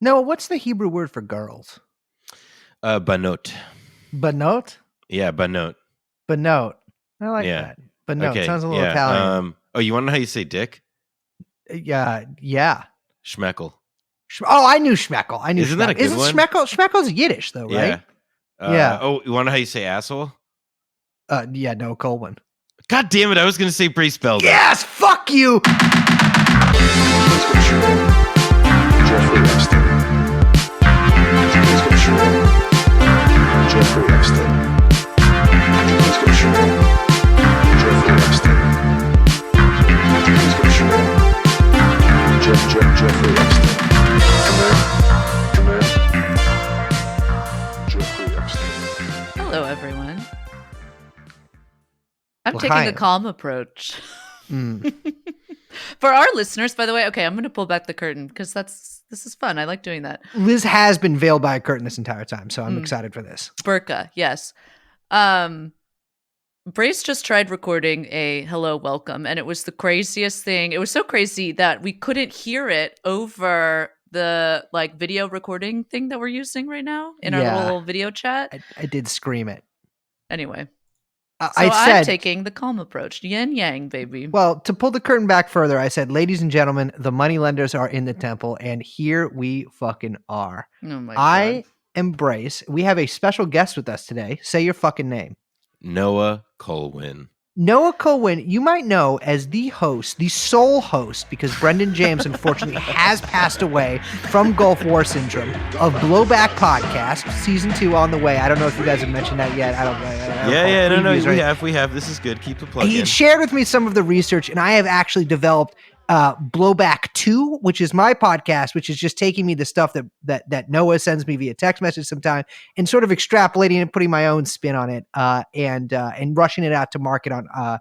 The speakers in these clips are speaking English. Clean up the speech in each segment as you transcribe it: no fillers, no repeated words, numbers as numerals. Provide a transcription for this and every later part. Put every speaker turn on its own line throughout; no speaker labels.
Noah, what's the Hebrew word for girls?
Banot.
Banot?
Yeah, banot.
Banot. I like
Yeah.
that. Banot.
Okay.
Sounds a little Italian.
You want to know how you say dick?
Yeah.
Schmeckel.
Oh, I knew Schmeckel.
Isn't that a good one?
Schmeckel? Schmeckel's Yiddish, though, right?
Yeah. Oh, you want to know how you say asshole?
Yeah, no, Colwyn.
God damn it! I was going to say Brace Belden.
Yes, fuck you.
Jeffrey Epstein. Jeffrey Epstein. Jeffrey Epstein. Jeffrey Epstein. Come here. Jeffrey Epstein.
Hello, everyone. I'm
Well,
taking
hi.
a calm approach. For our listeners, by the way, okay, I'm going to pull back the curtain because this is fun. I like doing that.
Liz has been veiled by a curtain this entire time, so I'm excited for this.
Burqa, yes. Brace just tried recording a hello welcome, and it was the craziest thing. It was so crazy that we couldn't hear it over the video recording thing that we're using right now in our little video chat.
I did scream it.
Anyway.
I'm
taking the calm approach. Yin yang, baby.
Well, to pull the curtain back further, I said, ladies and gentlemen, the moneylenders are in the temple, and here we fucking are.
Oh my
I
God.
am Brace. We have a special guest with us today. Say your fucking name.
Noah Colwyn.
Noah Colwyn, you might know as the host, the sole host, because Brendan James unfortunately has passed away from Gulf War Syndrome, of Blowback Podcast, season 2 on the way. I don't know if you guys have mentioned that yet. I don't know.
We have. This is good. Keep the plug
He
in.
shared with me some of the research, and I have actually developed Blowback 2, which is my podcast, which is just taking me the stuff that Noah sends me via text message sometime and sort of extrapolating and putting my own spin on it, and rushing it out to market on a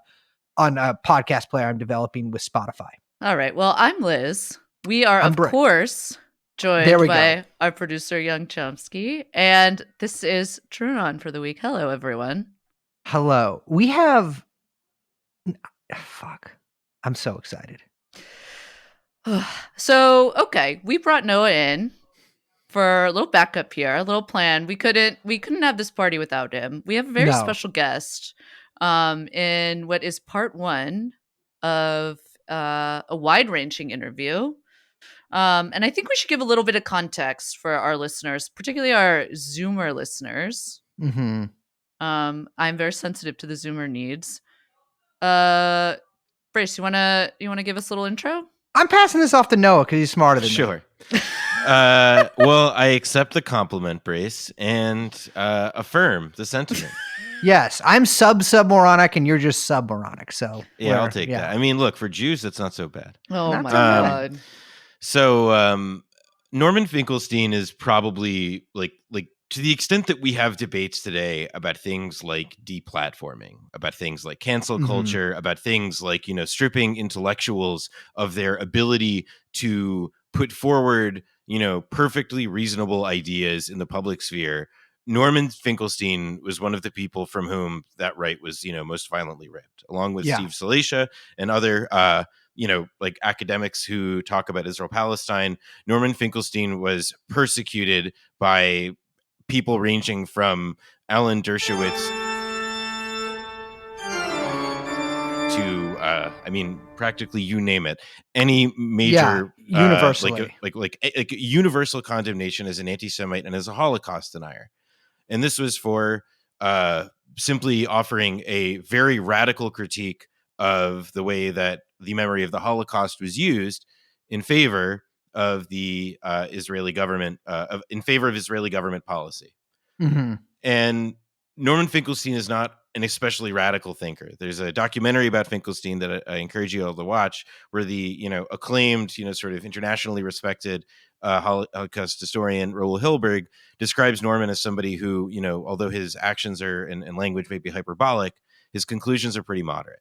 podcast player I'm developing with Spotify.
All right. Well, I'm Liz. We are, of
Brett.
course, joined by our producer, Young Chomsky, and this is TrueAnon for the week. Hello, everyone.
Hello. We have... Fuck. I'm so excited.
So, okay, we brought Noah in for a little backup here, a little plan. We couldn't have this party without him. We have a very special guest in what is part 1 of a wide-ranging interview. And I think we should give a little bit of context for our listeners, particularly our Zoomer listeners.
Mm-hmm.
I'm very sensitive to the Zoomer needs. Brace, you wanna give us a little intro?
I'm passing this off to Noah because he's smarter than me.
Sure. Well, I accept the compliment, Brace, and affirm the sentiment.
Yes, I'm submoronic and you're just submoronic. So
yeah, I'll take that. I mean, look, for Jews, that's not so bad.
Oh my God.
So Norman Finkelstein is probably like to the extent that we have debates today about things like deplatforming, about things like cancel culture, about things like, stripping intellectuals of their ability to put forward, perfectly reasonable ideas in the public sphere. Norman Finkelstein was one of the people from whom that right was, most violently ripped, along with Steve Salacia and other, academics who talk about Israel-Palestine. Norman Finkelstein was persecuted by people ranging from Alan Dershowitz to, practically you name it. Any major,
universally,
like universal condemnation as an anti-Semite and as a Holocaust denier. And this was for simply offering a very radical critique of the way that the memory of the Holocaust was used in favor of the Israeli government, in favor of Israeli government policy.
Mm-hmm.
And Norman Finkelstein is not an especially radical thinker. There's a documentary about Finkelstein that I encourage you all to watch, where the acclaimed, sort of internationally respected Holocaust historian Roel Hilberg describes Norman as somebody who, although his actions are and language may be hyperbolic, his conclusions are pretty moderate.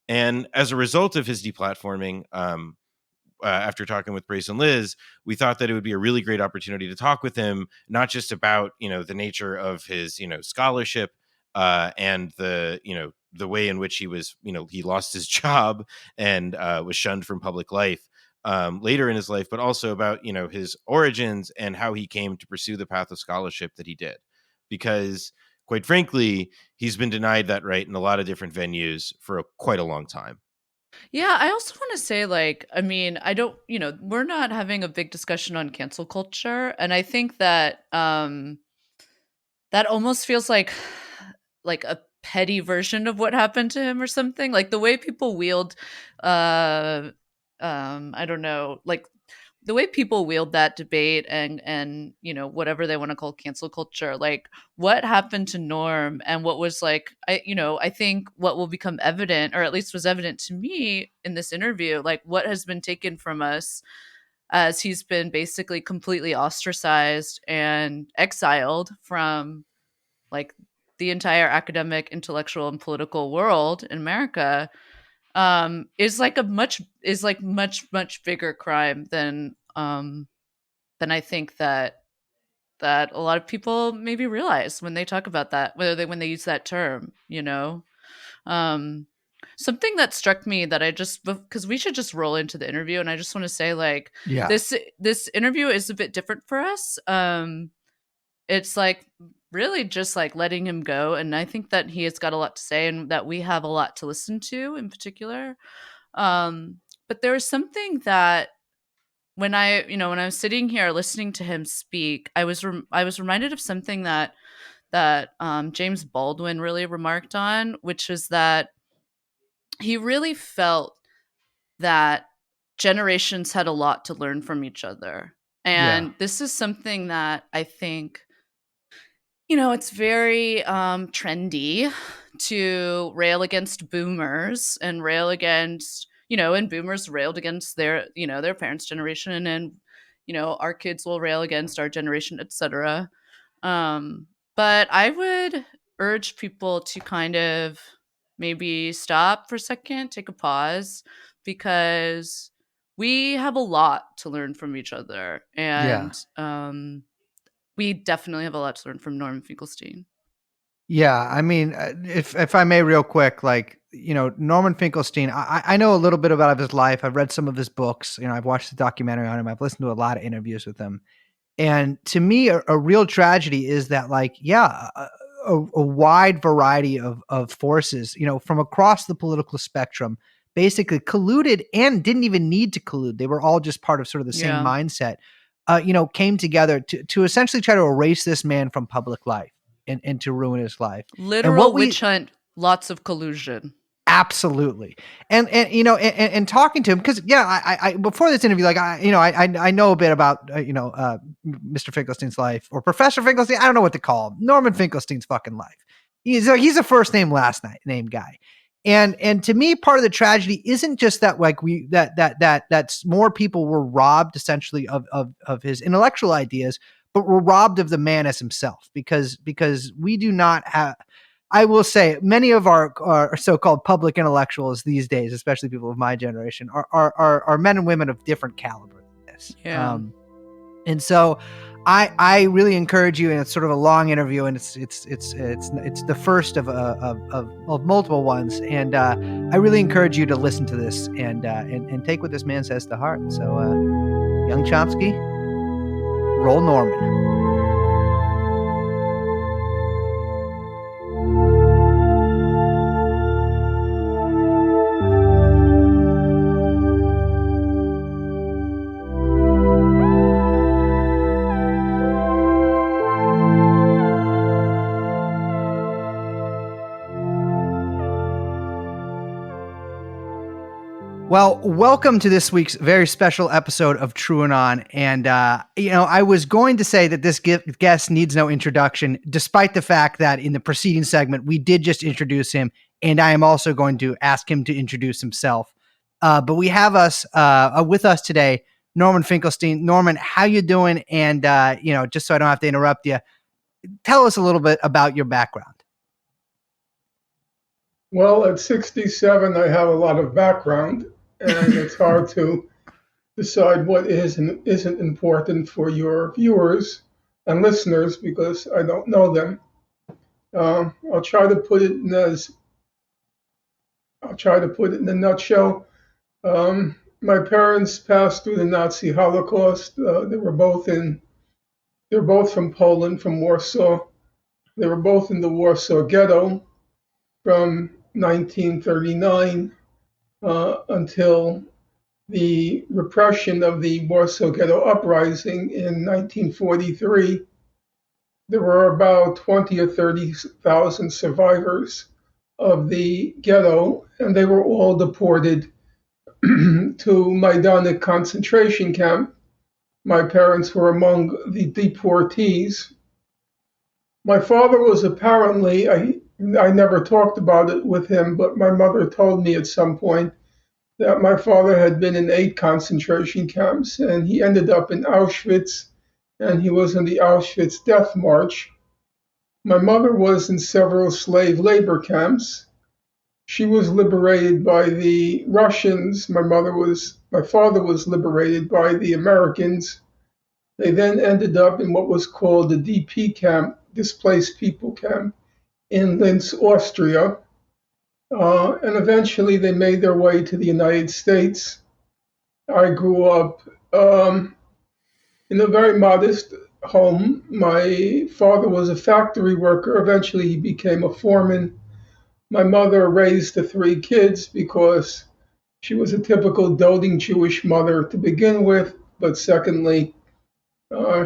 And as a result of his deplatforming, after talking with Brace and Liz, we thought that it would be a really great opportunity to talk with him, not just about, the nature of his, scholarship and the way in which he was, he lost his job and was shunned from public life, later in his life, but also about, you know, his origins and how he came to pursue the path of scholarship that he did. Because quite frankly, he's been denied that right in a lot of different venues for quite a long time.
Yeah, I also want to say, like, I mean, I don't, we're not having a big discussion on cancel culture, and I think that that almost feels like a petty version of what happened to him or something. Like the way people wield, uh, I don't know, like the way people wield that debate and whatever they want to call cancel culture, like what happened to Norm and what was like, I think what will become evident, or at least was evident to me in this interview, like what has been taken from us as he's been basically completely ostracized and exiled from like the entire academic, intellectual, and political world in America, is like much bigger crime than I think that a lot of people maybe realize when they talk about that, when they use that term, Um, something that struck me that I just, because we should just roll into the interview, and I just want to say, like,
Yeah.
this interview is a bit different for us. It's like really just like letting him go, and I think that he has got a lot to say, and that we have a lot to listen to in particular. Um, but there was something that when I was sitting here listening to him speak, I was reminded of something that James Baldwin really remarked on, which is that he really felt that generations had a lot to learn from each other.
Yeah.
And this is something that I think, it's very trendy to rail against boomers and rail against, and boomers railed against their parents' generation, and our kids will rail against our generation, etc. But I would urge people to kind of maybe stop for a second, take a pause, because we have a lot to learn from each other.
Yeah.
And we definitely have a lot to learn from Norman Finkelstein.
Yeah, I mean, if I may, real quick, like, Norman Finkelstein, I know a little bit about his life. I've read some of his books. I've watched the documentary on him. I've listened to a lot of interviews with him. And to me, a real tragedy is that, like, yeah, a wide variety of forces, from across the political spectrum, basically colluded and didn't even need to collude. They were all just part of sort of the same
Yeah.
mindset. Came together to essentially try to erase this man from public life and to ruin his life. And
Literal
what we
witch hunt, lots of collusion.
absolutely, and talking to him, because I before this interview, like, I know a bit about Mr. Finkelstein's life, or Professor Finkelstein. I don't know what to call him. Norman Finkelstein's fucking life. He's a first name last name guy. And to me, part of the tragedy isn't just that, like, that's more people were robbed essentially of his intellectual ideas, but were robbed of the man as himself, because we do not have. I will say many of our so-called public intellectuals these days, especially people of my generation, are men and women of different caliber than this.
Yeah.
And so I really encourage you, and it's sort of a long interview, and it's the first of multiple ones, and I really encourage you to listen to this and take what this man says to heart. So, young Chomsky, roll Norman. Well, welcome to this week's very special episode of TrueAnon. And, I was going to say that this guest needs no introduction, despite the fact that in the preceding segment, we did just introduce him. And I am also going to ask him to introduce himself. But we have with us today, Norman Finkelstein. Norman, how you doing? And, just so I don't have to interrupt you, tell us a little bit about your background.
Well, at 67, I have a lot of background, and it's hard to decide what is and isn't important for your viewers and listeners because I don't know them. I'll try to put it in a nutshell. My parents passed through the Nazi Holocaust. They're both from Poland, from Warsaw. They were both in the Warsaw Ghetto from 1939 until the repression of the Warsaw Ghetto Uprising in 1943. There were about 20 or 30,000 survivors of the ghetto, and they were all deported to Majdanek concentration camp. My parents were among the deportees. My father was apparently, I never talked about it with him, but my mother told me at some point that my father had been in 8 concentration camps, and he ended up in Auschwitz, and he was in the Auschwitz Death March. My mother was in several slave labor camps. She was liberated by the Russians. My father was liberated by the Americans. They then ended up in what was called the DP camp, displaced people camp, in Linz, Austria. And eventually they made their way to the United States. I grew up in a very modest home. My father was a factory worker. Eventually he became a foreman. My mother raised the 3 kids because she was a typical doting Jewish mother to begin with, but secondly,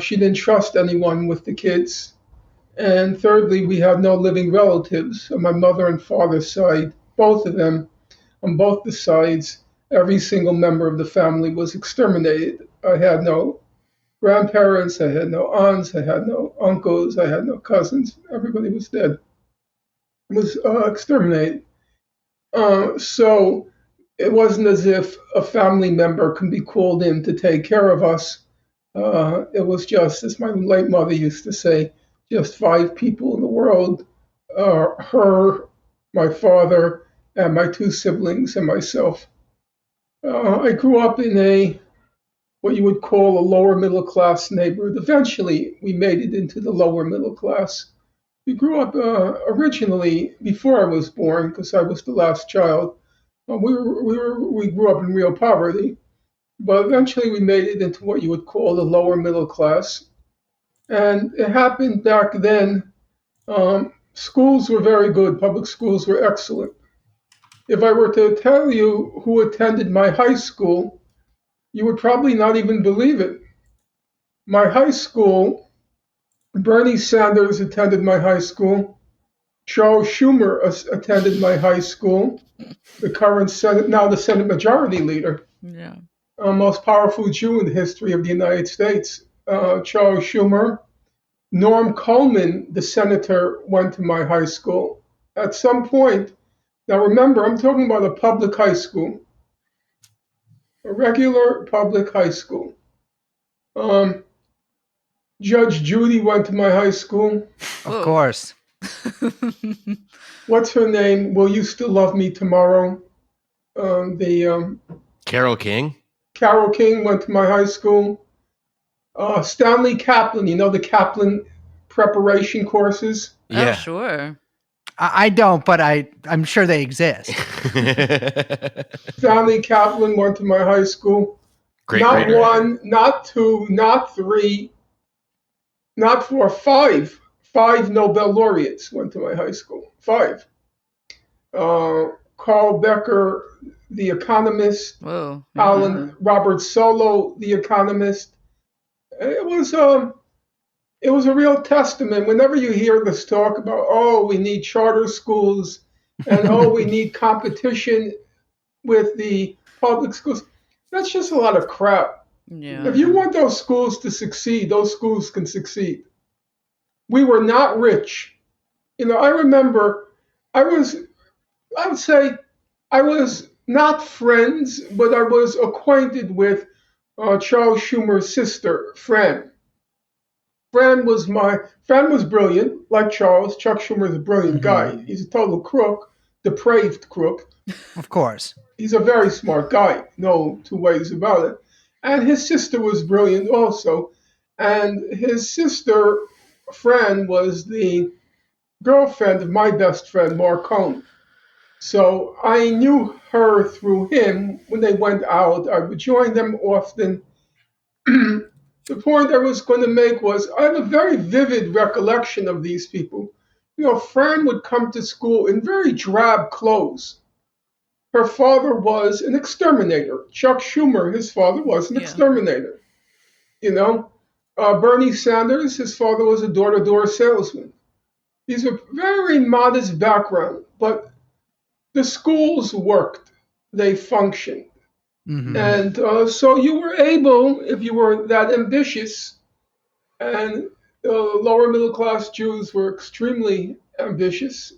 she didn't trust anyone with the kids. And thirdly, we had no living relatives on my mother and father's side, both of them, on both the sides. Every single member of the family was exterminated. I had no grandparents, I had no aunts, I had no uncles, I had no cousins. Everybody was dead. It was exterminated. So it wasn't as if a family member can be called in to take care of us. It was just, as my late mother used to say, just 5 people in the world, her, my father, and my 2 siblings and myself. I grew up in what you would call a lower middle class neighborhood. Eventually, we made it into the lower middle class. We grew up originally, before I was born, because I was the last child, we grew up in real poverty. But eventually we made it into what you would call the lower middle class. And it happened back then. Schools were very good. Public schools were excellent. If I were to tell you who attended my high school, you would probably not even believe it. My high school, Bernie Sanders attended my high school. Charles Schumer attended my high school, the current Senate, now the Senate Majority Leader.
Yeah.
Most powerful Jew in the history of the United States, Charles Schumer. Norm Coleman, the senator, went to my high school. At some point, now remember, I'm talking about a public high school, a regular public high school. Judge Judy went to my high school.
Of course.
What's her name? Will You Still Love Me Tomorrow?
Carole King?
Carole King went to my high school. Stanley Kaplan, you know the Kaplan preparation courses?
Yeah.
Oh, sure.
I don't, but I'm sure they exist.
Stanley Kaplan went to my high school.
Great
Not
writer.
1, not 2, not 3, not 4, 5. 5 Nobel laureates went to my high school. 5. Carl Becker, the economist.
Whoa.
Robert Solow, the economist. It was a real testament. Whenever you hear this talk about, oh, we need charter schools and oh, we need competition with the public schools, that's just a lot of crap.
Yeah.
If you want those schools to succeed, those schools can succeed. We were not rich. I remember I would say I was not friends, but I was acquainted with Charles Schumer's sister, Fran. Fran was brilliant, like Charles. Chuck Schumer is a brilliant guy. He's a total crook, depraved crook.
Of course.
He's a very smart guy, no 2 ways about it. And his sister was brilliant also. And his sister, Fran, was the girlfriend of my best friend, Mark Cohn. So I knew her through him. When they went out, I would join them often. The point I was going to make was I have a very vivid recollection of these people. Fran would come to school in very drab clothes. Her father was an exterminator. Chuck Schumer, his father, was an
Yeah.
exterminator. Bernie Sanders, his father was a door-to-door salesman. These are very modest background, but the schools worked. They functioned.
Mhm.
And so you were able, if you were that ambitious, and lower middle class Jews were extremely ambitious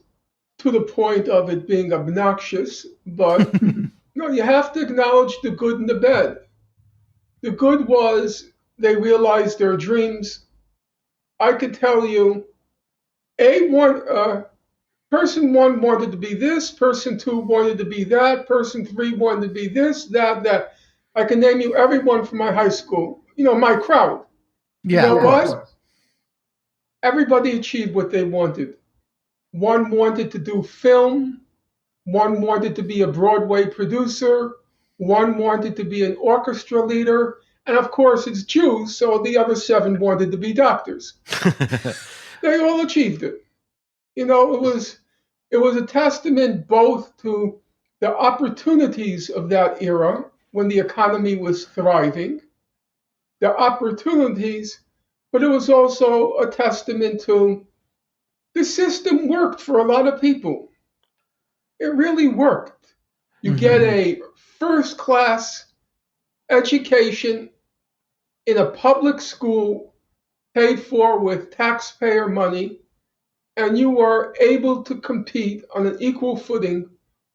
to the point of it being obnoxious. But you have to acknowledge the good and the bad. The good was they realized their dreams. I could tell you, person one wanted to be this, person two wanted to be that, person three wanted to be this, that. I can name you everyone from my high school. My crowd.
Yeah,
You
of
know
course.
what? Everybody achieved what they wanted. One wanted to do film, one wanted to be a Broadway producer, one wanted to be an orchestra leader, and of course it's Jews, so the other seven wanted to be doctors. They all achieved it. It was a testament both to the opportunities of that era when the economy was thriving, the opportunities, but it was also a testament to the system worked for a lot of people. It really worked. You get a first class education in a public school paid for with taxpayer money, and you are able to compete on an equal footing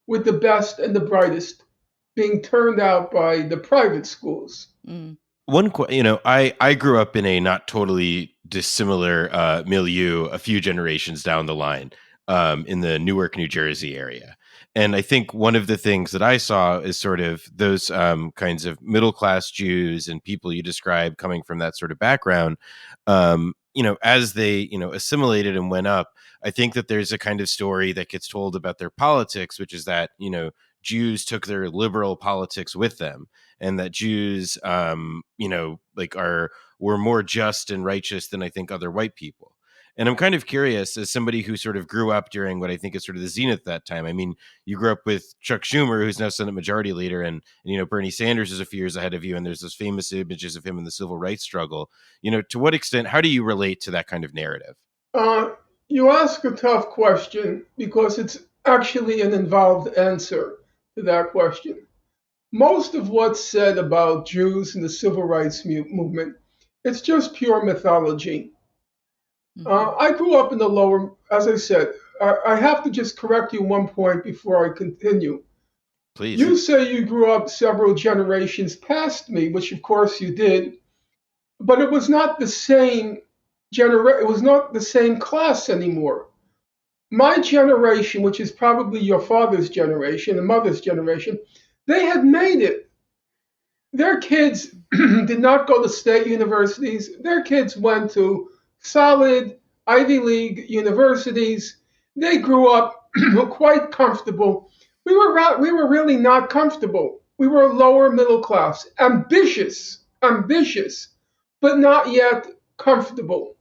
with the best and the brightest being turned out by the private schools.
Mm.
I grew up in a not totally dissimilar milieu a few generations down the line, in the Newark, New Jersey area. And I think one of the things that I saw is sort of those kinds of middle class Jews and people you describe coming from that sort of background, as they, assimilated and went up. I think that there's a kind of story that gets told about their politics, which is that, Jews took their liberal politics with them, and that Jews, were more just and righteous than I think other white people. And I'm kind of curious, as somebody who sort of grew up during what I think is sort of the zenith at that time. I mean, you grew up with Chuck Schumer, who's now Senate Majority Leader, and Bernie Sanders is a few years ahead of you, and there's those famous images of him in the civil rights struggle. To what extent, how do you relate to that kind of narrative?
You ask a tough question because it's actually an involved answer to that question. Most of what's said about Jews and the civil rights movement, it's just pure mythology. I grew up in the lower, as I said, I have to just correct you one point before I continue.
Please.
You say you grew up several generations past me, which of course you did, but it was not the same it was not the same class anymore. My generation, which is probably your father's generation and mother's generation, they had made it. Their kids did not go to state universities. Their kids went to solid Ivy League universities. They grew up quite comfortable. We were really not comfortable. We were lower middle class, ambitious, but not yet comfortable.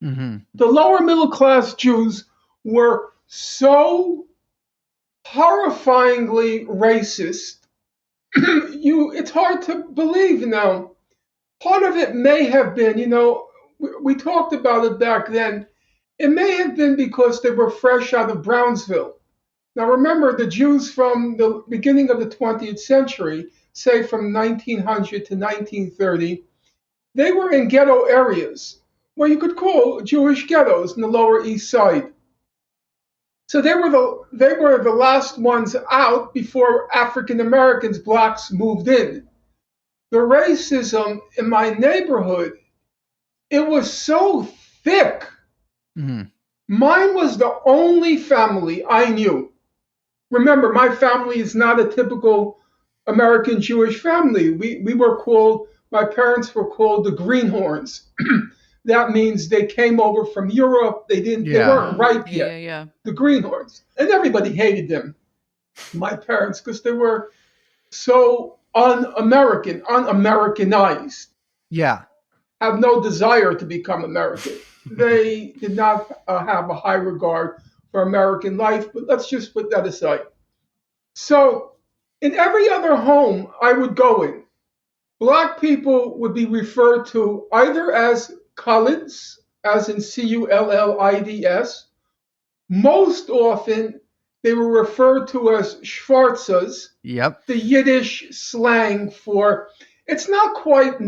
The lower middle class Jews were so horrifyingly racist. It's hard to believe now. Part of it may have been, we talked about it back then. It may have been because they were fresh out of Brownsville. Now remember, the Jews from the beginning of the 20th century, say from 1900 to 1930, they were in ghetto areas, what you could call Jewish ghettos in the Lower East Side. So they were the last ones out before African Americans, blacks, moved in. The racism in my neighborhood, it was so thick. Mine was the only family I knew. Remember, my family is not a typical American Jewish family. We were called, my parents were called the Greenhorns. That means they came over from Europe. They weren't ripe yet.
Yeah.
The Greenhorns. And everybody hated them. my parents, because they were so un-Americanized, have no desire to become American. They did not have a high regard for American life, but let's just put that aside. So, in every other home I would go in, Black people would be referred to either as Culleds, as in Cullids. Most often, they were referred to as Schwarzes, the Yiddish slang for, it's not quite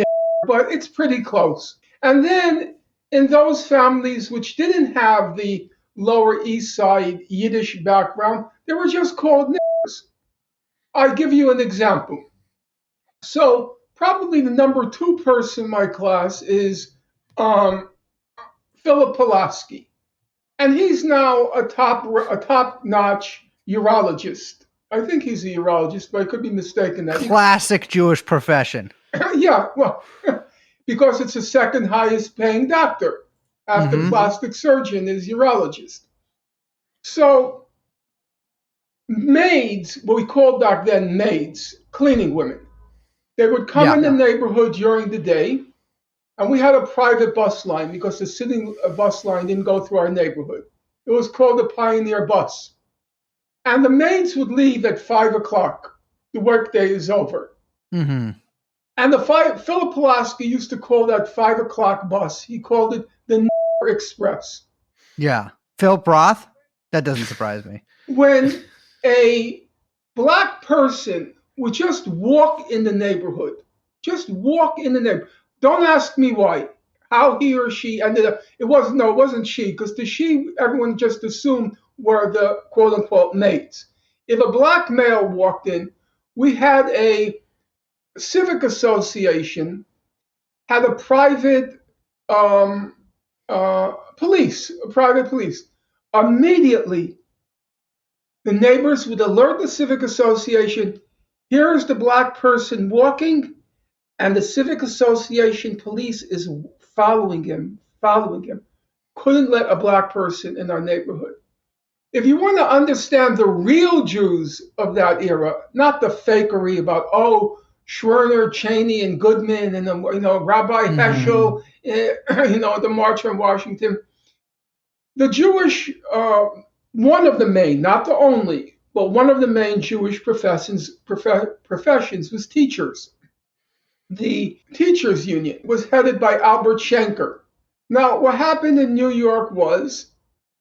but it's pretty close. And then in those families which didn't have the Lower East Side Yiddish background, they were just called niggers. I'll give you an example. So probably the number 2 person in my class is Philip Pulaski. And he's now a top-notch urologist. I think he's a urologist, but I could be mistaken.
Classic Jewish profession.
Yeah, well, because it's the second highest paying doctor after plastic surgeon is urologist. So maids, what we called back then maids, cleaning women, they would come in the neighborhood during the day, and we had a private bus line because the city bus line didn't go through our neighborhood. It was called the Pioneer Bus. And the maids would leave at 5 o'clock. The workday is over. And Philip Pulaski used to call that 5 o'clock bus, he called it the Express.
Yeah. Philip Roth? That doesn't surprise me.
When a Black person would just walk in the neighborhood, don't ask me why, how he or she ended up. It wasn't she, because the she, everyone just assumed were the quote unquote maids. If a Black male walked in, we had a civic association, had a private police. Immediately, the neighbors would alert the civic association, here's the Black person walking, and the civic association police is following him. Couldn't let a Black person in our neighborhood. If you want to understand the real Jews of that era, not the fakery about, Schwerner, Cheney, and Goodman, and Rabbi Heschel, the March on Washington. The Jewish, one of the main, not the only, but one of the main Jewish professions was teachers. The teachers union was headed by Albert Schenker. Now, what happened in New York was,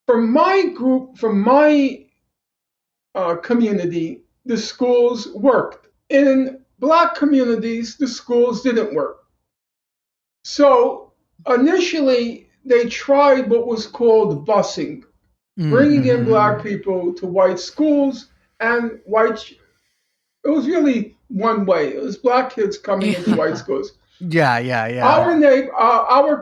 from my community, the schools worked. In Black communities, the schools didn't work. So initially, they tried what was called busing, bringing in Black people to white schools, and it was really one way. It was Black kids coming into white schools. Our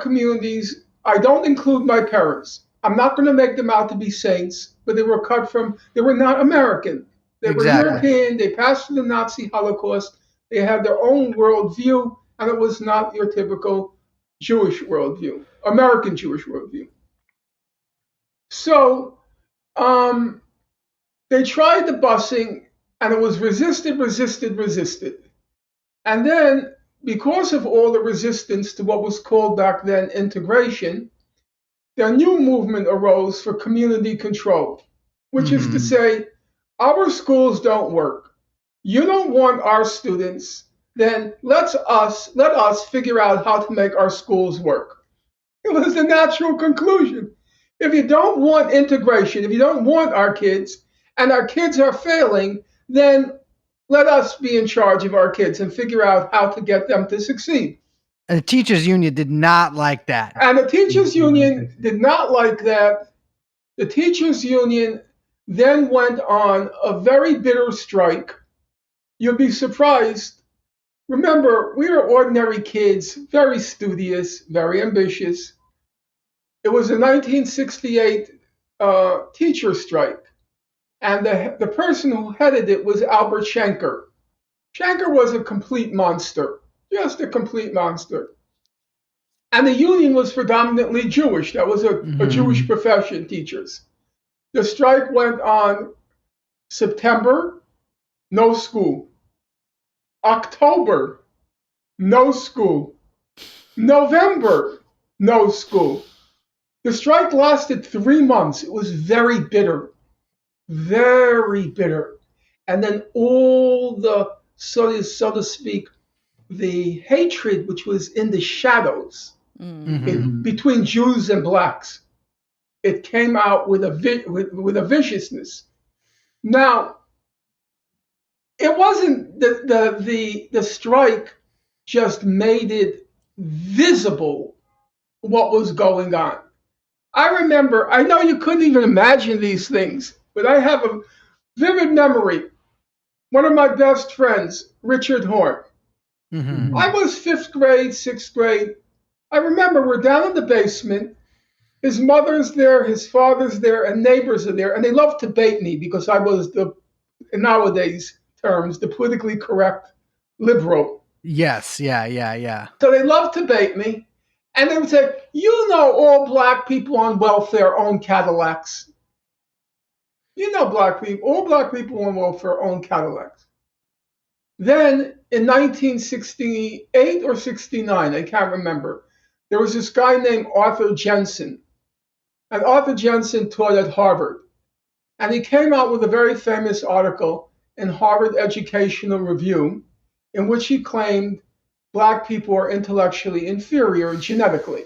communities, I don't include my parents. I'm not going to make them out to be saints, but they were not American. They were European. They passed through the Nazi Holocaust. They had their own worldview, and it was not your typical Jewish worldview, American Jewish worldview. So they tried the busing, and it was resisted. And then, because of all the resistance to what was called back then integration, a new movement arose for community control, which is to say, our schools don't work. You don't want our students, then let us figure out how to make our schools work. It was a natural conclusion. If you don't want integration, if you don't want our kids, and our kids are failing, then let us be in charge of our kids and figure out how to get them to succeed.
And the teachers union did not like that.
And the teachers union did not like that. The teachers union then went on a very bitter strike. You'll be surprised. Remember, we were ordinary kids, very studious, very ambitious. It was a 1968 teacher strike. And the person who headed it was Albert Schenker. Schenker was a complete monster, just a complete monster. And the union was predominantly Jewish. That was a Jewish profession, teachers. The strike went on September, no school. October, no school. November, no school. The strike lasted 3 months. It was very bitter, very bitter. And then all the, so to speak, the hatred which was in the shadows between Jews and blacks, it came out with a viciousness. Now, it wasn't the strike just made it visible what was going on. I remember, I know you couldn't even imagine these things, but I have a vivid memory. One of my best friends, Richard Horn. I was 5th grade, 6th grade. I remember we're down in the basement. His mother's there, his father's there, and neighbors are there. And they loved to bait me because I was in nowadays terms, the politically correct liberal.
Yes, yeah.
So they loved to bait me. And they would say, you know, all black people on welfare own Cadillacs. You know, all black people on welfare own Cadillacs. Then in 1968 or 69, I can't remember, there was this guy named Arthur Jensen. And Arthur Jensen taught at Harvard. And he came out with a very famous article in Harvard Educational Review in which he claimed black people are intellectually inferior genetically.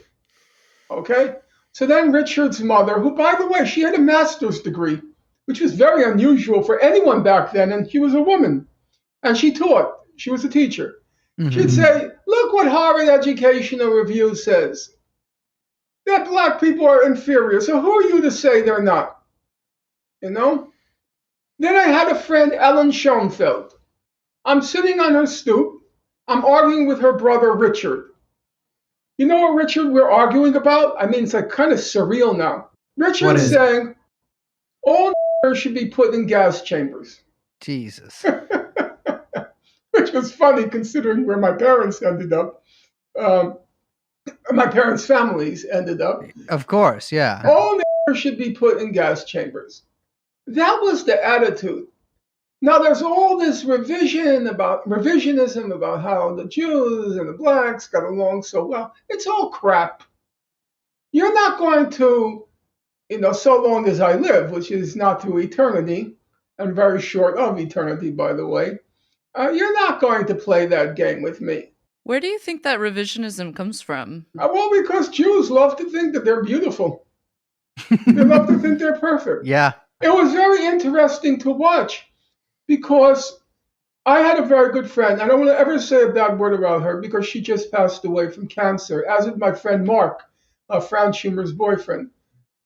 Okay? So then Richard's mother, who, by the way, she had a master's degree, which was very unusual for anyone back then, and she was a woman. And she taught. She was a teacher. She'd say, look what Harvard Educational Review says. That black people are inferior. So who are you to say they're not? You know? Then I had a friend, Ellen Schoenfeld. I'm sitting on her stoop. I'm arguing with her brother, Richard. You know what, Richard, we're arguing about? I mean, it's like kind of surreal now. Richard's saying, all should be put in gas chambers.
Jesus.
Which was funny considering where my parents ended up. My parents' families ended up.
Of course, yeah.
All should be put in gas chambers. That was the attitude. Now there's all this revisionism about how the Jews and the blacks got along so well. It's all crap. You're not going to, so long as I live, which is not through eternity, and very short of eternity, by the way, you're not going to play that game with me.
Where do you think that revisionism comes from?
Well, because Jews love to think that they're beautiful. They love to think they're perfect.
Yeah.
It was very interesting to watch because I had a very good friend. I don't want to ever say a bad word about her because she just passed away from cancer, as did my friend Mark, Franz Schumer's boyfriend.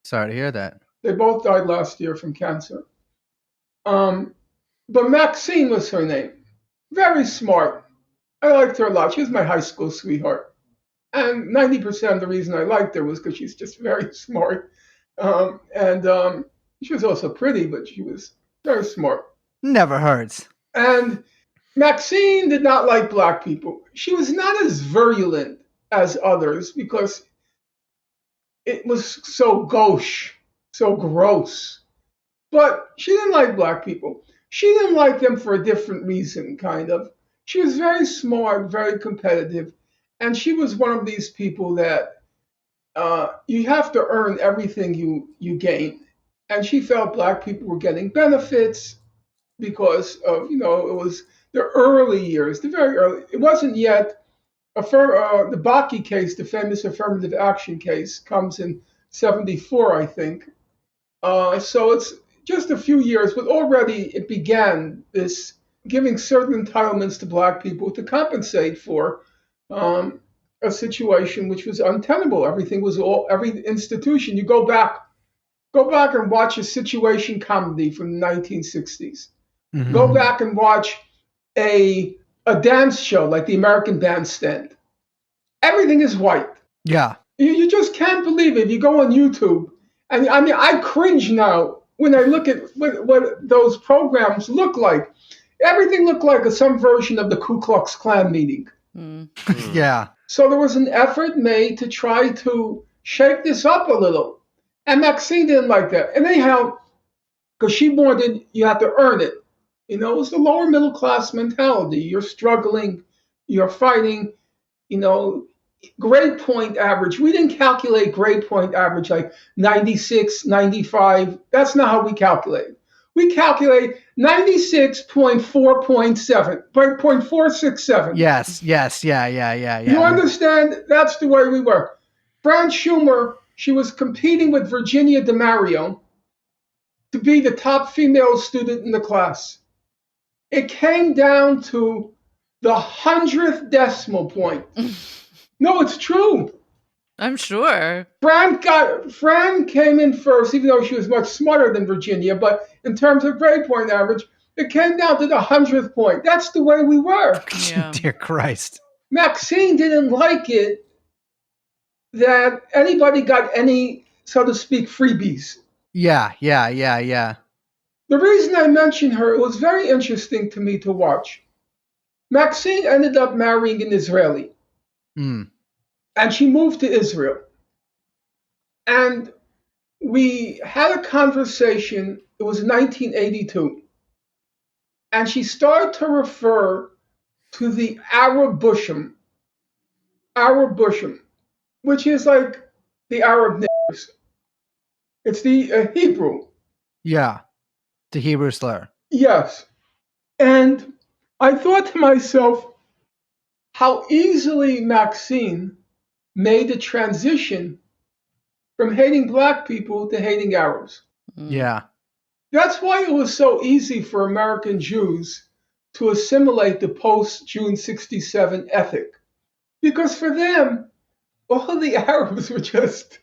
Sorry to hear that.
They both died last year from cancer. But Maxine was her name. Very smart. I liked her a lot. She was my high school sweetheart. And 90% of the reason I liked her was because she's just very smart. And she was also pretty, but she was very smart.
Never hurts.
And Maxine did not like black people. She was not as virulent as others because it was so gauche, so gross. But she didn't like black people. She didn't like them for a different reason, kind of. She was very smart, very competitive. And she was one of these people that you have to earn everything you gain. And she felt black people were getting benefits because of, it was the early years, the very early. It wasn't yet, the Bakke case, the famous affirmative action case, comes in 74, I think. So it's just a few years, but already it began this giving certain entitlements to black people to compensate for a situation which was untenable. Every institution, you go back and watch a situation comedy from the 1960s. Mm-hmm. Go back and watch a dance show like the American Bandstand. Everything is white.
Yeah.
You just can't believe it. You go on YouTube, and I mean, I cringe now when I look at what those programs look like. Everything looked like some version of the Ku Klux Klan meeting.
Yeah.
So there was an effort made to try to shake this up a little. And Maxine didn't like that. And anyhow, because she wanted you had to earn it. You know, it was the lower middle class mentality. You're struggling, you're fighting, you know, grade point average. We didn't calculate grade point average like 96, 95. That's not how we calculate. We calculate 96.4.7, 0.467.
Yes. Yeah.
You understand? That's the way we were. Fran Schumer, she was competing with Virginia DeMario to be the top female student in the class. It came down to the 100th decimal point. No, it's true.
I'm sure.
Fran came in first, even though she was much smarter than Virginia, but in terms of grade point average, it came down to the 100th point. That's the way we were.
Yeah.
Dear Christ.
Maxine didn't like it that anybody got any, so to speak, freebies.
Yeah.
The reason I mention her, it was very interesting to me to watch. Maxine ended up marrying an Israeli. And she moved to Israel. And we had a conversation, it was 1982. And she started to refer to the Arab Bushim, which is like the Arab niggers. It's the Hebrew.
Yeah. The Hebrew slur.
Yes. And I thought to myself, how easily Maxine made the transition from hating black people to hating Arabs.
Yeah.
That's why it was so easy for American Jews to assimilate the post-June 67 ethic. Because for them, all of the Arabs were just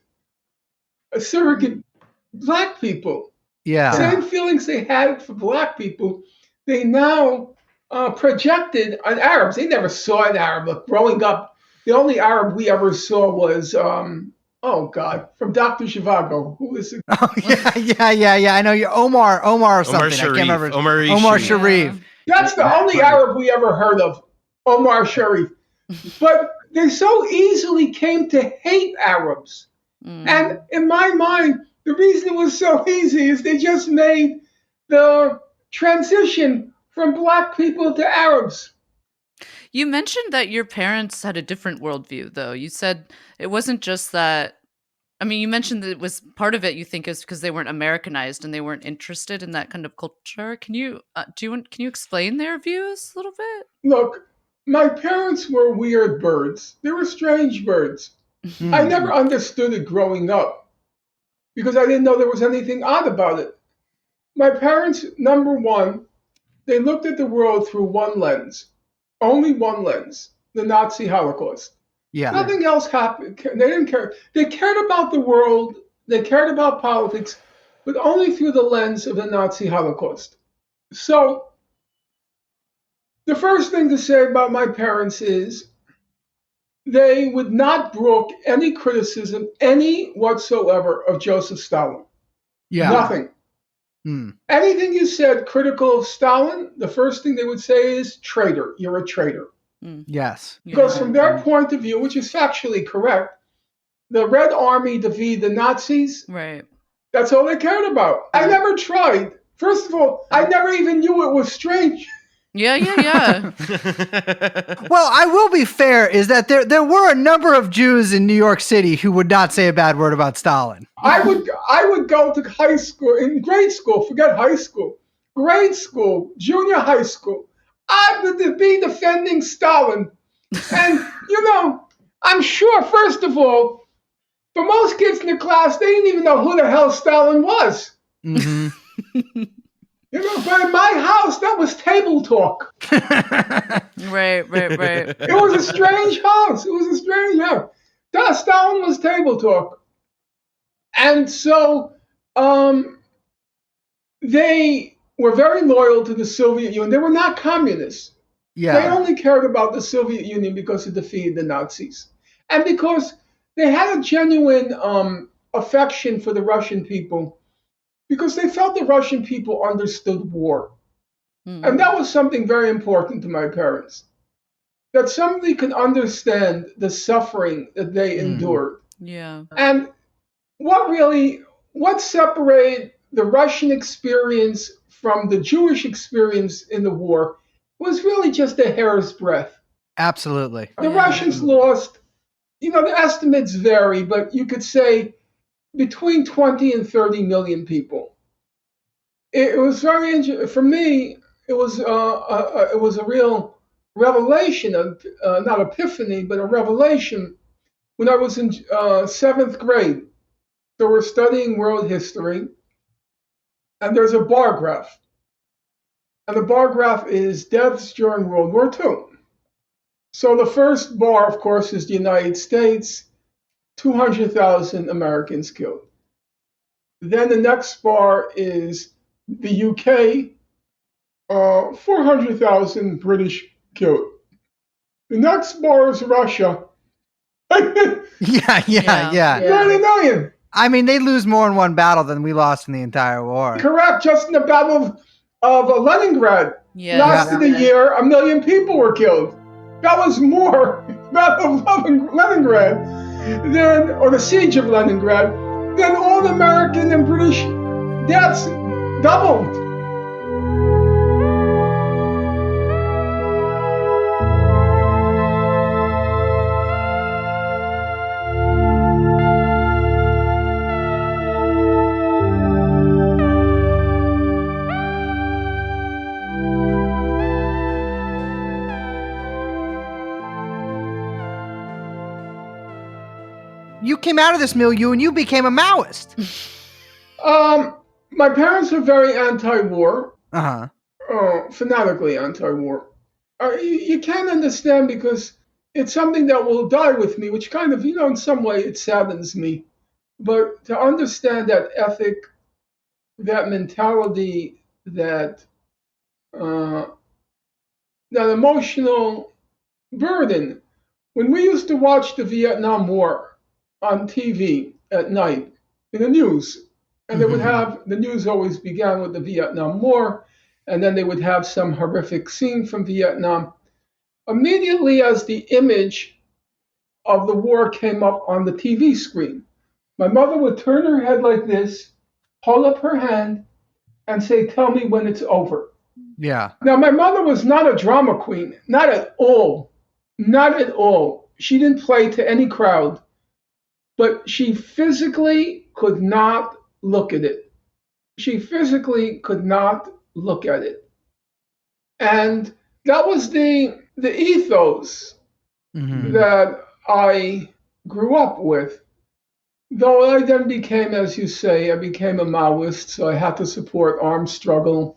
surrogate black people.
Yeah.
Same feelings they had for black people, they now projected on Arabs. They never saw an Arab. Look, growing up, the only Arab we ever saw was, from Dr. Zhivago. Who is it?
Oh, yeah. I know you, Omar or something.
Sharif.
I can't remember.
Omar
Sharif.
That's the only Arab we ever heard of, Omar Sharif. But they so easily came to hate Arabs. And in my mind, the reason it was so easy is they just made the transition from black people to Arabs.
You mentioned that your parents had a different worldview, though. You said it wasn't just that. I mean, you mentioned that it was part of it. You think is because they weren't Americanized and they weren't interested in that kind of culture. Can you can you explain their views a little bit?
Look, my parents were weird birds. They were strange birds. I never understood it growing up because I didn't know there was anything odd about it. My parents, number one, they looked at the world through one lens, only one lens, the Nazi Holocaust.
Yeah.
Nothing else happened. They didn't care. They cared about the world, they cared about politics, but only through the lens of the Nazi Holocaust. So, the first thing to say about my parents is they would not brook any criticism, any whatsoever, of Joseph Stalin.
Yeah.
Nothing. Anything you said critical of Stalin, the first thing they would say is traitor. You're a traitor.
Yes.
Because from their point of view, which is factually correct, the Red Army defeated the Nazis.
Right.
That's all they cared about. I never tried. First of all, I never even knew it was strange.
Yeah.
Well, I will be fair, is that there were a number of Jews in New York City who would not say a bad word about Stalin.
I would go to high school, in grade school, forget high school, grade school, junior high school. I would be defending Stalin. And, I'm sure, first of all, for most kids in the class, they didn't even know who the hell Stalin was.
Mm-hmm.
But in my house, that was table talk.
Right.
It was a strange house. Stalin was table talk. And so they were very loyal to the Soviet Union. They were not communists.
Yeah.
They only cared about the Soviet Union because it defeated the Nazis. And because they had a genuine affection for the Russian people, because they felt the Russian people understood war. And that was something very important to my parents. That somebody could understand the suffering that they endured.
Yeah.
And what separated the Russian experience from the Jewish experience in the war was really just a hair's breadth.
Absolutely.
The Russians lost, the estimates vary, but you could say between 20 and 30 million people. It was very interesting. For me, it was a real revelation, not epiphany, but a revelation when I was in 7th grade. So we're studying world history, and there's a bar graph. And the bar graph is deaths during World War II. So the first bar, of course, is the United States, 200,000 Americans killed. Then the next bar is the UK, 400,000 British killed. The next bar is Russia.
Yeah.
90 million.
I mean, they lose more in one battle than we lost in the entire war.
Correct. Just in the Battle of Leningrad. Lasted a year, 1 million people were killed. That was more Battle of Leningrad or the Siege of Leningrad, than all American and British deaths doubled.
You came out of this milieu and you became a Maoist.
My parents were very anti-war.
Uh-huh.
Fanatically anti-war. You can't understand because it's something that will die with me, which kind of, in some way it saddens me. But to understand that ethic, that mentality, that emotional burden. When we used to watch the Vietnam War on TV at night in the news, and they would have, the news always began with the Vietnam War, and then they would have some horrific scene from Vietnam. Immediately as the image of the war came up on the TV screen, my mother would turn her head like this, hold up her hand, and say, "Tell me when it's over."
Yeah.
Now, my mother was not a drama queen, not at all. Not at all. She didn't play to any crowd, but she physically could not look at it. She physically could not look at it. And that was the ethos that I grew up with. Though I then became, as you say, I became a Maoist, so I had to support armed struggle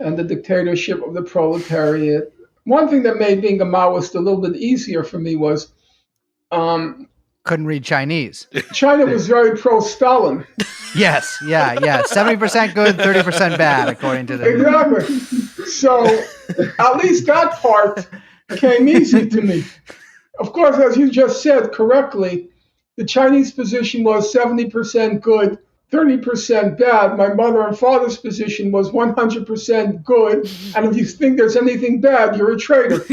and the dictatorship of the proletariat. One thing that made being a Maoist a little bit easier for me was
couldn't read Chinese.
China was very pro-Stalin.
Yes, yeah. 70% good, 30% bad, according to the...
Exactly. So at least that part came easy to me. Of course, as you just said correctly, the Chinese position was 70% good, 30% bad. My mother and father's position was 100% good. And if you think there's anything bad, you're a traitor.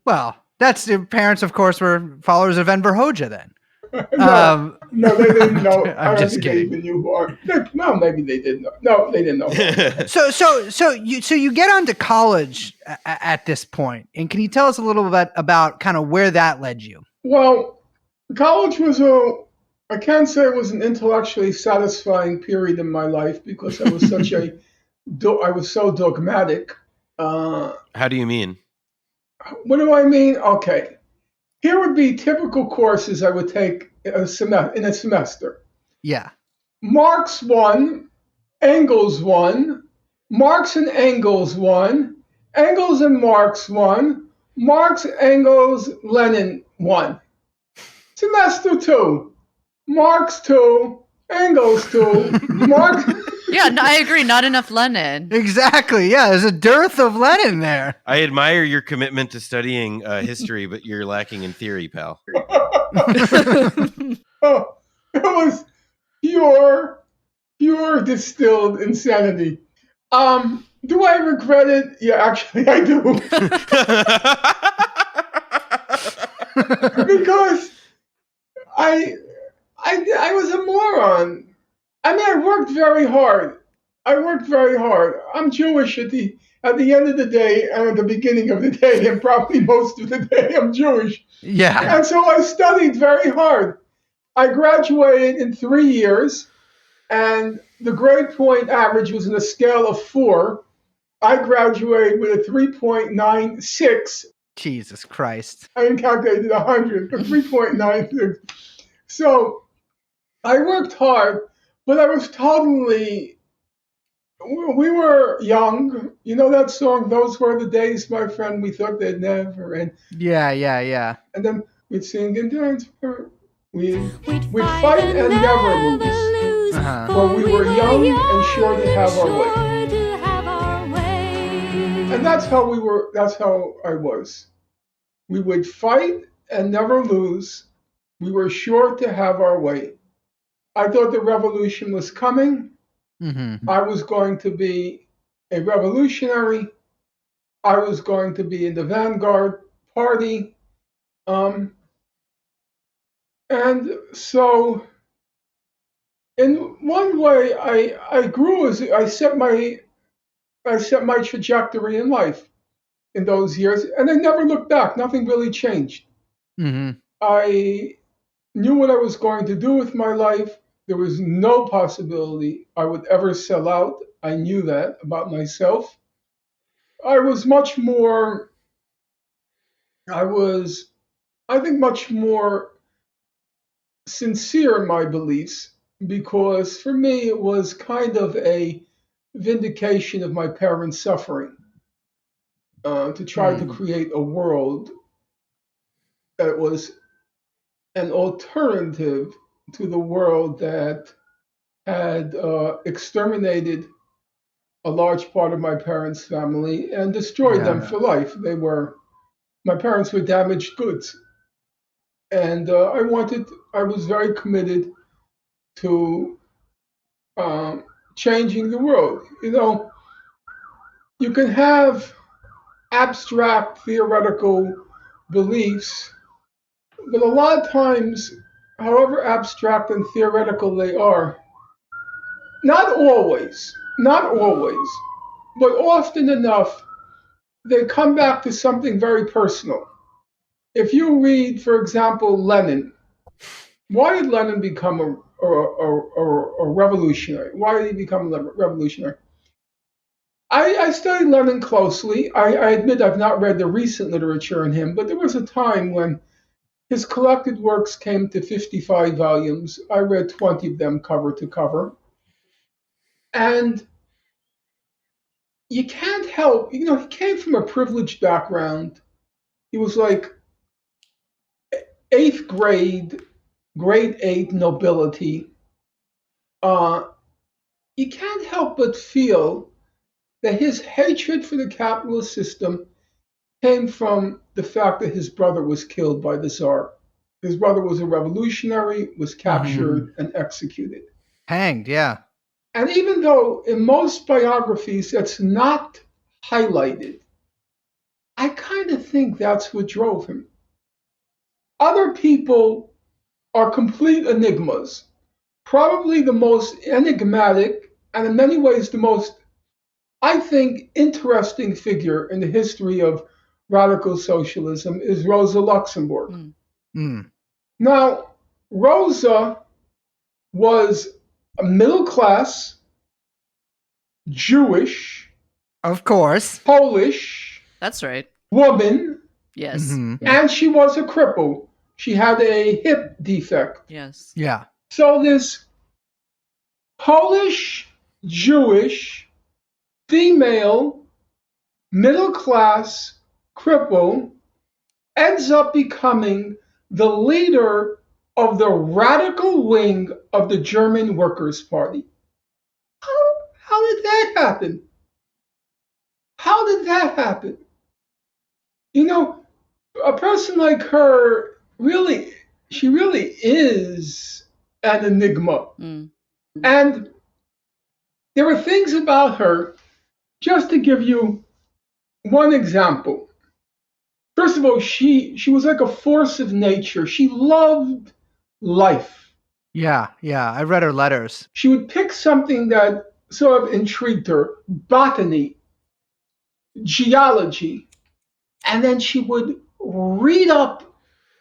Well, that's your parents, of course, were followers of Enver Hoxha then.
No, they didn't know.
I'm just kidding.
They even knew who are. No, maybe they didn't know. No, they didn't know.
So you get onto college at this point, and can you tell us a little bit about kind of where that led you?
Well, college was I can't say it was an intellectually satisfying period in my life because I was such I was so dogmatic.
How do you mean?
What do I mean? Okay. Here would be typical courses I would take in a semester.
Yeah.
Marx 1, Engels 1, Marx and Engels 1, Engels and Marx 1, Marx, Engels, Lenin 1. Semester 2, Marx 2, Engels 2, Marx...
Yeah, no, I agree. Not enough Lenin.
Exactly. Yeah, there's a dearth of Lenin there.
I admire your commitment to studying history, but you're lacking in theory, pal.
It was pure distilled insanity. Do I regret it? Yeah, actually, I do. Because I was a moron. I mean, I worked very hard. I worked very hard. I'm Jewish at the end of the day and at the beginning of the day, and probably most of the day I'm Jewish.
Yeah.
And so I studied very hard. I graduated in 3 years, and the grade point average was on a scale of 4. I graduated with a 3.96.
Jesus Christ.
I didn't calculate it 100, but 3.96. So I worked hard, but I was totally. We were young. You know that song, "Those Were the Days, My Friend, We Thought They'd Never End."
Yeah.
And then we'd sing and dance. We'd fight and never lose.
Uh-huh.
For we were young and sure to have our way. And that's how we were. That's how I was. We would fight and never lose. We were sure to have our way. I thought the revolution was coming.
Mm-hmm.
I was going to be a revolutionary. I was going to be in the vanguard party. And so, in one way, I grew as I set my trajectory in life in those years, and I never looked back. Nothing really changed.
Mm-hmm.
I knew what I was going to do with my life. There was no possibility I would ever sell out. I knew that about myself. I was much more, I think, much more sincere in my beliefs, because for me it was kind of a vindication of my parents' suffering, to try to create a world that was an alternative to the world that had exterminated a large part of my parents' family and destroyed them for life. My parents were damaged goods. And I was very committed to changing the world. You know, you can have abstract theoretical beliefs, but a lot of times, however abstract and theoretical they are, not always, but often enough, they come back to something very personal. If you read, for example, Lenin, why did Lenin become a revolutionary? Why did he become a revolutionary? I studied Lenin closely. I admit I've not read the recent literature on him, but there was a time when his collected works came to 55 volumes. I read 20 of them cover to cover. And you can't help, he came from a privileged background. He was like 8th grade, grade 8 nobility. You can't help but feel that his hatred for the capitalist system came from the fact that his brother was killed by the Tsar. His brother was a revolutionary, was captured and executed.
Hanged, yeah.
And even though in most biographies that's not highlighted, I kind of think that's what drove him. Other people are complete enigmas. Probably the most enigmatic and in many ways the most, I think, interesting figure in the history of radical socialism is Rosa Luxemburg. Now, Rosa was a middle class, Jewish,
of course,
Polish,
that's right,
woman.
Yes.
And she was a cripple. She had a hip defect.
Yes.
Yeah.
So this Polish, Jewish, female, middle class cripple ends up becoming the leader of the radical wing of the German Workers' Party. How did that happen? How did that happen? A person like her she really is an enigma. And there were things about her, just to give you one example. First of all, she was like a force of nature. She loved life.
Yeah. I read her letters.
She would pick something that sort of intrigued her: botany, geology, and then she would read up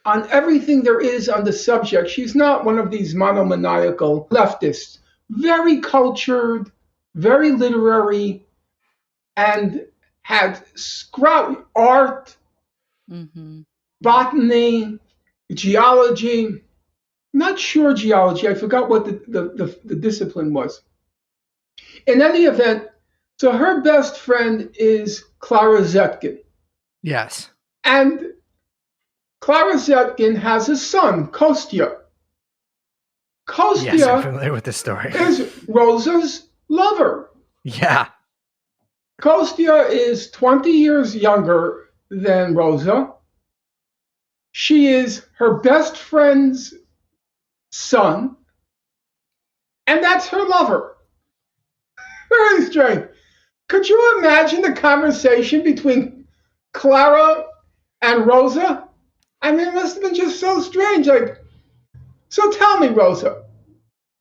on everything there is on the subject. She's not one of these monomaniacal leftists. Very cultured, very literary, and had art, botany, geology. Not sure geology. I forgot what the discipline was. In any event, so her best friend is Clara Zetkin.
Yes.
And Clara Zetkin has a son, Kostya. Kostya
Yes, I'm familiar with this story.
is Rosa's lover.
Yeah.
Kostya is 20 years younger than Rosa. She is her best friend's son, and that's her lover. Very strange. Could you imagine the conversation between Clara and Rosa? I mean, it must have been just so strange. Like, so tell me, Rosa,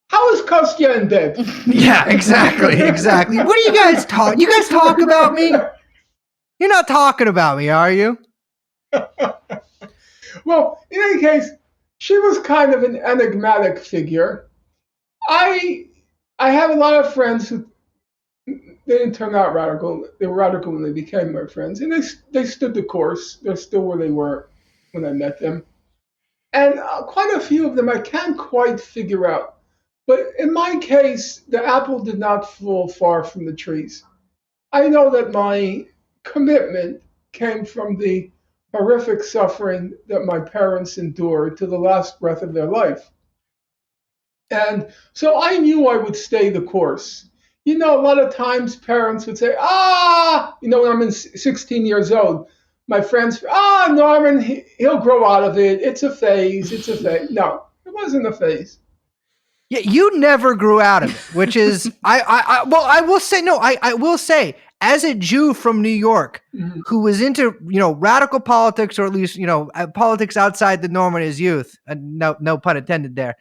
how is Kostya in bed?
Yeah, exactly. What do you guys talk? You guys talk about me? You're not talking about me, are you?
Well, in any case, she was kind of an enigmatic figure. I have a lot of friends who they didn't turn out radical. They were radical when they became my friends, and they stood the course. They're still where they were when I met them. And quite a few of them I can't quite figure out. But in my case, the apple did not fall far from the trees. I know that my commitment came from the horrific suffering that my parents endured to the last breath of their life. And so I knew I would stay the course. You know, a lot of times parents would say, when I'm 16 years old, my friends, Norman, he'll grow out of it. It's a phase. No, it wasn't a phase.
Yeah, you never grew out of it, which is, I will say, as a Jew from New York who was into, radical politics, or at least, politics outside the norm in his youth, no pun intended there.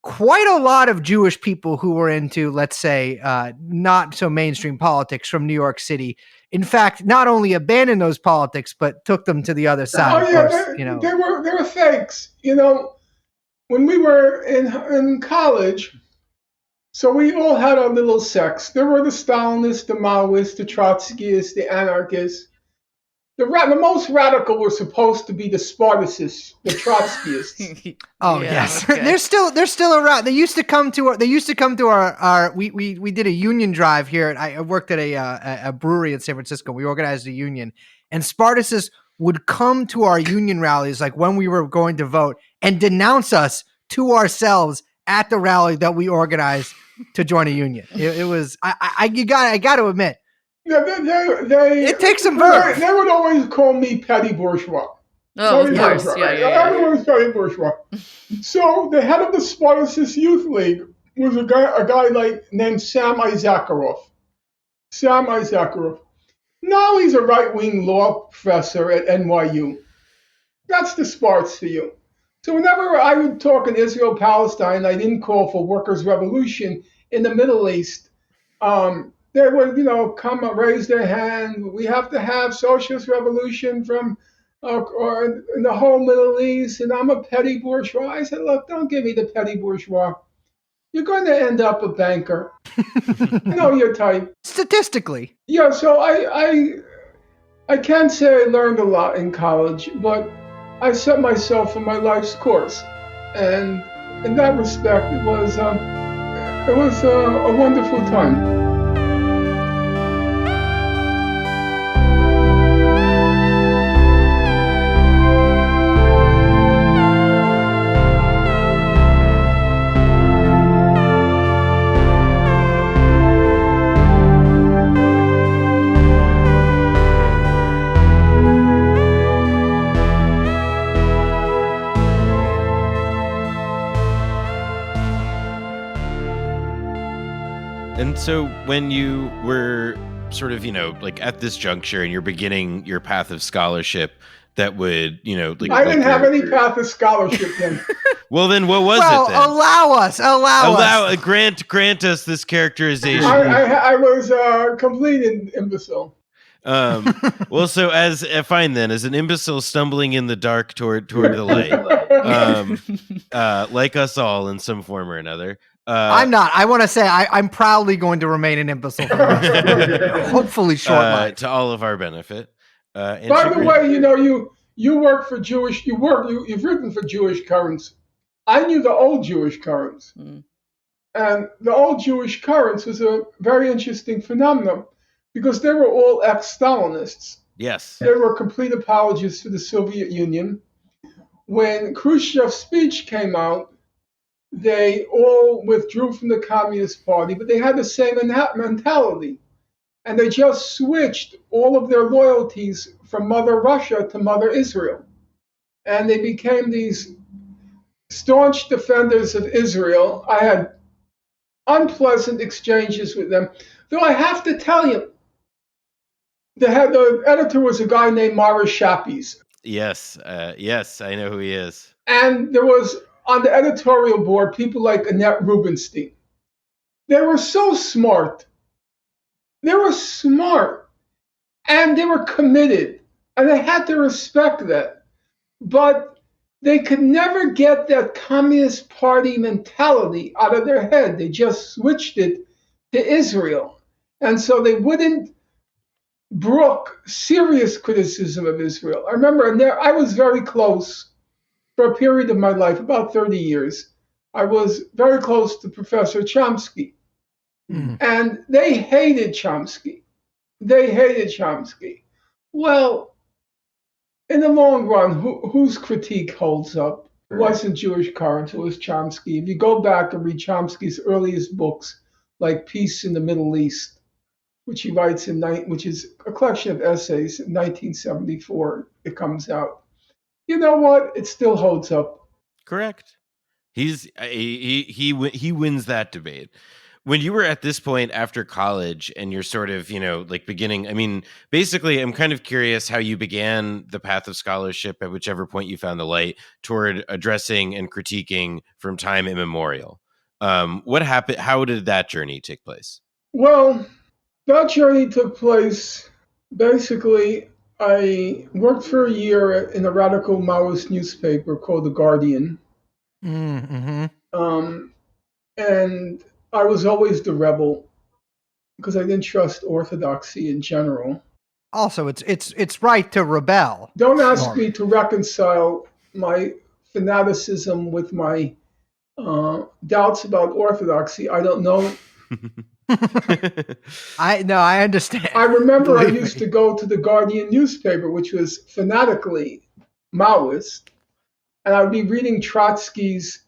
Quite a lot of Jewish people who were into, let's say, not so mainstream politics from New York City, in fact, not only abandoned those politics, but took them to the other side.
They were fakes. When we were in college, so we all had our little sects. There were the Stalinists, the Maoists, the Trotskyists, the anarchists. The most radical were supposed to be the Spartacists, the Trotskyists.
Oh yeah, yes, okay. They're still around. They used to come to our. We did a union drive here. I worked at a brewery in San Francisco. We organized a union, and Spartacists would come to our union rallies, like when we were going to vote, and denounce us to ourselves at the rally that we organized to join a union. It was I got to admit.
Yeah,
it takes some verve.
They would always call me petty bourgeois.
Oh, of course. Yeah.
Everyone's petty bourgeois. So the head of the Spartacist Youth League was a guy named Sam Issacharoff. Now he's a right-wing law professor at NYU. That's the Sparts for you. So whenever I would talk in Israel-Palestine, I didn't call for workers' revolution in the Middle East. They would, come and raise their hand. We have to have socialist revolution from or in the whole Middle East, and I'm a petty bourgeois. I said, look, don't give me the petty bourgeois. You're going to end up a banker. I know your type.
Statistically.
Yeah, so I can't say I learned a lot in college, but I set myself on my life's course. And in that respect, it was a wonderful time.
And so when you were sort of, at this juncture and you're beginning your path of scholarship, that would,
I didn't have any path of scholarship then.
Well, then what was it then?
Allow us.
Grant us this characterization.
I was a complete imbecile.
Well, so fine then, as an imbecile stumbling in the dark toward the light, like us all in some form or another.
I'm not. I want to say I'm proudly going to remain an imbecile. Hopefully short life.
To all of our benefit.
By the way, you work for Jewish. You've written for Jewish Currents. I knew the old Jewish Currents, and the old Jewish Currents was a very interesting phenomenon because they were all ex-Stalinists.
Yes,
they were complete apologists for the Soviet Union. When Khrushchev's speech came out, they all withdrew from the Communist Party, but they had the same mentality. And they just switched all of their loyalties from Mother Russia to Mother Israel. And they became these staunch defenders of Israel. I had unpleasant exchanges with them. Though I have to tell you, the editor was a guy named Mara Shapis.
Yes, I know who he is.
And there was, on the editorial board, people like Annette Rubinstein. They were so smart. They were smart. And they were committed. And I had to respect that. But they could never get that Communist Party mentality out of their head. They just switched it to Israel. And so they wouldn't brook serious criticism of Israel. I remember I was very close for a period of my life, about 30 years. I was very close to Professor Chomsky. And they hated Chomsky. Well, in the long run, whose critique holds up? It wasn't Jewish Currents, it was Chomsky. If you go back and read Chomsky's earliest books, like Peace in the Middle East, which he writes which is a collection of essays in 1974, it comes out. You know what? It still holds up.
Correct. He wins that debate. When you were at this point after college and you're sort of, beginning, I mean, basically, I'm kind of curious how you began the path of scholarship at whichever point you found the light toward addressing and critiquing from time immemorial. What happened? How did that journey take place?
Well, that journey took place, basically, I worked for a year in a radical Maoist newspaper called The Guardian. And I was always the rebel because I didn't trust orthodoxy in general.
Also, it's right to rebel.
Don't ask me to reconcile my fanaticism with my doubts about orthodoxy. I don't know.
I understand.
I remember I used to go to the Guardian newspaper, which was fanatically Maoist, and I would be reading Trotsky's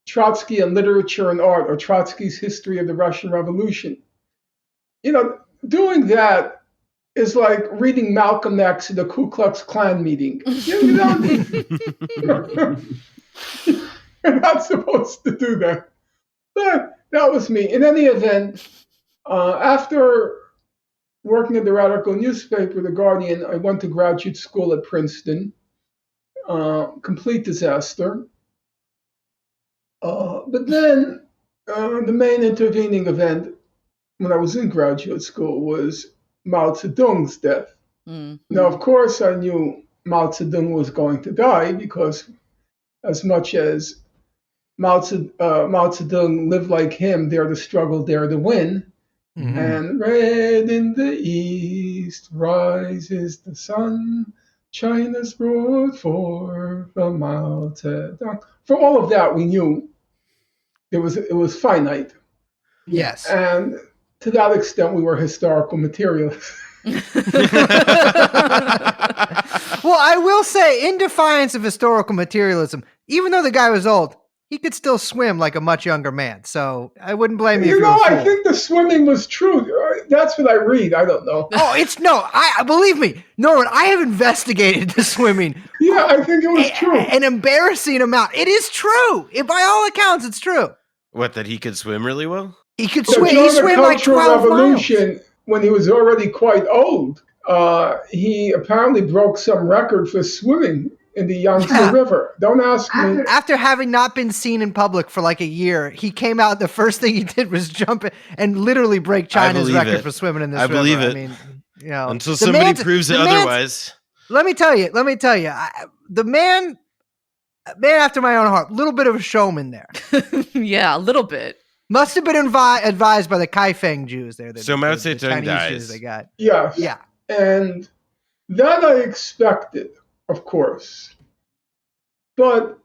Trotsky and Literature and Art, or Trotsky's History of the Russian Revolution. Doing that is like reading Malcolm X at a Ku Klux Klan meeting. You're not supposed to do that. But that was me. In any event, after working at the radical newspaper, The Guardian, I went to graduate school at Princeton. Complete disaster. But then the main intervening event when I was in graduate school was Mao Zedong's death. Now, of course, I knew Mao Zedong was going to die because as much as Mao Zedong lived like him, dare to struggle, dare to win. And red in the east rises the sun, China's brought forth from Mao Zedong. For all of that, we knew it was finite.
Yes.
And to that extent, we were historical materialists.
Well, I will say, in defiance of historical materialism, even though the guy was old, he could still swim like a much younger man. So I wouldn't blame you.
I think the swimming was true. That's what I read. I don't know.
I believe me, Norman. I have investigated the swimming.
Yeah, I think it was true.
An embarrassing amount. It is true. By all accounts, it's true.
What, that he could swim really well?
He could swim. He
During
swam
the
like 12
Revolution,
miles.
When he was already quite old, he apparently broke some record for swimming in the Yangtze
Yeah.
River. Don't ask me.
After having not been seen in public for like a year, he came out. The first thing he did was jump in and literally break China's
believe
record
it.
for swimming in this
I
river.
believe
I
it.
mean, you know,
Until
the
somebody
man's-
proves
the
it
man's-
otherwise.
Let me tell you, the man after my own heart, little bit of a showman there.
Yeah, a little bit.
Must have been advised by the Kaifeng Jews there.
So Mao
the
Zedong
Chinese
dies.
Jews they got.
Yes.
Yeah.
And that I expected, of course. But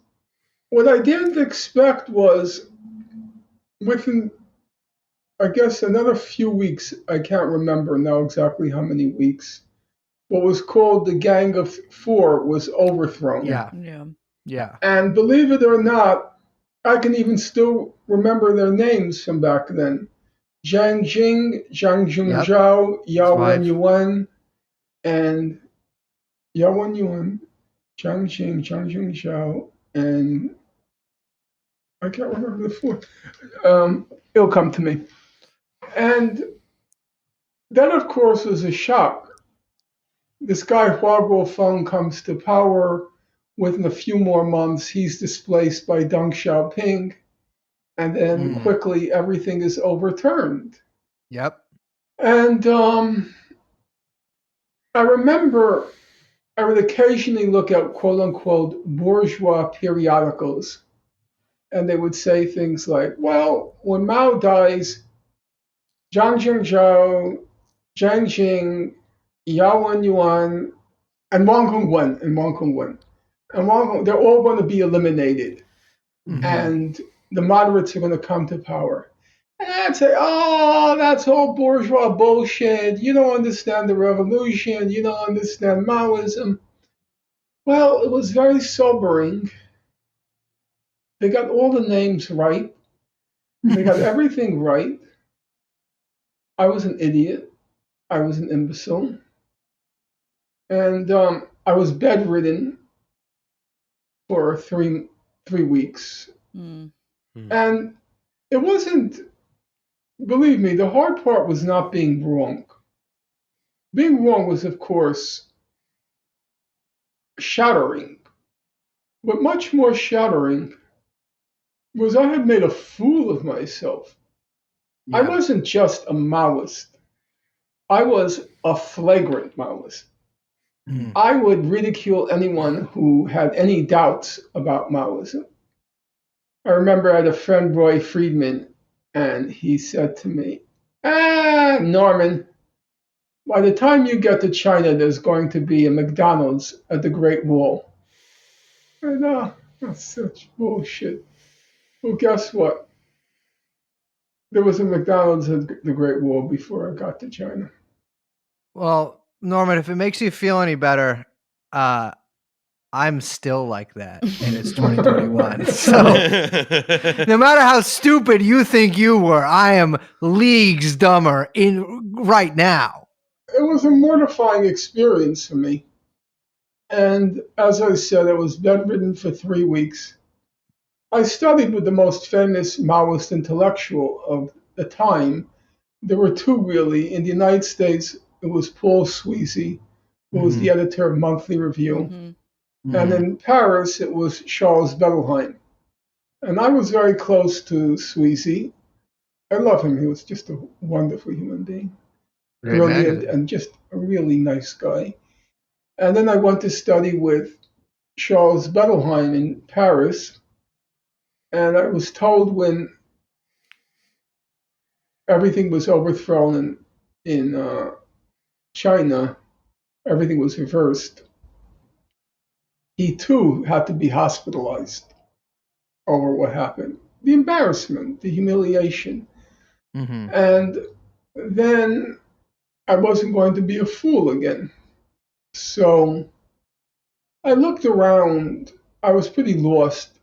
what I didn't expect was within, I guess, another few weeks, I can't remember now exactly how many weeks, what was called the Gang of Four was overthrown.
Yeah.
Yeah.
Yeah.
And believe it or not, I can even still remember their names from back then. Jiang Jing, Zhang Junzhao, Yao
wife.
Wenyuan, and Yao Wenyuan, Zhang Jing, Zhang Junzhao, and I can't remember the fourth. It'll come to me. And that, of course, was a shock. This guy, Hua Guofeng, comes to power. Within a few more months, he's displaced by Deng Xiaoping. And then quickly, everything is overturned.
Yep.
And I remember I would occasionally look at quote-unquote bourgeois periodicals. And they would say things like, well, when Mao dies, Zhang Junzhao, Jiang Jing, Yao Wenyuan, and Wang Hongwen, they're all going to be eliminated.
Mhm.
And the moderates are going to come to power. And I'd say, oh, that's all bourgeois bullshit. You don't understand the revolution. You don't understand Maoism. Well, it was very sobering. They got all the names right. They got everything right. I was an idiot. I was an imbecile. And I was bedridden for three weeks.
Mm.
And it wasn't, believe me, the hard part was not being wrong. Being wrong was, of course, shattering. But much more shattering was I had made a fool of myself.
Yeah.
I wasn't just a Maoist. I was a flagrant Maoist.
Mhm.
I would ridicule anyone who had any doubts about Maoism. I remember I had a friend, Roy Friedman, and he said to me, Norman, by the time you get to China, there's going to be a McDonald's at the Great Wall. And that's such bullshit. Well, guess what? There was a McDonald's at the Great Wall before I got to China.
Well, Norman, if it makes you feel any better, I'm still like that, and it's 2021. So no matter how stupid you think you were, I am leagues dumber in right now.
It was a mortifying experience for me. And as I said, I was bedridden for 3 weeks. I studied with the most famous Maoist intellectual of the time. There were two, really. In the United States, it was Paul Sweezy, who was the editor of Monthly Review.
Mm-hmm.
And in Paris, it was Charles Bettelheim. And I was very close to Sweezy. I love him. He was just a wonderful human being. Brilliant and just a really nice guy. And then I went to study with Charles Bettelheim in Paris. And I was told when everything was overthrown in China, everything was reversed. He too had to be hospitalized over what happened. The embarrassment, the humiliation.
Mm-hmm.
And then I wasn't going to be a fool again. So I looked around. I was pretty lost.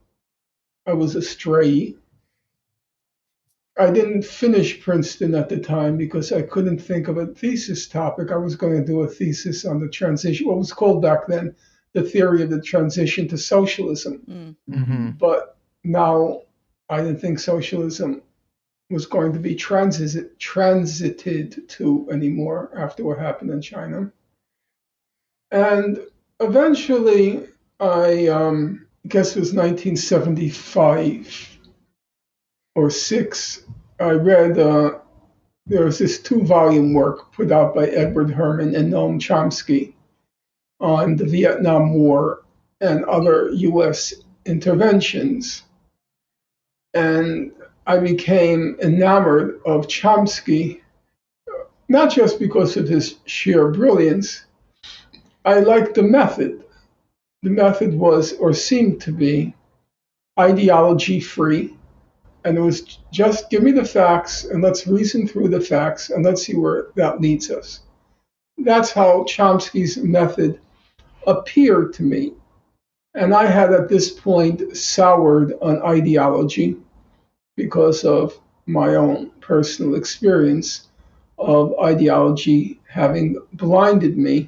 I was astray. I didn't finish Princeton at the time because I couldn't think of a thesis topic. I was going to do a thesis on the transition, what was called back then the theory of the transition to socialism.
Mm-hmm.
But now I didn't think socialism was going to be transited to anymore after what happened in China. And eventually, I guess it was 1975 or 6, I read, there was this 2-volume work put out by Edward Herman and Noam Chomsky on the Vietnam War and other U.S. interventions. And I became enamored of Chomsky, not just because of his sheer brilliance. I liked the method. The method was, or seemed to be, ideology free. And it was just give me the facts and let's reason through the facts and let's see where that leads us. That's how Chomsky's method appeared to me. And I had at this point soured on ideology because of my own personal experience of ideology having blinded me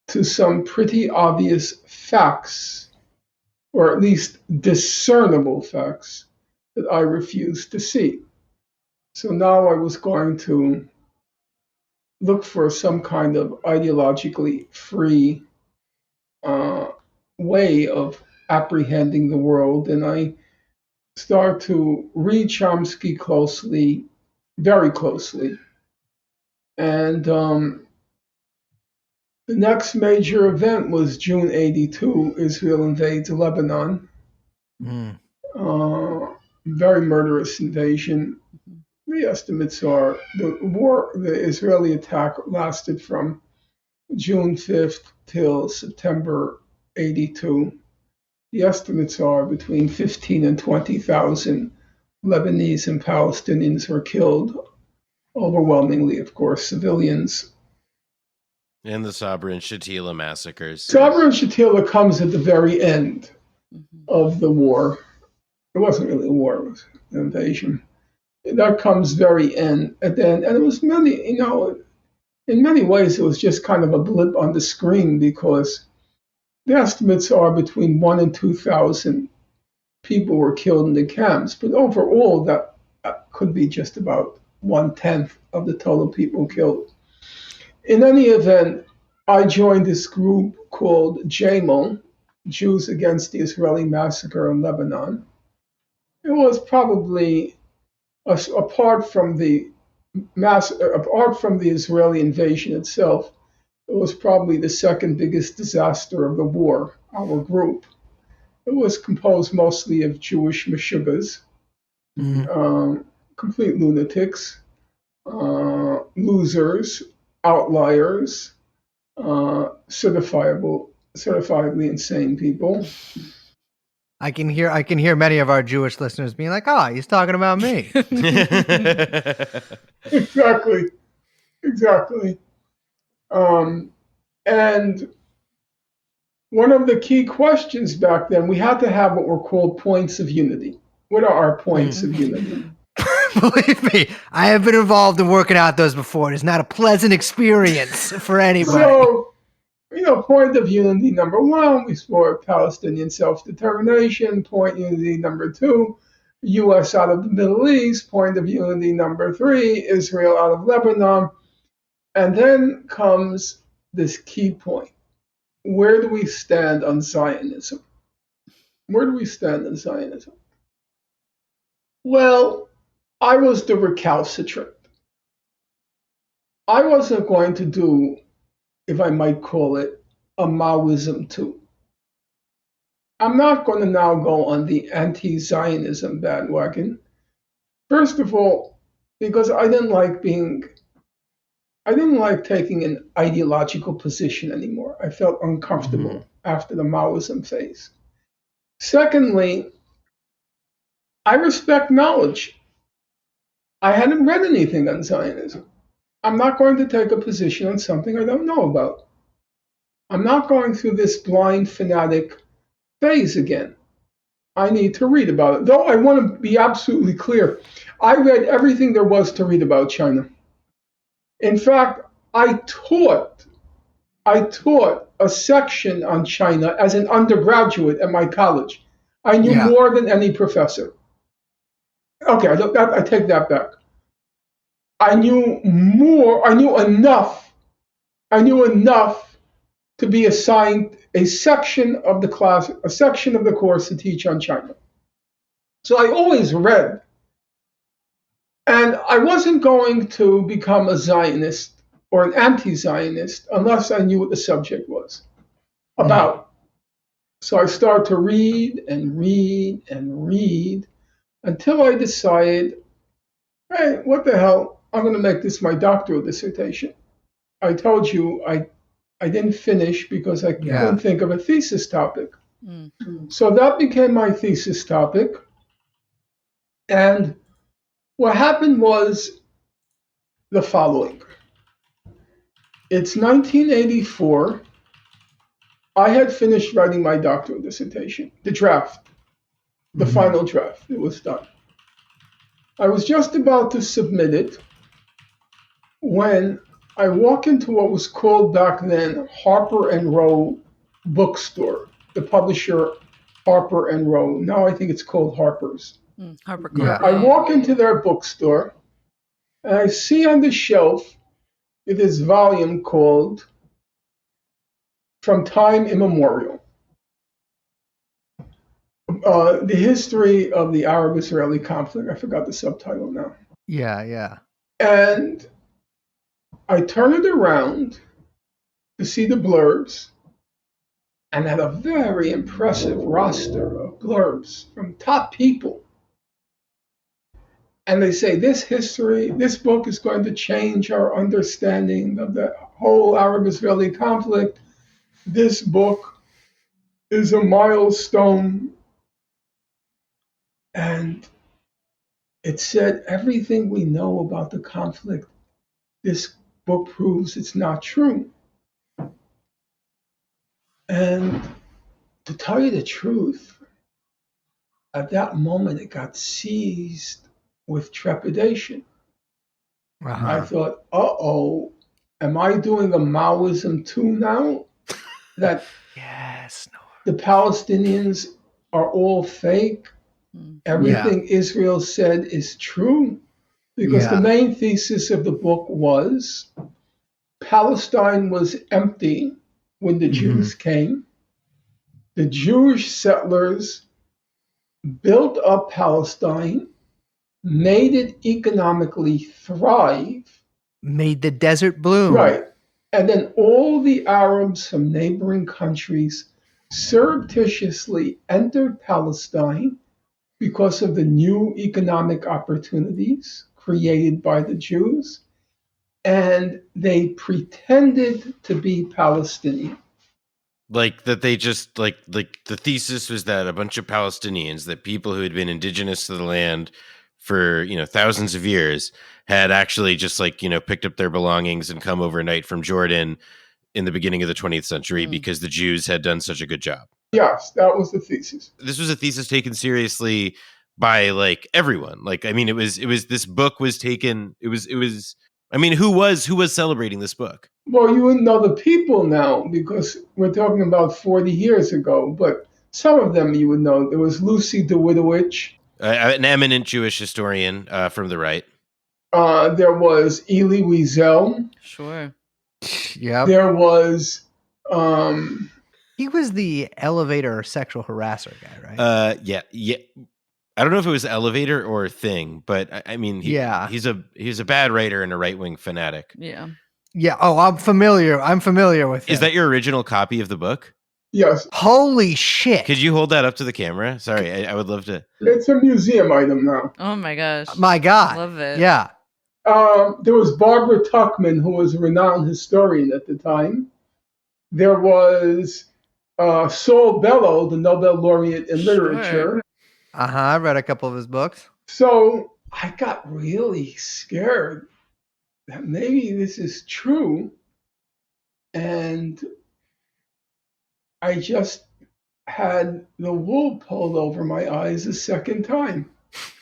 to some pretty obvious facts, or at least discernible facts, that I refused to see. So now I was going to look for some kind of ideologically free way of apprehending the world, and I start to read Chomsky closely, very closely. And the next major event was June 82, Israel invades Lebanon.
Mm.
Very murderous invasion. The estimates are the Israeli attack lasted from June 5th till September 82. The estimates are between 15 and 20,000 Lebanese and Palestinians were killed, overwhelmingly, of course, civilians.
And the Sabra and Shatila massacres.
Sabra and Shatila comes at the very end of the war. It wasn't really a war, it was an invasion. That comes very end at the end. And it was many, in many ways, it was just kind of a blip on the screen because the estimates are between 1 and 2,000 people were killed in the camps. But overall, that could be just about 1/10 of the total people killed. In any event, I joined this group called JAMAL, Jews Against the Israeli Massacre in Lebanon. It was probably, apart from the Israeli invasion itself, it was probably the second biggest disaster of the war, our group. It was composed mostly of Jewish meshuggahs, complete lunatics, losers, outliers, certifiably insane people.
I can hear many of our Jewish listeners being like, "Oh, he's talking about me."
Exactly. And one of the key questions back then, we had to have what were called points of unity. What are our points of unity?
Believe me, I have been involved in working out those before. It's not a pleasant experience for anybody.
So, point of unity number 1, we support Palestinian self-determination. Point unity number 2, U.S. out of the Middle East. Point of unity number 3, Israel out of Lebanon. And then comes this key point. Where do we stand on Zionism? Well, I was the recalcitrant. I wasn't going to do, if I might call it, a Maoism too. I'm not going to now go on the anti-Zionism bandwagon. First of all, because I didn't like taking an ideological position anymore. I felt uncomfortable after the Maoism phase. Secondly, I respect knowledge. I hadn't read anything on Zionism. I'm not going to take a position on something I don't know about. I'm not going through this blind fanatic phase again. I need to read about it. Though I want to be absolutely clear, I read everything there was to read about China. In fact, I taught a section on China as an undergraduate at my college. I knew more than any professor. Okay, I take that back. I knew enough to be assigned a section of the class, a section of the course to teach on China. So I always read. And I wasn't going to become a Zionist or an anti-Zionist unless I knew what the subject was about. So I started to read and read and read until I decided, hey, what the hell? I'm going to make this my doctoral dissertation. I told you I didn't finish because I couldn't think of a thesis topic. So that became my thesis topic. And what happened was the following. It's 1984. I had finished writing my doctoral dissertation, the draft, the final draft. It was done. I was just about to submit it when I walk into what was called back then Harper and Row bookstore, the publisher Harper and Row. Now I think it's called Harper's.
Harper.
I walk into their bookstore and I see on the shelf this volume called From Time Immemorial. The history of the Arab-Israeli conflict. I forgot the subtitle now.
Yeah.
And I turn it around to see the blurbs, and had a very impressive roster of blurbs from top people. And they say this book is going to change our understanding of the whole Arab-Israeli conflict. This book is a milestone. And it said everything we know about the conflict, this book proves it's not true. And to tell you the truth, at that moment it got seized with trepidation. I thought, uh-oh, am I doing a Maoism too now? That the Palestinians are all fake? Everything Israel said is true? Because the main thesis of the book was Palestine was empty when the Jews came. The Jewish settlers built up Palestine, made it economically thrive.
Made the desert bloom.
Right. And then all the Arabs from neighboring countries surreptitiously entered Palestine because of the new economic opportunities created by the Jews, and they pretended to be Palestinian.
Like that they just like the thesis was that a bunch of Palestinians, that people who had been indigenous to the land for, thousands of years, had actually just picked up their belongings and come overnight from Jordan in the beginning of the 20th century because the Jews had done such a good job.
Yes, that was the thesis.
This was a thesis taken seriously by everyone. It was this book was taken. It was who was celebrating this book?
Well, you wouldn't know the people now because we're talking about 40 years ago, but some of them you would know. There was Lucy Dawidowicz,
an eminent Jewish historian from the right.
There was Elie Wiesel.
Sure.
Yeah.
There was
he was the elevator sexual harasser guy, right?
Yeah. I don't know if it was Elevator or Thing, but he's a bad writer and a right-wing fanatic.
Yeah.
Yeah. Oh, I'm familiar with him.
Is that your original copy of the book?
Yes.
Holy shit.
Could you hold that up to the camera? Sorry, I would love to.
It's a museum item now.
Oh my gosh.
My God.
Love it.
Yeah.
There was Barbara Tuchman, who was a renowned historian at the time. There was Saul Bellow, the Nobel laureate in literature.
I read a couple of his books.
So I got really scared that maybe this is true. And I just had the wool pulled over my eyes a second time.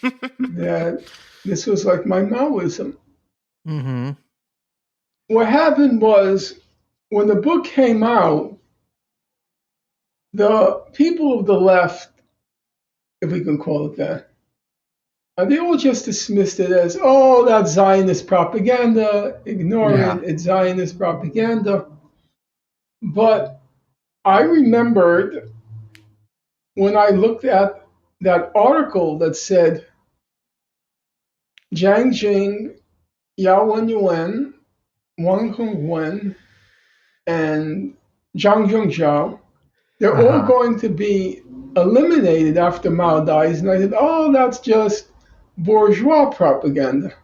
That this was like my Maoism.
Mm-hmm.
What happened was when the book came out, the people of the left, if we can call it that, they all just dismissed it as, oh, that's Zionist propaganda. Ignore it. It's Zionist propaganda. But I remembered when I looked at that article that said Jiang Jing, Yao Wenyuan, Wang Hongwen, and Zhang Zhongzhao, they're all going to be eliminated after Mao dies. And I said, oh, that's just bourgeois propaganda.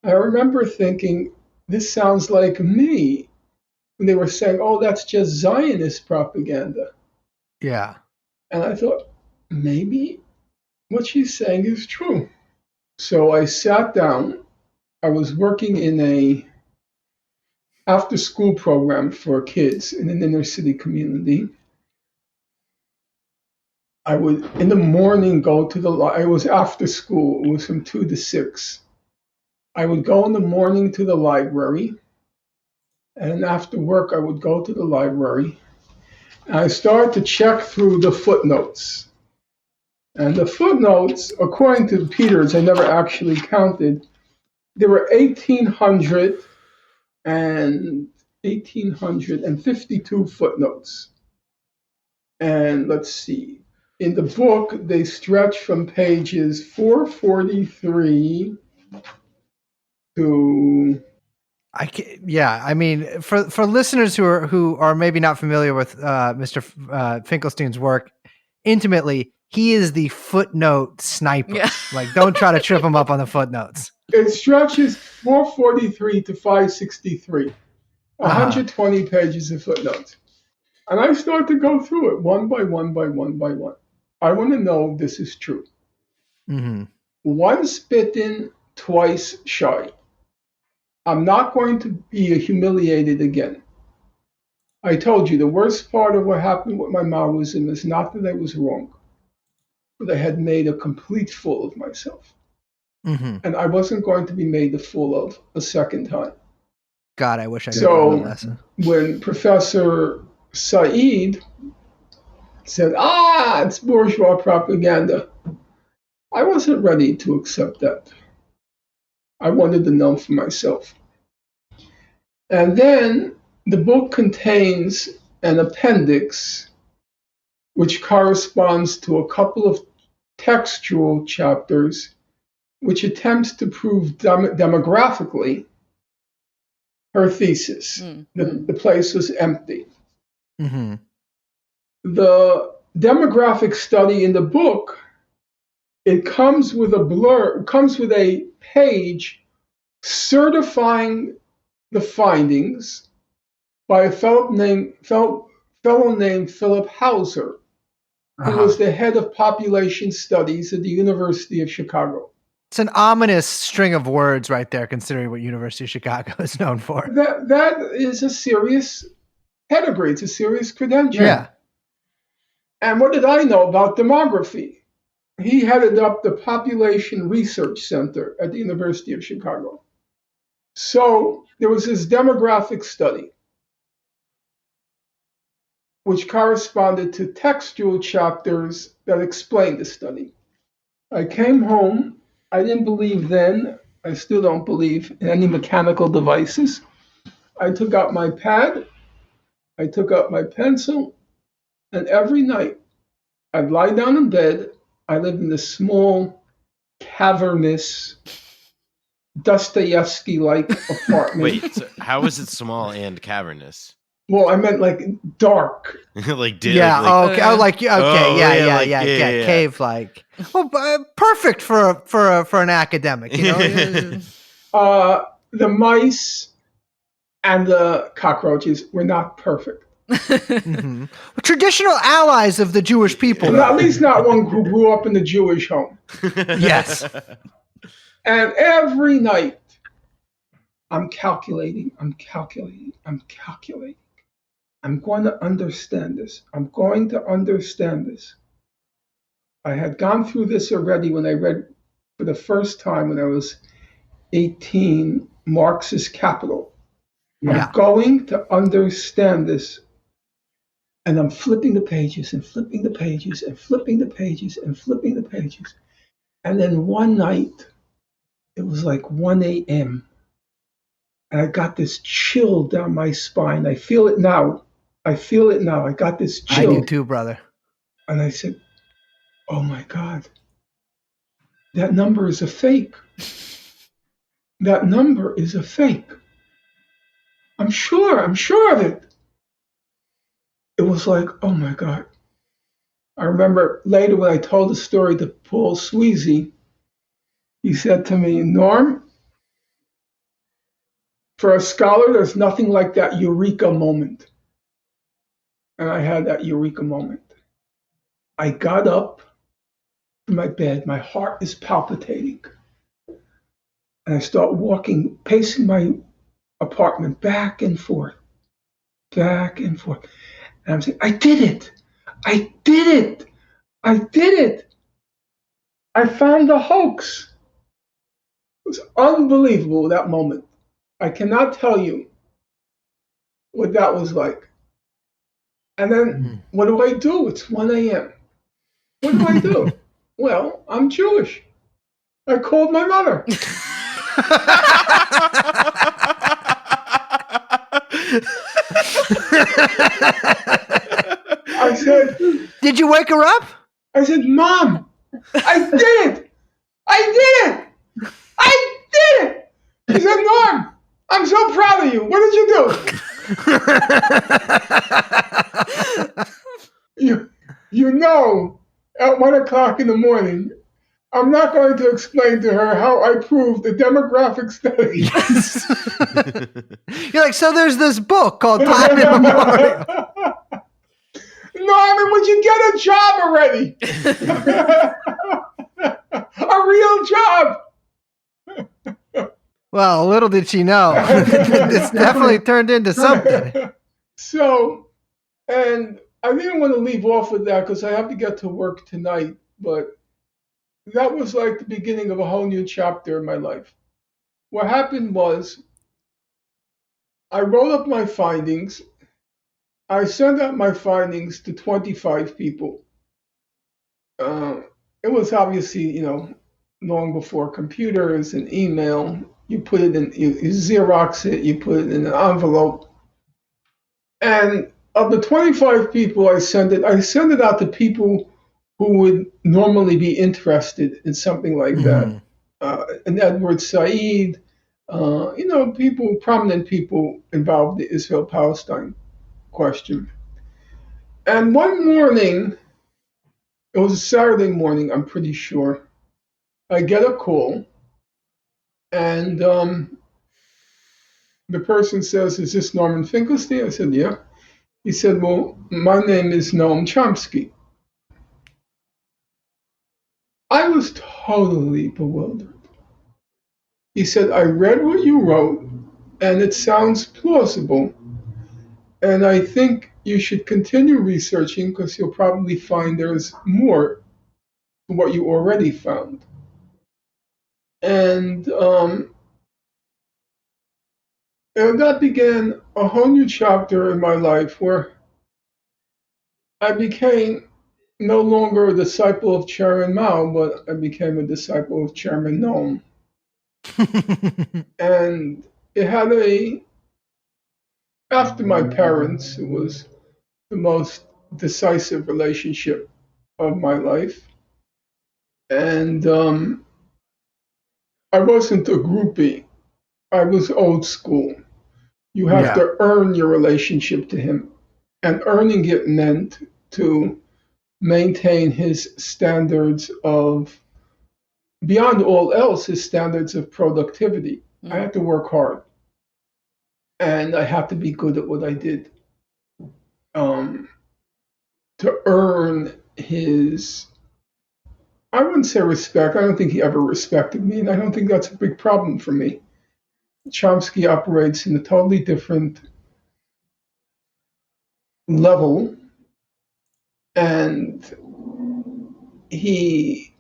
I remember thinking, this sounds like me. And they were saying, oh, that's just Zionist propaganda.
Yeah.
And I thought, maybe what she's saying is true. So I sat down. I was working in a after-school program for kids in an inner-city community. I would, in the morning, go to the it was after school. It was from 2 to 6. I would go in the morning to the library, and after work, I would go to the library. And I started to check through the footnotes. And the footnotes, according to Peters, I never actually counted, there were 1,852 footnotes. And let's see, in the book, they stretch from pages 443 to...
I mean, for listeners who are maybe not familiar with Mr. Finkelstein's work intimately, he is the footnote sniper.
Yeah.
Like, don't try to trip him up on the footnotes.
It stretches 443 to 563, 120 pages of footnotes. And I start to go through it one by one by one by one. I want to know if this is true.
Mm-hmm.
Once bitten, twice shy. I'm not going to be humiliated again. I told you the worst part of what happened with my Maoism is not that I was wrong, but I had made a complete fool of myself.
Mm-hmm.
And I wasn't going to be made a fool of a second time.
God, I wish I could have learned a lesson.
When Professor Said said, it's bourgeois propaganda, I wasn't ready to accept that. I wanted to know for myself. And then the book contains an appendix which corresponds to a couple of textual chapters which attempts to prove demographically her thesis.
Mm-hmm.
The place was empty.
Mm-hmm.
The demographic study in the book, it comes with a page certifying the findings by a fellow named Philip Hauser, who was the head of population studies at the University of Chicago.
It's an ominous string of words right there, considering what University of Chicago is known for.
That is a serious pedigree. It's a serious credential.
Yeah.
And what did I know about demography? He headed up the Population Research Center at the University of Chicago. So there was this demographic study, which corresponded to textual chapters that explained the study. I came home. I didn't believe then. I still don't believe in any mechanical devices. I took out my pad. I took out my pencil. And every night, I'd lie down in bed. I lived in this small, cavernous, Dostoevsky-like apartment.
Wait, so how is it small and cavernous?
Well, I meant like dark.
Like
cave-like. Well, perfect for an academic, you know.
The mice and the cockroaches were not perfect.
Mm-hmm. Traditional allies of the Jewish people.
At least not one who grew up in the Jewish home.
Yes.
And every night, I'm calculating. I'm going to understand this. I had gone through this already when I read for the first time when I was 18, Marx's Capital.
Yeah.
I'm going to understand this. And I'm flipping the pages and flipping the pages and flipping the pages and flipping the pages. And then one night, it was like 1 a.m. And I got this chill down my spine. I feel it now. I got this
I
chill.
do too, brother.
And I said, oh my God, that number is a fake. That number is a fake. I'm sure of it. It was like, oh my God. I remember later when I told the story to Paul Sweezy, he said to me, Norm, for a scholar, there's nothing like that eureka moment. And I had that eureka moment. I got up from my bed, my heart is palpitating. And I start walking, pacing my apartment back and forth. And I'm saying, I did it. I found the hoax. It was unbelievable, that moment. I cannot tell you what that was like. And then what do I do? It's 1 a.m. What do I do? Well, I'm Jewish. I called my mother. I said,
did you wake her up?
I said, Mom, I did it. She said, Norm, I'm so proud of you. What did you do? You know, at 1 o'clock in the morning, I'm not going to explain to her how I proved the demographic study.
You're like, so there's this book called Time Immemorial.
Norman, would you get a job already? A real job.
Well, little did she know. It's definitely turned into something.
So, and I didn't want to leave off with that because I have to get to work tonight, but that was like the beginning of a whole new chapter in my life. What happened was I wrote up my findings. I sent out my findings to 25 people. It was obviously, long before computers and email. You put it in, you Xerox it, you put it in an envelope. And of the 25 people I sent it out to people who would normally be interested in something like that. And Edward Said, prominent people involved in the Israel-Palestine question. And one morning, it was a Saturday morning, I'm pretty sure, I get a call, and the person says, is this Norman Finkelstein? I said, yeah. He said, well, my name is Noam Chomsky. I was totally bewildered. He said, I read what you wrote, and it sounds plausible. And I think you should continue researching because you'll probably find there's more to what you already found. And that began a whole new chapter in my life where I became no longer a disciple of Chairman Mao, but I became a disciple of Chairman Noam. And it had after my parents, it was the most decisive relationship of my life. And I wasn't a groupie. I was old school. You have to earn your relationship to him. And earning it meant to maintain his standards of, beyond all else, his standards of productivity. I had to work hard. And I had to be good at what I did to earn his, I wouldn't say respect. I don't think he ever respected me, and I don't think that's a big problem for me. Chomsky operates in a totally different level, and he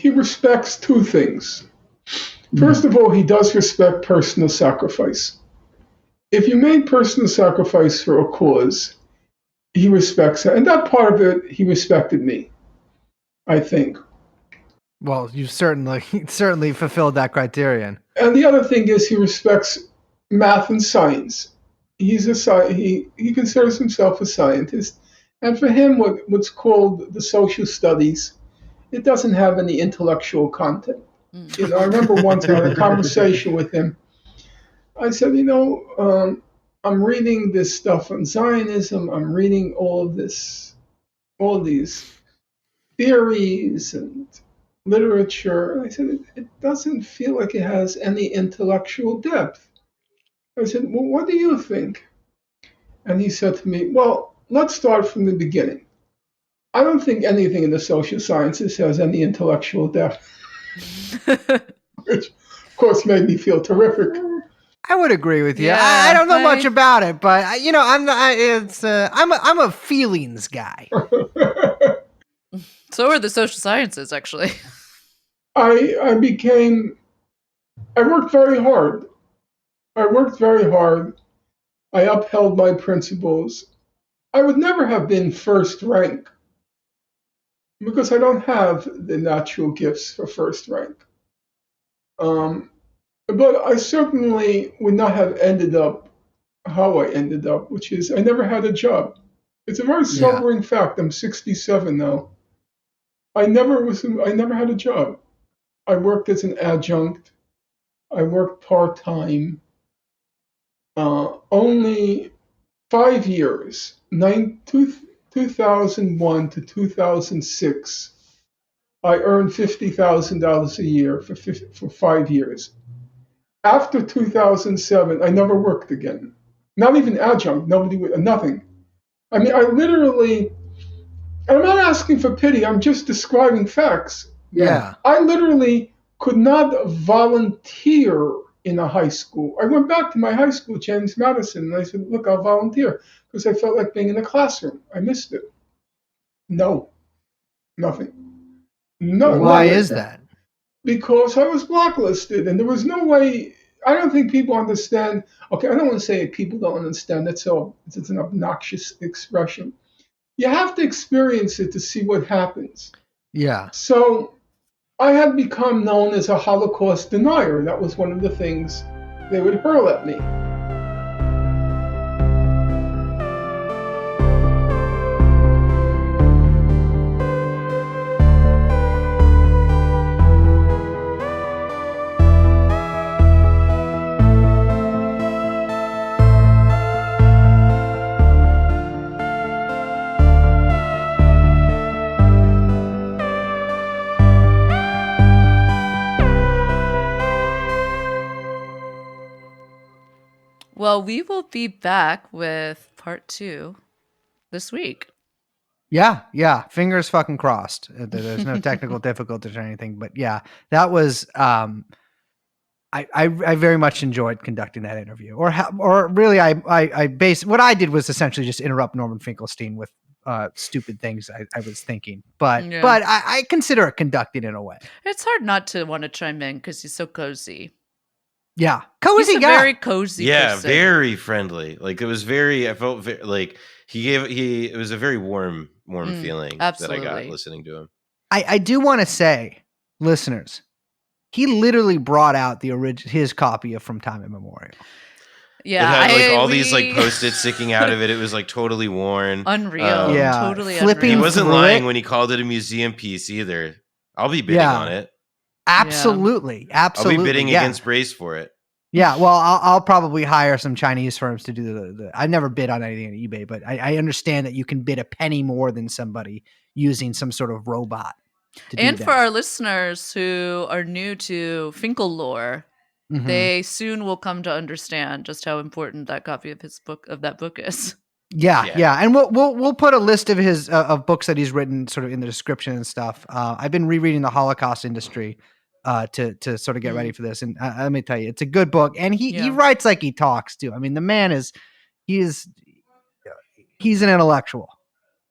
respects two things. First of all, he does respect personal sacrifice. If you made personal sacrifice for a cause, he respects it. And that part of it, he respected me, I think.
Well, you certainly fulfilled that criterion.
And the other thing is he respects math and science. He considers himself a scientist, and for him, what's called the social studies, it doesn't have any intellectual content.
Mm.
I remember once I had a conversation with him. I said, I'm reading this stuff on Zionism. I'm reading all these theories and literature. I said, it doesn't feel like it has any intellectual depth. I said, well, what do you think? And he said to me, well, let's start from the beginning. I don't think anything in the social sciences has any intellectual depth, which, of course, made me feel terrific.
I would agree with you.
Yeah,
I don't know much about it, but I'm a feelings guy.
So are the social sciences, actually.
I worked very hard. I upheld my principles. I would never have been first rank because I don't have the natural gifts for first rank. But I certainly would not have ended up how I ended up, which is I never had a job. It's a very sobering fact. I'm 67 now. I never had a job. I worked as an adjunct. I worked part-time. Only 5 years, 2001 to 2006, I earned $50,000 a year for 5 years. After 2007, I never worked again. Not even adjunct, nothing. I mean, I literally, and I'm not asking for pity, I'm just describing facts.
Yeah.
I literally could not volunteer in a high school. I went back to my high school, James Madison, and I said, look, I'll volunteer because I felt like being in a classroom. I missed it. No, nothing. No.
Why is that?
Because I was blacklisted, and there was no way. I don't think people understand. Okay, I don't want to say people don't understand. It's an obnoxious expression. You have to experience it to see what happens.
Yeah.
So I had become known as a Holocaust denier. That was one of the things they would hurl at me.
Well, we will be back with part 2 this week.
Yeah. Fingers fucking crossed. There's no technical difficulties or anything, but yeah, that was. I very much enjoyed conducting that interview, or really, what I did was essentially just interrupt Norman Finkelstein with stupid things I was thinking, but I consider it conducted in a way.
It's hard not to want to chime in because he's so cozy.
Yeah, cozy
He's a
guy.
very cozy.
Yeah,
person.
very friendly. Like it was very. I felt like it was a very warm feeling
absolutely.
that I got listening to him.
I do want to say, listeners, he literally brought out his copy of From Time Immemorial.
Yeah,
it had all these like post-its sticking out of it. It was like totally worn,
unreal. Totally
flipping.
He
unreal.
wasn't lying when he called it a museum piece either. I'll be bidding on it.
Absolutely.
I'll be bidding against Brace for it.
Yeah, well, I'll probably hire some Chinese firms to do the I never bid on anything on eBay, but I understand that you can bid a penny more than somebody using some sort of robot.
And for our listeners who are new to Finkel lore, they soon will come to understand just how important that copy of that book is.
Yeah, and we'll put a list of his of books that he's written sort of in the description and stuff. I've been rereading The Holocaust Industry to sort of get ready for this, and let me tell you, it's a good book, and he writes like he talks too. I mean, the man he's an intellectual.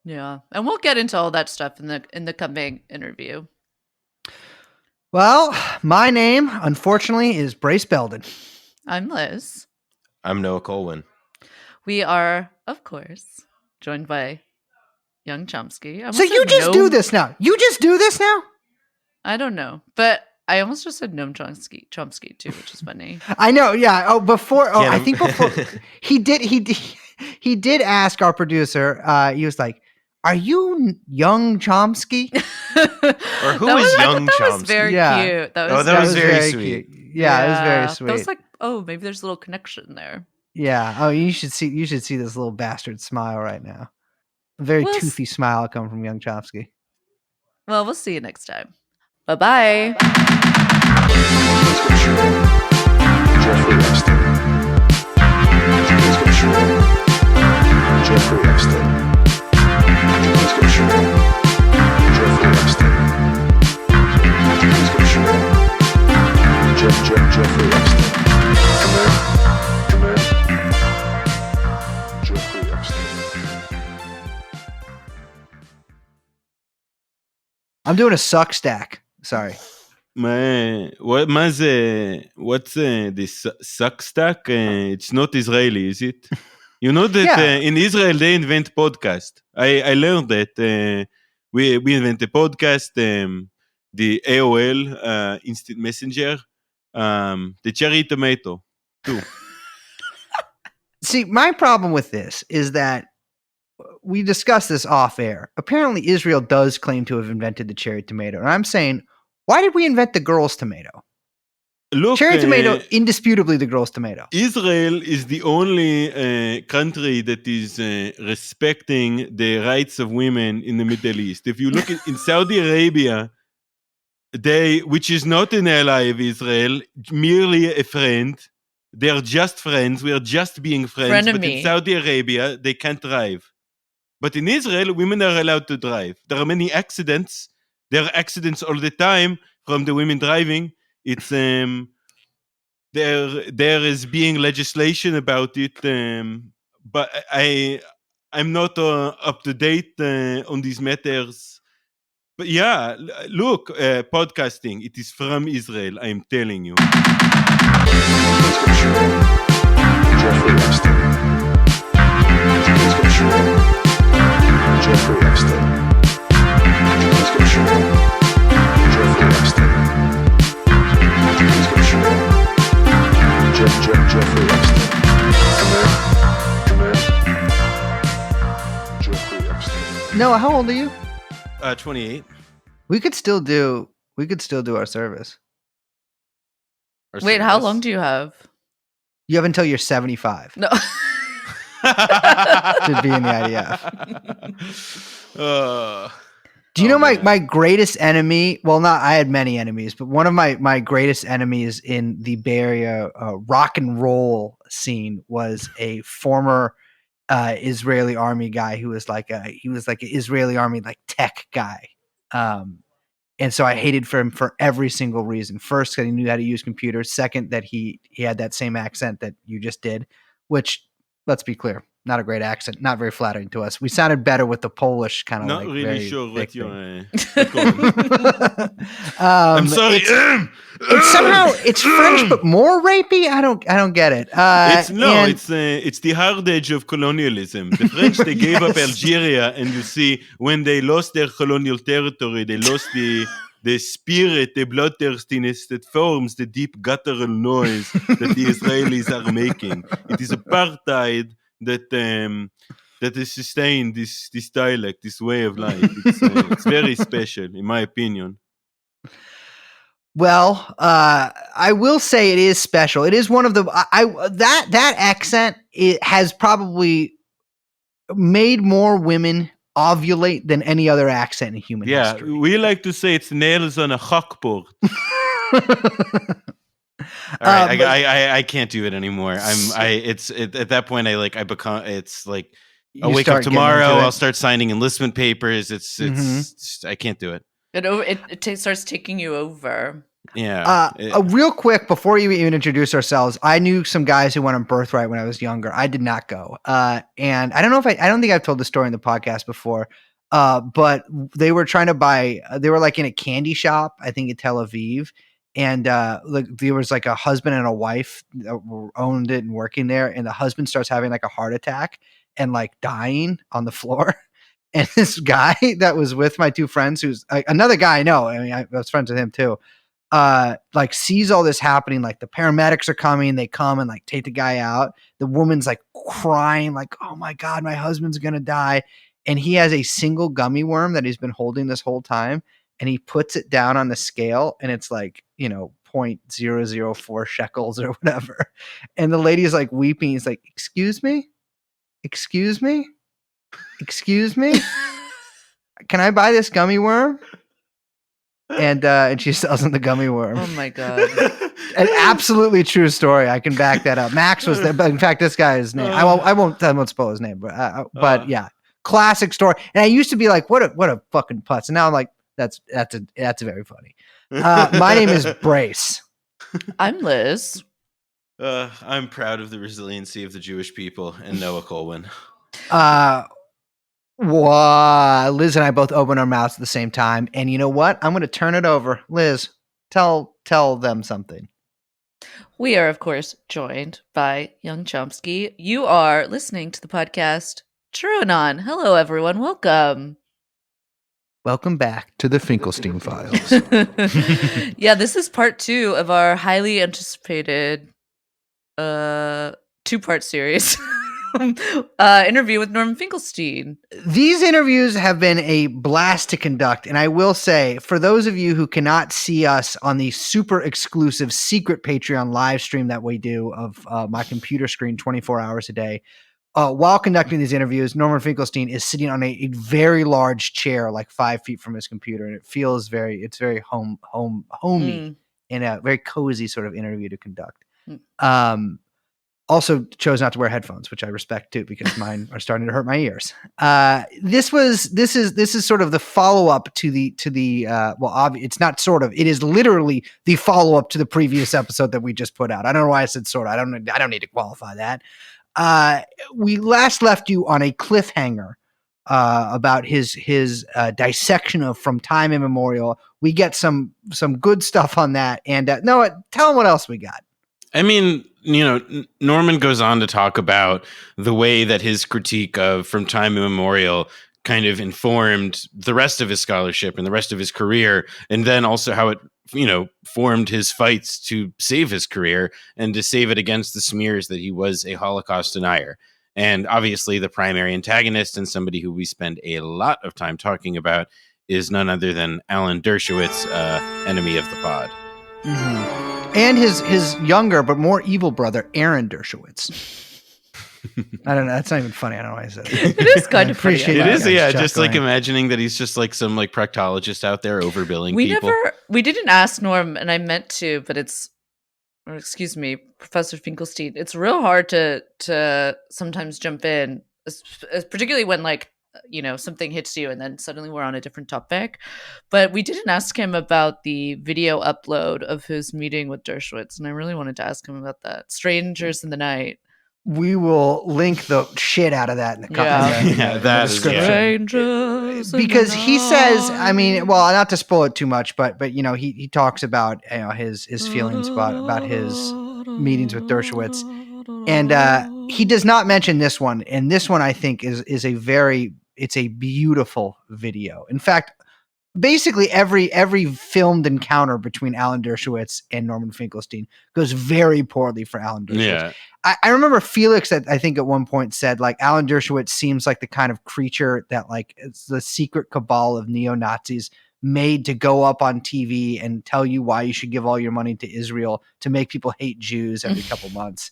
Yeah, and we'll get into all that stuff in the coming interview.
Well, my name, unfortunately, is Brace Belden.
I'm Liz.
I'm Noah Colwyn.
We are, of course, joined by Young Chomsky.
So you just do this now? You just do this now?
I don't know, but I almost just said Noam Chomsky too, which is funny.
I know. Yeah.
Can't
I think before he did ask our producer. He was like, "Are you young Chomsky?"
Or who is young
That was
Chomsky?
very
Yeah.
cute. That
Oh,
was
that was very sweet.
cute. Yeah, it was very
That was
sweet.
like, oh, maybe there's a little connection there.
Yeah. Oh, you should see this little bastard smile right now. A very
We'll s-
toothy smile coming from young Chomsky.
Well, we'll see you next time. Bye-bye.
Let's go shoot. Jeffrey Epstein. Let's go shoot. Jeffrey Epstein. Let's go shoot. Jeffrey Epstein. Let's go shoot. Jeffrey Epstein. Come in. Jeffrey Epstein.
I'm doing a suck stack. Sorry.
What's this suck stack? It's not Israeli, is it? You know that
Yeah.
in Israel they invent podcast. I learned that we invent a podcast, the AOL Instant Messenger, the cherry tomato too.
See, my problem with this is that we discussed this off air. Apparently, Israel does claim to have invented the cherry tomato. And I'm saying, why did we invent the girl's tomato?
Look,
Cherry tomato, indisputably the girl's tomato.
Israel is the only country that is respecting the rights of women in the Middle East. If you look at in Saudi Arabia, which is not an ally of Israel, merely a friend. They are just friends. We are just being friends. But in
Frenemy.
Saudi Arabia, they can't drive. But in Israel, women are allowed to drive. There are many accidents. There are accidents all the time from the women driving. It's there is being legislation about it, but I'm not up to date on these matters. But yeah, look, podcasting, it is from Israel, I'm telling you.
Let's go shoot. Jeffrey Epstein. Let's go shoot. Jeffrey Epstein. Let's go shoot. Jeffrey Epstein. Let's go shoot. Jeffrey Epstein. Come in. Jeffrey Epstein.
Noah, how old are you?
28.
We could still do our service.
Or
Wait, how
service.
long do you have?
You have until you're 75
No.
to be in the IDF. Do you know my greatest enemy? Well, I had many enemies, but one of my greatest enemies in the Bay Area rock and roll scene was a former Israeli army guy who was like an Israeli army like tech guy. And so I hated him for every single reason. First, that he knew how to use computers. Second, that he had that same accent that you just did, which, let's be clear, not a great accent, not very flattering to us. We sounded better with the Polish kind of
Not
like
really
very
sure
thick
what you're...
thing.
I'm sorry.
It's somehow it's French, but more rapey. I don't get it.
It's the hard edge of colonialism. The French, they gave up
Yes.
Algeria, and you see, when they lost their colonial territory, they lost the spirit, the bloodthirstiness that forms the deep guttural noise that the Israelis are making. It is apartheid that has sustained this dialect, this way of life. It's very special, in my opinion.
Well, I will say it is special. It is one of the that accent, it has probably made more women ovulate than any other accent in human history.
We like to say it's nails on a hockboard.
All right, I can't do it anymore. At that point I'll wake up tomorrow, I'll start signing enlistment papers. It's I can't do it.
It starts taking you over.
Yeah.
Real quick, before you even introduce ourselves, I knew some guys who went on Birthright when I was younger. I did not go. And I don't think I've told the story in the podcast before. But they were trying to buy, they were like in a candy shop, I think in Tel Aviv. And there was like a husband and a wife that owned it and working there. And the husband starts having like a heart attack and like dying on the floor. And this guy that was with my two friends, who's another guy I know, I mean, I was friends with him too, like sees all this happening. Like the paramedics are coming, they come and like take the guy out. The woman's like crying, like, oh my God, my husband's going to die. And he has a single gummy worm that he's been holding this whole time. And he puts it down on the scale and it's like, 0.004 shekels or whatever. And the lady's like weeping. He's like, excuse me? Excuse me? Excuse me? Can I buy this gummy worm? And she sells him the gummy worm.
Oh my God.
An absolutely true story. I can back that up. Max was there, but in fact, this guy's name. I won't spoil his name, but yeah, classic story. And I used to be like, what a fucking putz. And now I'm like, that's very funny. My name is Brace.
I'm Liz.
I'm proud of the resiliency of the Jewish people and Noah Colwyn.
Liz and I both open our mouths at the same time. And you know what? I'm going to turn it over. Liz, tell them something.
We are, of course, joined by Young Chomsky. You are listening to the podcast TrueAnon. Hello, everyone. Welcome.
Welcome back to the Finkelstein Files.
Yeah, this is part 2 of our highly anticipated 2-part series. Interview with Norman Finkelstein.
These interviews have been a blast to conduct, and I will say, for those of you who cannot see us on the super exclusive secret Patreon live stream that we do of my computer screen 24 hours a day, while conducting these interviews, Norman Finkelstein is sitting on a very large chair, like 5 feet from his computer, and it feels very homey and a very cozy sort of interview to conduct. Also chose not to wear headphones, which I respect too, because mine are starting to hurt my ears. This is sort of the follow-up to the it's not sort of, it is literally the follow-up to the previous episode that we just put out. I don't know why I said sort of. I don't need to qualify that. We last left you on a cliffhanger about his dissection of From Time Immemorial. We get some good stuff on that. And Noah, tell them what else we got.
I mean, Norman goes on to talk about the way that his critique of From Time Immemorial kind of informed the rest of his scholarship and the rest of his career, and then also how it, formed his fights to save his career and to save it against the smears that he was a Holocaust denier. And obviously the primary antagonist, and somebody who we spend a lot of time talking about, is none other than Alan Dershowitz, enemy of the pod.
Mm-hmm. And his younger but more evil brother, Aaron Dershowitz. I don't know. That's not even funny. I don't know why I said it.
It is kind of funny.
It is, yeah. Just like imagining that he's just like some like proctologist out there overbilling people.
We didn't ask Norm, and I meant to, but Professor Finkelstein. It's real hard to sometimes jump in, particularly when something hits you and then suddenly we're on a different topic. But we didn't ask him about the video upload of his meeting with Dershowitz, and I really wanted to ask him about that. Strangers in the Night.
We will link the shit out of that in the
description.
Because he says, I mean, well, not to spoil it too much, but he talks about his feelings about his meetings with Dershowitz. And he does not mention this one. And this one, I think, is it's a beautiful video. In fact, basically every filmed encounter between Alan Dershowitz and Norman Finkelstein goes very poorly for Alan Dershowitz.
Yeah.
I remember Felix, I think at one point said, like, Alan Dershowitz seems like the kind of creature that, like, it's the secret cabal of neo-Nazis made to go up on TV and tell you why you should give all your money to Israel to make people hate Jews every couple months.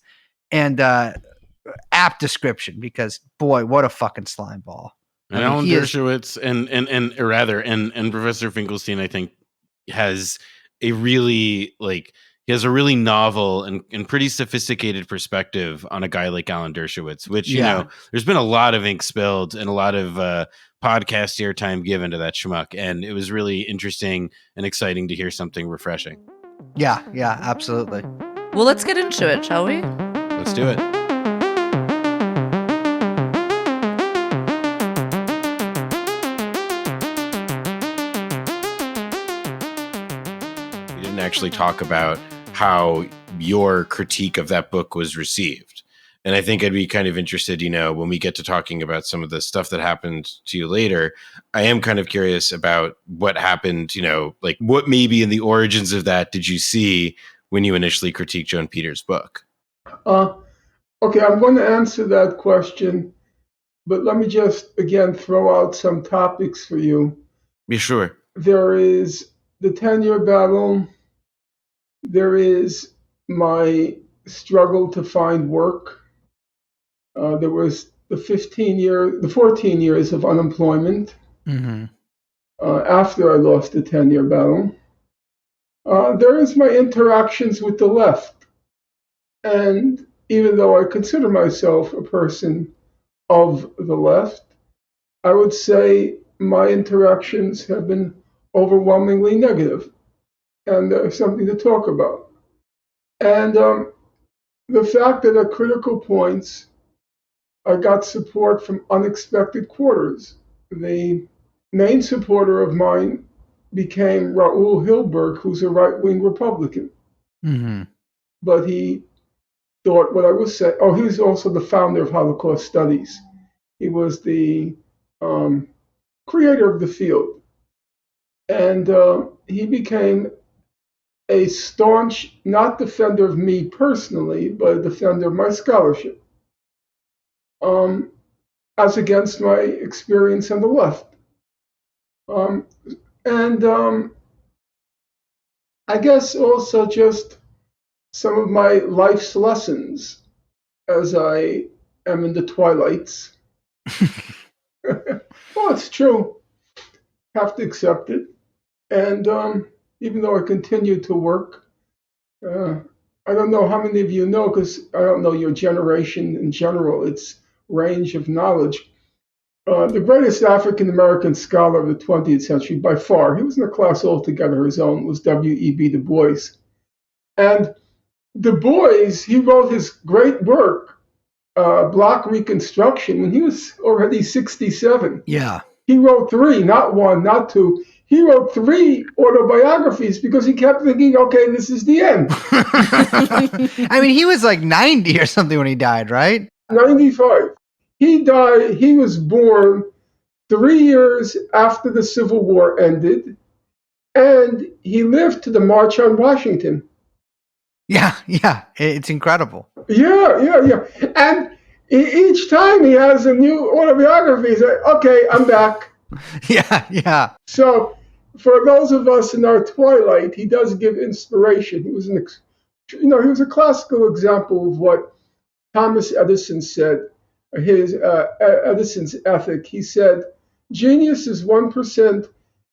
And apt description, because boy, what a fucking slime ball.
And Alan Dershowitz and Professor Finkelstein, I think, has a really novel and pretty sophisticated perspective on a guy like Alan Dershowitz, which, there's been a lot of ink spilled and a lot of podcast airtime given to that schmuck. And it was really interesting and exciting to hear something refreshing.
Yeah, absolutely.
Well, let's get into it, shall we?
Let's do it. Actually talk about how your critique of that book was received. And I think I'd be kind of interested, when we get to talking about some of the stuff that happened to you later, I am kind of curious about what happened, like what maybe in the origins of that did you see when you initially critiqued Joan Peters' book?
Okay, I'm going to answer that question, but let me just, again, throw out some topics for you.
Be sure.
There is the 10-year battle. There is my struggle to find work. There was the 14 years of unemployment after I lost the 10-year battle. There is my interactions with the left. And even though I consider myself a person of the left, I would say my interactions have been overwhelmingly negative. And there's something to talk about. And the fact that at critical points, I got support from unexpected quarters. The main supporter of mine became Raoul Hilberg, who's a right-wing Republican. But he thought what I was saying. Oh, he was also the founder of Holocaust Studies. He was the creator of the field. And he became a staunch, not defender of me personally, but a defender of my scholarship, as against my experience on the left. I guess also just some of my life's lessons as I am in the twilights. Well, it's true. Have to accept it. And even though I continue to work, I don't know how many of you know, because I don't know your generation in general, its range of knowledge. The greatest African-American scholar of the 20th century, by far, he was in a class altogether his own, was W.E.B. Du Bois. And Du Bois, he wrote his great work, Black Reconstruction, when he was already 67.
Yeah.
He wrote 3, not 1, not 2. He wrote 3 autobiographies because he kept thinking, okay, this is the end.
I mean, he was like 90 or something when he died, right?
95. He died, he was born 3 years after the Civil War ended, and he lived to the March on Washington.
Yeah, it's incredible.
Yeah. And each time he has a new autobiography, he's like, okay, I'm back.
Yeah.
So for those of us in our twilight, he does give inspiration. He was he was a classical example of what Thomas Edison said, his Edison's ethic. He said, genius is 1%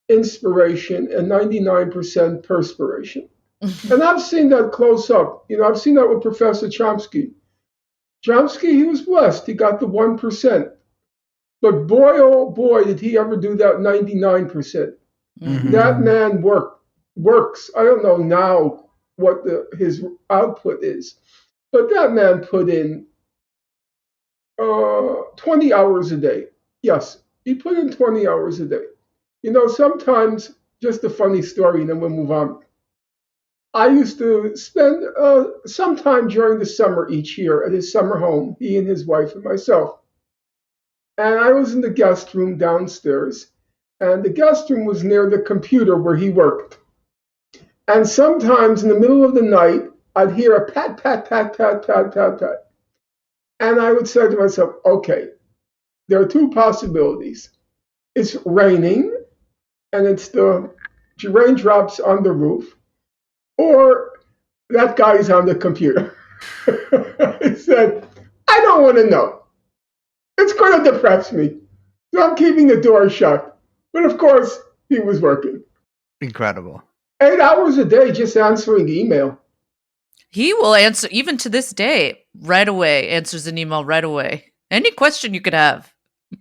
inspiration and 99% perspiration. And I've seen that close up. I've seen that with Professor Chomsky. Chomsky, he was blessed. He got the 1%. But boy, oh boy, did he ever do that 99%. That man works. I don't know now what his output is, but that man put in 20 hours a day. Yes, he put in 20 hours a day. Sometimes, just a funny story, and then we'll move on. I used to spend some time during the summer each year at his summer home, he and his wife and myself. And I was in the guest room downstairs, and the guest room was near the computer where he worked. And sometimes in the middle of the night, I'd hear a pat, pat, pat, pat, pat, pat, pat. And I would say to myself, okay, there are 2 possibilities. It's raining, and it's the raindrops on the roof, or that guy's on the computer. I said, I don't want to know. It's going to depress me. So I'm keeping the door shut. But of course, he was working.
Incredible.
8 hours a day just answering email.
He will answer, even to this day, right away, answers an email right away. Any question you could have.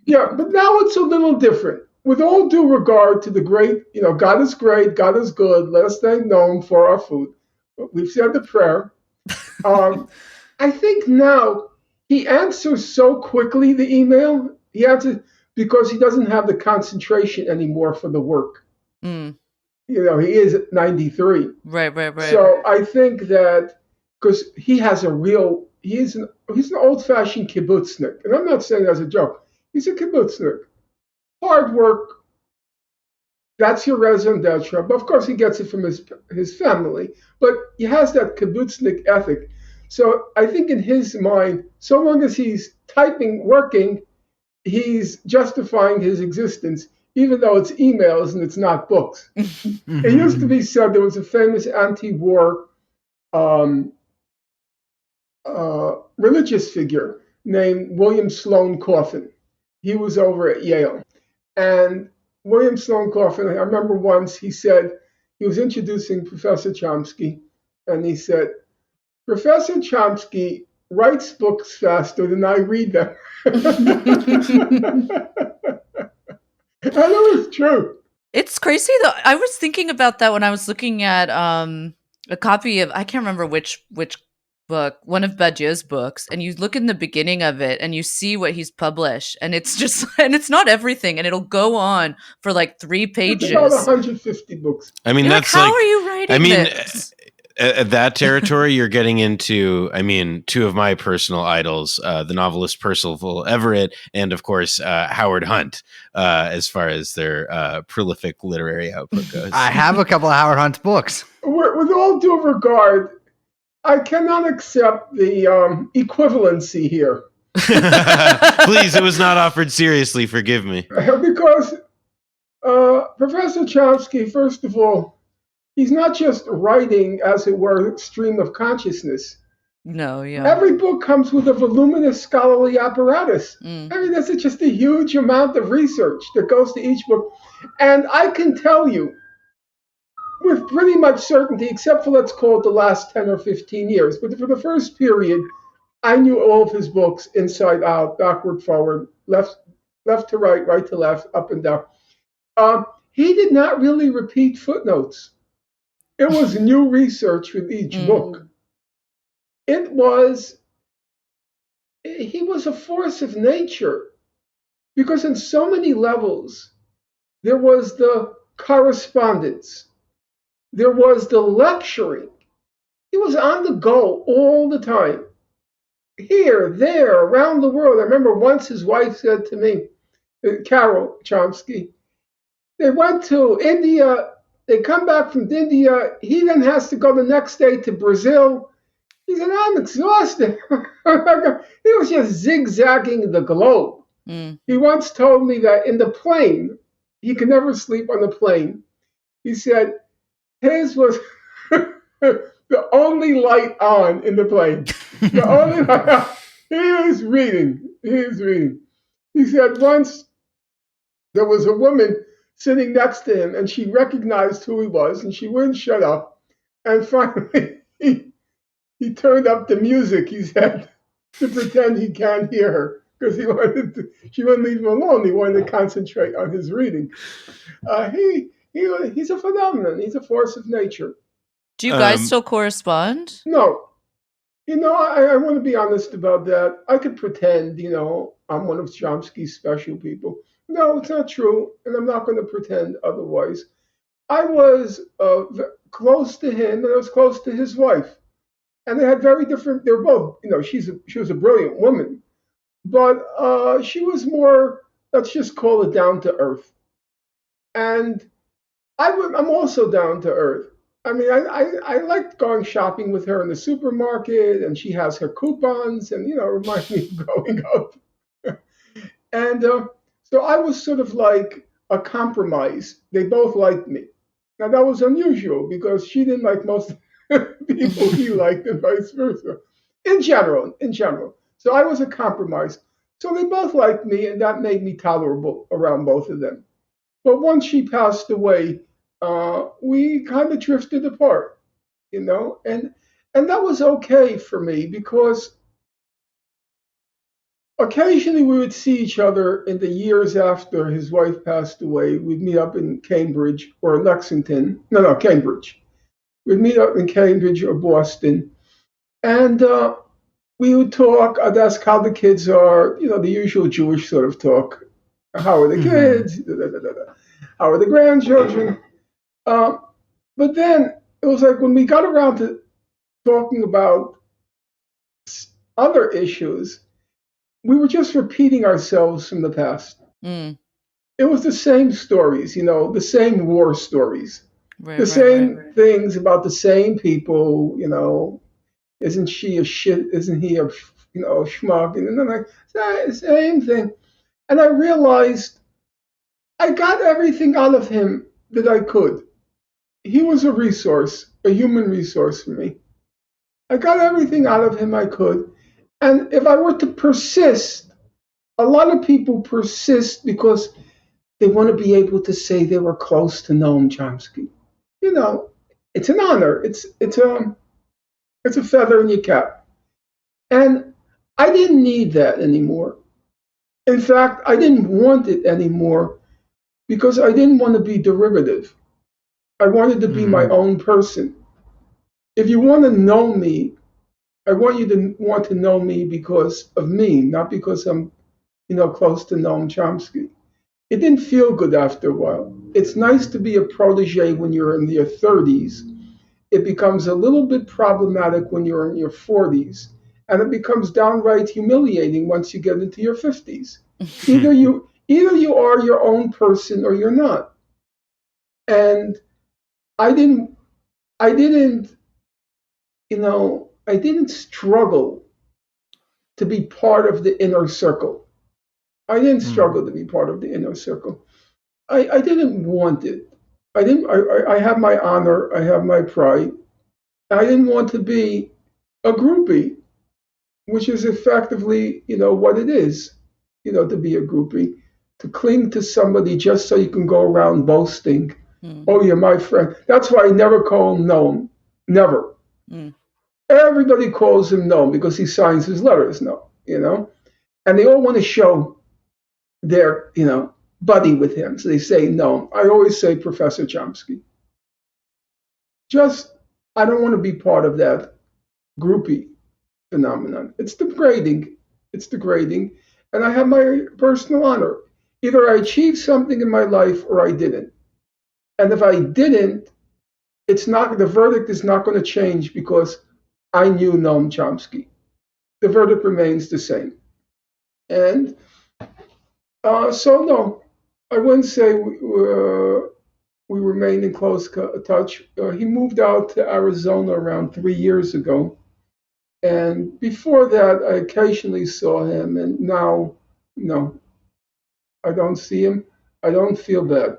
Yeah, but now it's a little different. With all due regard to the great, God is great, God is good, let us thank Noam for our food. We've said the prayer. I think now he answers so quickly the email. He answers because he doesn't have the concentration anymore for the work. He is 93.
Right.
So I think that because he has a real he's an old-fashioned kibbutznik, and I'm not saying that as a joke. He's a kibbutznik, hard work. That's your raison d'etre. But of course, he gets it from his family. But he has that kibbutznik ethic. So I think in his mind, so long as he's typing, working, he's justifying his existence, even though it's emails and it's not books. It used to be said there was a famous anti-war religious figure named William Sloane Coffin. He was over at Yale. And William Sloane Coffin, I remember once he said, he was introducing Professor Chomsky, and he said, Professor Chomsky writes books faster than I read them. And it was true.
It's crazy though. I was thinking about that when I was looking at a copy of, I can't remember which book, one of Badiou's books, and you look in the beginning of it and you see what he's published, and it's just, and it's not everything, and it'll go on for like 3 pages.
It's about 150 books.
I mean,
You're
that's
like, how are you writing this?
At that territory, you're getting into, I mean, 2 of my personal idols, the novelist Percival Everett, and of course, Howard Hunt, as far as their prolific literary output goes.
I have a couple of Howard Hunt's books.
With all due regard, I cannot accept the equivalency here.
Please, it was not offered seriously. Forgive me.
Because Professor Chomsky, first of all, he's not just writing, as it were, stream of consciousness.
No, yeah.
Every book comes with a voluminous scholarly apparatus. I mean, that's just a huge amount of research that goes to each book. And I can tell you, with pretty much certainty, except for let's call it the last 10 or 15 years, but for the first period, I knew all of his books inside out, backward, forward, left to right, right to left, up and down. He did not really repeat footnotes. It was new research with each book. He was a force of nature, because in so many levels, there was the correspondence. There was the lecturing. He was on the go all the time. Here, there, around the world. I remember once his wife said to me, Carol Chomsky, they went to India, they come back from India, he then has to go the next day to Brazil. He said, I'm exhausted. He was just zigzagging the globe. He once told me that in the plane, he could never sleep on the plane. He said, his was the only light on in the plane. The only light on. He is reading. He said once there was a woman sitting next to him, and she recognized who he was, and she wouldn't shut up. And finally, he turned up the music, he said, to pretend he can't hear her, because she wouldn't leave him alone. He wanted to concentrate on his reading. He's a phenomenon. He's a force of nature.
Do you guys still correspond?
No. I want to be honest about that. I could pretend, I'm one of Chomsky's special people. No, it's not true, and I'm not going to pretend otherwise. I was close to him, and I was close to his wife. And they had very different, they're both, she was a brilliant woman, but she was more, let's just call it down to earth. And I'm also down to earth. I mean, I liked going shopping with her in the supermarket, and she has her coupons, and, remind me of growing up. And so I was sort of like a compromise. They both liked me. Now, that was unusual, because she didn't like most people he liked, and vice versa. In general. So I was a compromise. So they both liked me, and that made me tolerable around both of them. But once she passed away, we kind of drifted apart, and that was okay for me, because occasionally we would see each other in the years after his wife passed away. We'd meet up in Cambridge or Lexington. No, Cambridge. We'd meet up in Cambridge or Boston, and we would talk. I'd ask how the kids are, the usual Jewish sort of talk. How are the kids? How are the grandchildren? But then it was like when we got around to talking about other issues, we were just repeating ourselves from the past.
Mm.
It was the same stories, the same war stories,
Right,
the
right,
same
right.
things about the same people, isn't she a shit? Isn't he a, schmuck? And then same thing. And I realized I got everything out of him that I could. He was a resource, a human resource for me. I got everything out of him I could. And if I were to persist, a lot of people persist because they want to be able to say they were close to Noam Chomsky. It's an honor. It's a feather in your cap. And I didn't need that anymore. In fact, I didn't want it anymore because I didn't want to be derivative. I wanted to be my own person. If you want to know me, I want you to want to know me because of me, not because I'm, close to Noam Chomsky. It didn't feel good after a while. It's nice to be a protege when you're in your 30s. It becomes a little bit problematic when you're in your 40s, and it becomes downright humiliating once you get into your 50s. Either you are your own person or you're not. And I didn't struggle to be part of the inner circle. I didn't struggle to be part of the inner circle. I didn't want it. I have my honor. I have my pride. I didn't want to be a groupie, which is effectively, what it is, to be a groupie, to cling to somebody just so you can go around boasting. Oh, you're my friend. That's why I never call him Noam. Never. Everybody calls him Noam because he signs his letters Noam, and they all want to show their, buddy with him. So they say Noam. I always say Professor Chomsky. I don't want to be part of that groupie phenomenon. It's degrading. And I have my personal honor. Either I achieved something in my life or I didn't. And if I didn't, the verdict is not going to change because I knew Noam Chomsky. The verdict remains the same. And so, no, I wouldn't say we remain in close touch. He moved out to Arizona around 3 years ago. And before that, I occasionally saw him. And now, no, I don't see him. I don't feel bad.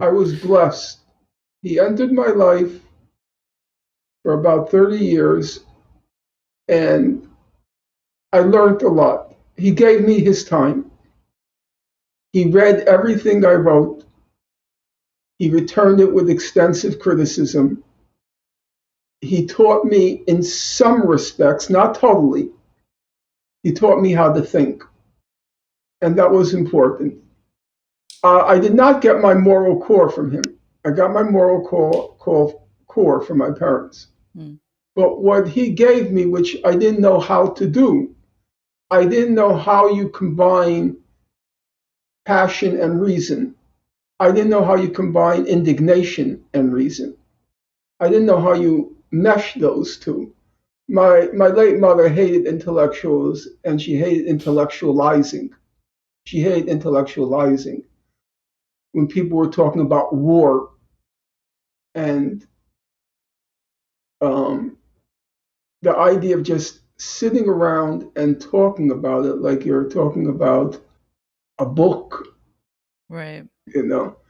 I was blessed. He entered my life for about 30 years, and I learned a lot. He gave me his time. He read everything I wrote. He returned it with extensive criticism. He taught me in some respects, not totally, he taught me how to think. And that was important. I did not get my moral core from him. I got my moral core from my parents. But what he gave me, which I didn't know how to do, I didn't know how you combine passion and reason. I didn't know how you combine indignation and reason. I didn't know how you mesh those two. My late mother hated intellectuals, and she hated intellectualizing. When people were talking about war and the idea of just sitting around and talking about it like you're talking about a book.
Right.
You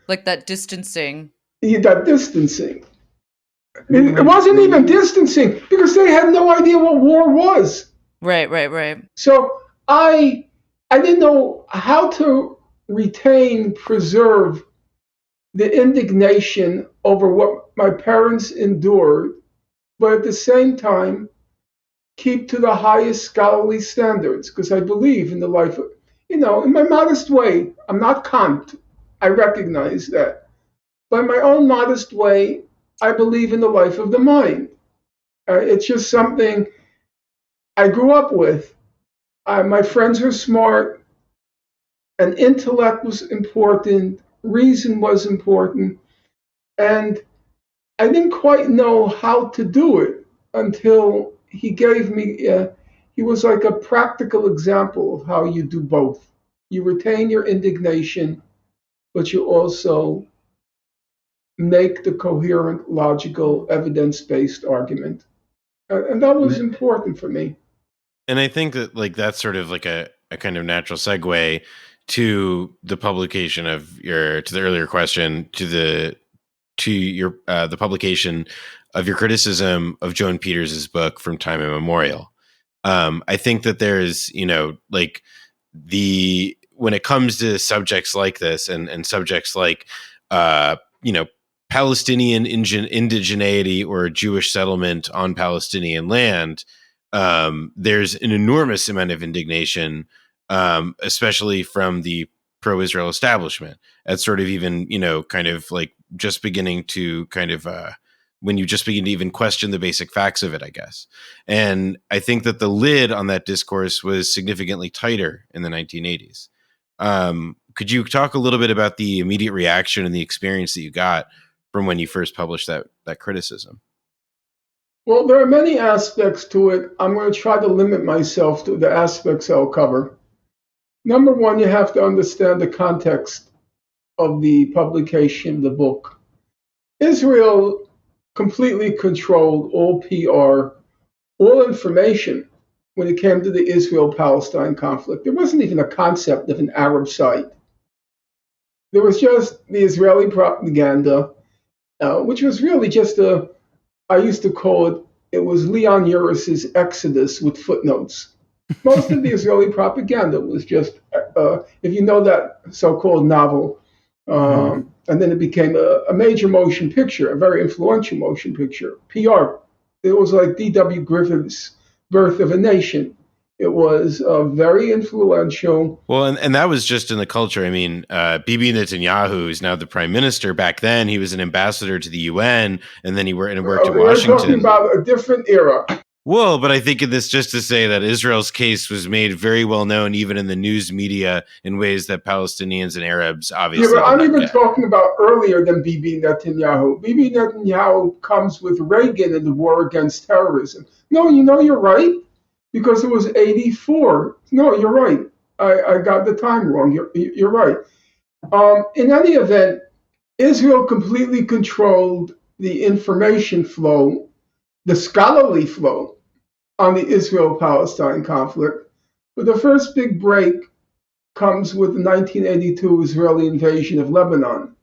Like that distancing.
That distancing. It wasn't even distancing because they had no idea what war was.
Right.
So I didn't know how to preserve the indignation over what my parents endured, but at the same time, keep to the highest scholarly standards, because I believe in the life of, in my modest way, I'm not Kant. I recognize that. But in my own modest way, I believe in the life of the mind. It's just something I grew up with. My friends were smart, and intellect was important, reason was important, and I didn't quite know how to do it until he gave me he was like a practical example of how you do both. You retain your indignation, but you also make the coherent, logical, evidence-based argument. And that was important for me.
And I think that like that's sort of like a kind of natural segue to the publication of your, to the earlier question, to your the publication of your criticism of Joan Peters's book From Time Immemorial. I think that there's, like when it comes to subjects like this and subjects like, Palestinian indigeneity or Jewish settlement on Palestinian land, there's an enormous amount of indignation, especially from the pro-Israel establishment at sort of even, kind of like just beginning to kind of, when you just begin to even question the basic facts of it, I guess. And I think that the lid on that discourse was significantly tighter in the 1980s. Could you talk a little bit about the immediate reaction and the experience that you got from when you first published that criticism?
Well, there are many aspects to it. I'm going to try to limit myself to the aspects I'll cover. Number one, you have to understand the context of the publication of the book. Israel completely controlled all PR, all information when it came to the Israel-Palestine conflict. There wasn't even a concept of an Arab site. There was just the Israeli propaganda, which was really just I used to call it was Leon Uris's Exodus with footnotes. Most of the Israeli propaganda was just, if you know that so-called novel, and then it became a major motion picture, a very influential motion picture, PR. It was like D.W. Griffith's Birth of a Nation. It was very influential.
Well, and that was just in the culture. I mean, Bibi Netanyahu is now the prime minister. Back then, he was an ambassador to the UN, and then he worked in Washington.
We're talking about a different era.
Well, but I think in this, just to say that Israel's case was made very well known, even in the news media, in ways that Palestinians and Arabs obviously.
Yeah, but I'm even talking about earlier than Bibi Netanyahu. Bibi Netanyahu comes with Reagan in the war against terrorism. No, you're right. Because it was 84. No, you're right. I got the time wrong. You're right. In any event, Israel completely controlled the information flow, the scholarly flow on the Israel-Palestine conflict. But the first big break comes with the 1982 Israeli invasion of Lebanon.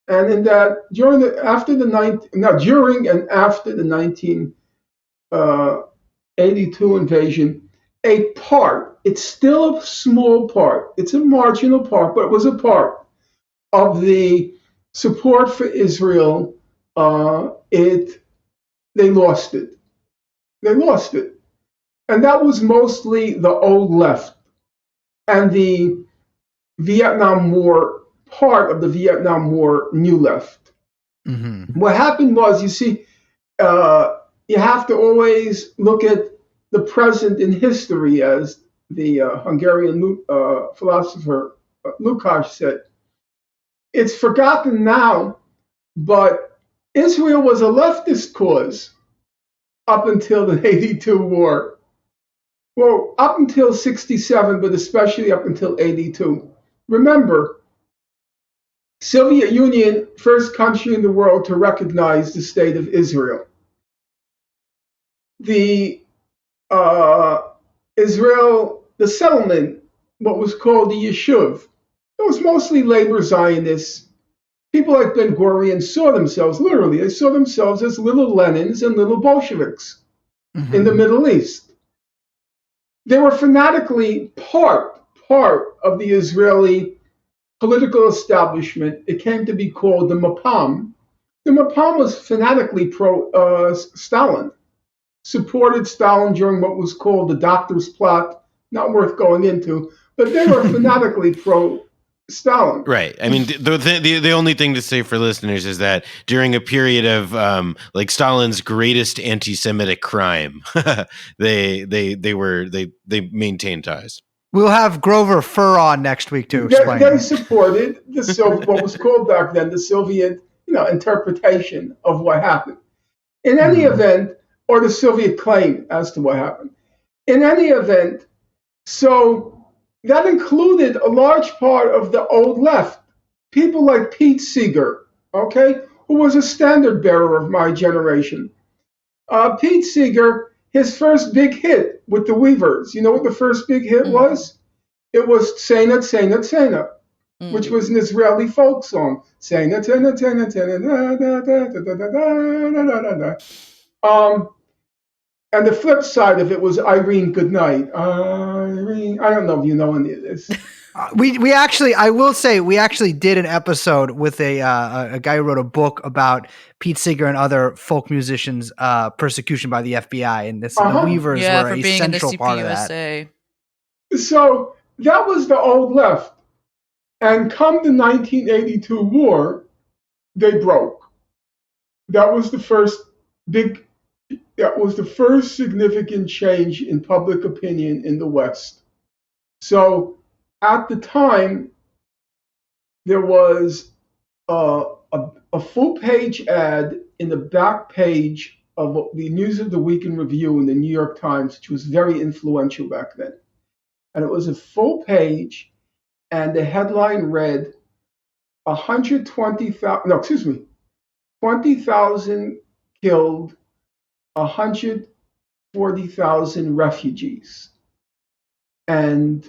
And in that, during and after the 1982 invasion, a part, it's still a small part, it's a marginal part, but it was a part of the support for Israel. They lost it. And that was mostly the old left and the Vietnam War, part of the Vietnam War new left. Mm-hmm. What happened was, you see, you have to always look at the present in history, as the Hungarian philosopher Lukács said. It's forgotten now, but Israel was a leftist cause up until the 82 war. Well, up until 67, but especially up until 82. Remember, Soviet Union, first country in the world to recognize the state of Israel. The Israel, the settlement, what was called the Yishuv, it was mostly labor Zionists. People like Ben Gurion saw themselves, literally, they saw themselves as little Lenins and little Bolsheviks in the Middle East. They were fanatically part of the Israeli political establishment. It came to be called the Mapam. The Mapam was fanatically pro-Stalin, supported Stalin during what was called the Doctor's Plot, not worth going into, but they were fanatically pro-Stalin.
Right. I mean, the only thing to say for listeners is that during a period of like Stalin's greatest anti-Semitic crime, they maintained ties.
We'll have Grover Furr on next week to explain.
They supported what was called back then the Soviet, interpretation of what happened. In any event, or the Soviet claim as to what happened. In any event, so that included a large part of the old left. People like Pete Seeger, okay, who was a standard bearer of my generation. Pete Seeger, his first big hit with the Weavers, you know what the first big hit was? It was Tzena, Tzena, Tzena, which was an Israeli folk song. Tzena, Tzena, Tzena, Tzena, da, da, da, da, da, da, da, da. And the flip side of it was Irene Goodnight. Irene, I don't know if you know any of this.
We actually, I will say, we actually did an episode with a guy who wrote a book about Pete Seeger and other folk musicians' persecution by the FBI, and the Weavers were
for
a
being
central
in the
part of
CPUSA.
that.
So that was the old left, and come the 1982 war, they broke. That was the first significant change in public opinion in the West. So at the time, there was a full-page ad in the back page of the News of the Week in Review in the New York Times, which was very influential back then. And it was a full page, and the headline read, 20,000 killed, 140,000 refugees. And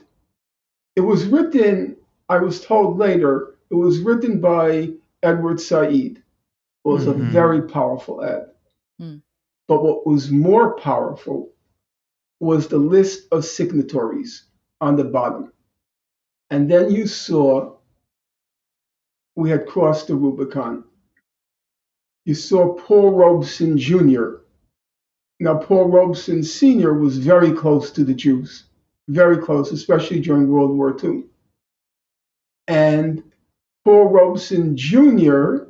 it was written, I was told later, it was written by Edward Said. It was a very powerful ad. But what was more powerful was the list of signatories on the bottom. And then you saw we had crossed the Rubicon. You saw Paul Robeson Jr. Now, Paul Robeson Sr. was very close to the Jews, very close, especially during World War II. And Paul Robeson Jr.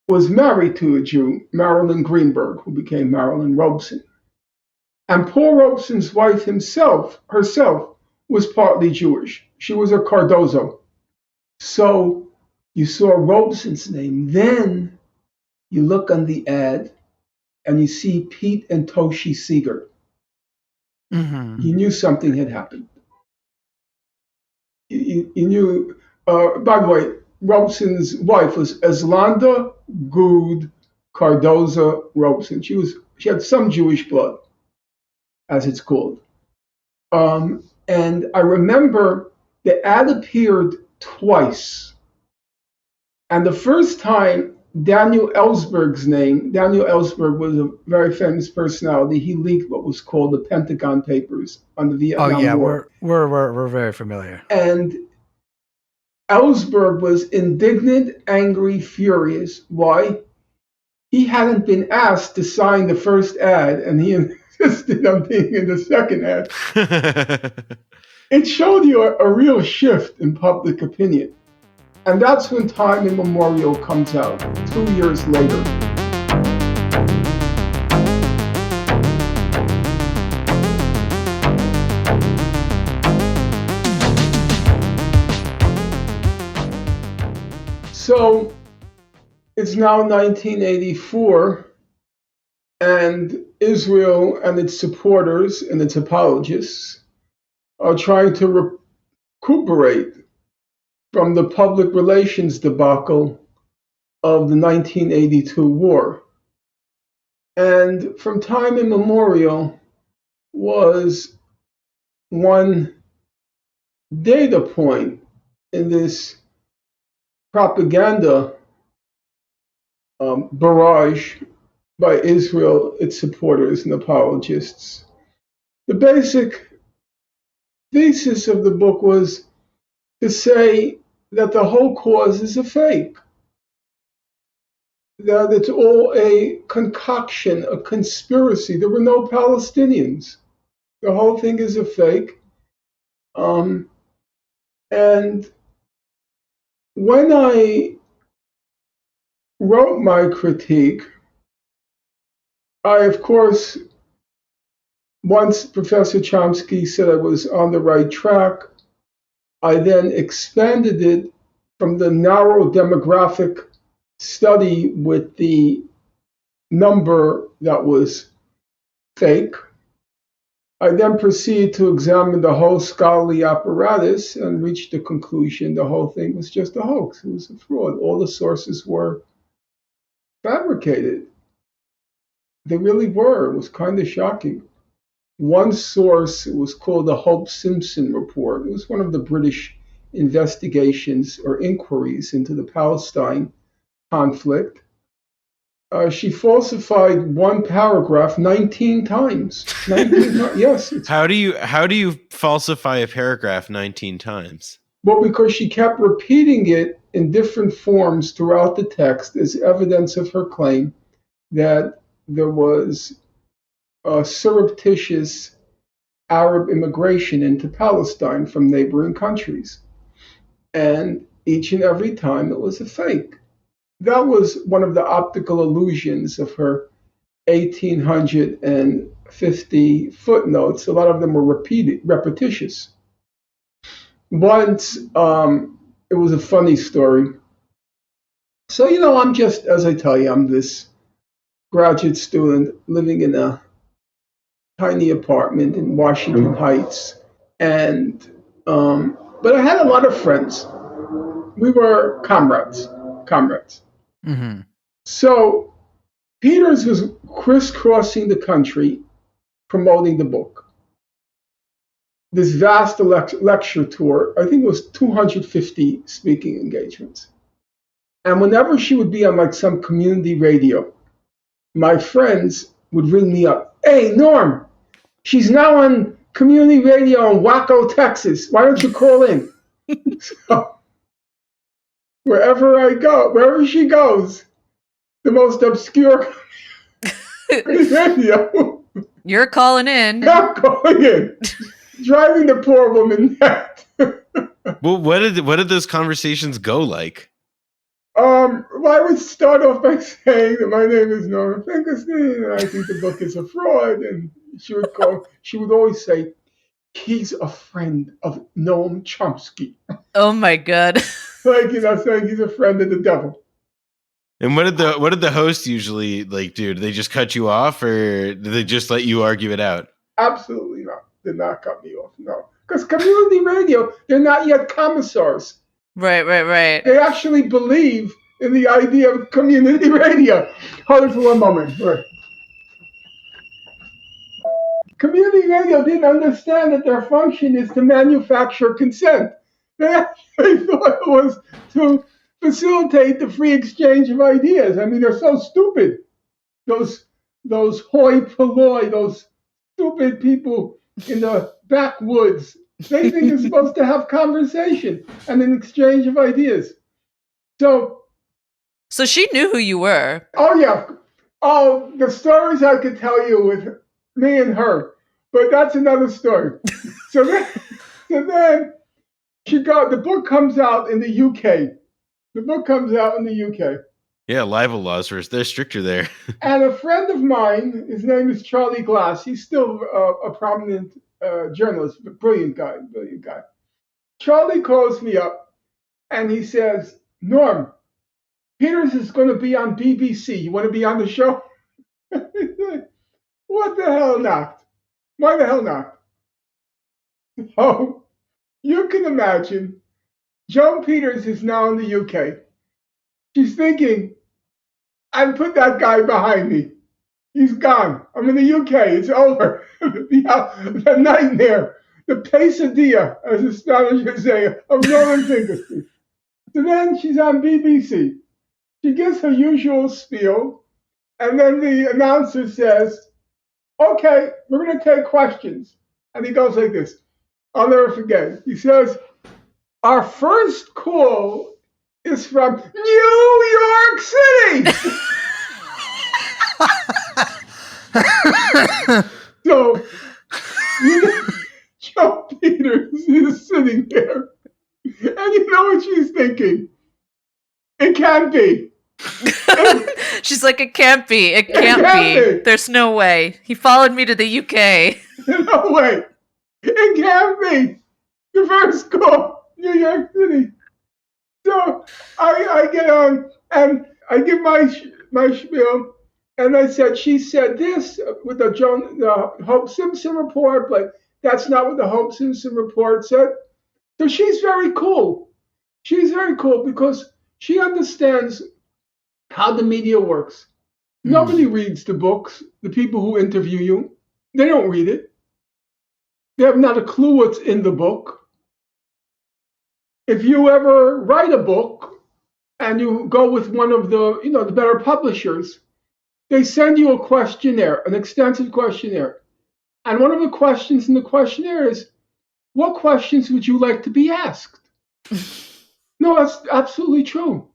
was married to a Jew, Marilyn Greenberg, who became Marilyn Robeson. And Paul Robeson's wife herself was partly Jewish. She was a Cardozo. So you saw Robeson's name. Then you look on the ad and you see Pete and Toshi Seeger. You knew something had happened. You knew, by the way, Robeson's wife was Eslanda Good Cardoza Robeson. She had some Jewish blood, as it's called. And I remember the ad appeared twice. And the first time, Daniel Ellsberg was a very famous personality. He leaked what was called the Pentagon Papers on the Vietnam War.
We're very familiar.
And Ellsberg was indignant, angry, furious. Why? He hadn't been asked to sign the first ad, and he insisted on being in the second ad. It showed you a real shift in public opinion. And that's when Time Immemorial comes out, 2 years later. So it's now 1984, and Israel and its supporters and its apologists are trying to recuperate from the public relations debacle of the 1982 war. And from time immemorial was one data point in this propaganda barrage by Israel, its supporters and apologists. The basic thesis of the book was to say that the whole cause is a fake, that it's all a concoction, a conspiracy. There were no Palestinians. The whole thing is a fake. And when I wrote my critique, I, of course, once Professor Chomsky said I was on the right track, I then expanded it from the narrow demographic study with the number that was fake I then proceeded to examine the whole scholarly apparatus and reached the conclusion the whole thing was just a hoax. It was a fraud. All the sources were fabricated. They really were. It was kind of shocking. One source, it was called the Hope Simpson Report. It was one of the British investigations or inquiries into the Palestine conflict. She falsified one paragraph 19 times. 19 times. Yes.
How do you falsify a paragraph 19 times?
Well, because she kept repeating it in different forms throughout the text as evidence of her claim that there was a surreptitious Arab immigration into Palestine from neighboring countries. And each and every time it was a fake. That was one of the optical illusions of her 1,850 footnotes. A lot of them were repetitious. Once, it was a funny story. So, I'm just, as I tell you, I'm this graduate student living in a tiny apartment in Washington Heights. And, but I had a lot of friends. We were comrades.
Mm-hmm.
So Peters was crisscrossing the country promoting the book. This vast lecture tour, I think it was 250 speaking engagements. And whenever she would be on like some community radio, my friends would ring me up. Hey, Norm, she's now on community radio in Waco, Texas. Why don't you call in? So, wherever she goes, the most obscure radio.
You're calling in.
I'm calling in. Driving the poor woman mad.
Well, what did those conversations go like?
Well, I would start off by saying that my name is Norman Finkelstein, and I think the book is a fraud. And she would always say, he's a friend of Noam Chomsky.
Oh my God.
Like, saying he's a friend of the devil.
And what did the host usually like do? Did they just cut you off, or did they just let you argue it out?
Absolutely not. Did not cut me off. No, because community radio, they're not yet commissars.
Right.
They actually believe in the idea of community radio. Hold it for one moment. Right. Community radio didn't understand that their function is to manufacture consent. They actually thought it was to facilitate the free exchange of ideas. I mean, they're so stupid. Those hoi polloi, those stupid people in the backwoods. They think it's supposed to have conversation and an exchange of ideas. So
she knew who you were.
Oh, yeah. Oh, the stories I could tell you with me and her, but that's another story. So then the book comes out in the UK.
Yeah, libel laws they're stricter there.
And a friend of mine, his name is Charlie Glass. He's still a prominent journalist, brilliant guy. Charlie calls me up and he says, Norm, Peters is going to be on BBC. You want to be on the show? What the hell not? Why the hell not? Oh, you can imagine, Joan Peters is now in the UK. She's thinking, I put that guy behind me. He's gone. I'm in the UK. It's over. The nightmare, the pesadilla, as the Spanish would say, of Norman Finkelstein. So then she's on BBC. She gives her usual spiel, and then the announcer says, okay, we're going to take questions. And he goes like this. I'll never forget. He says, our first call is from New York City. So, Joe Peters is sitting there, and you know what she's thinking? It can't be.
She's like, it can't be. It can't be. There's no way. He followed me to the UK.
No way. It can't be. The first call, New York City. So I get on and I give my spiel, And I said, she said this with the Hope Simpson report, but that's not what the Hope Simpson report said. So she's very cool. She's very cool because she understands how the media works. Nobody reads the books, the people who interview you. They don't read it. They have not a clue what's in the book. If you ever write a book and you go with one of the better publishers, they send you a questionnaire, an extensive questionnaire. And one of the questions in the questionnaire is, what questions would you like to be asked? No, that's absolutely true.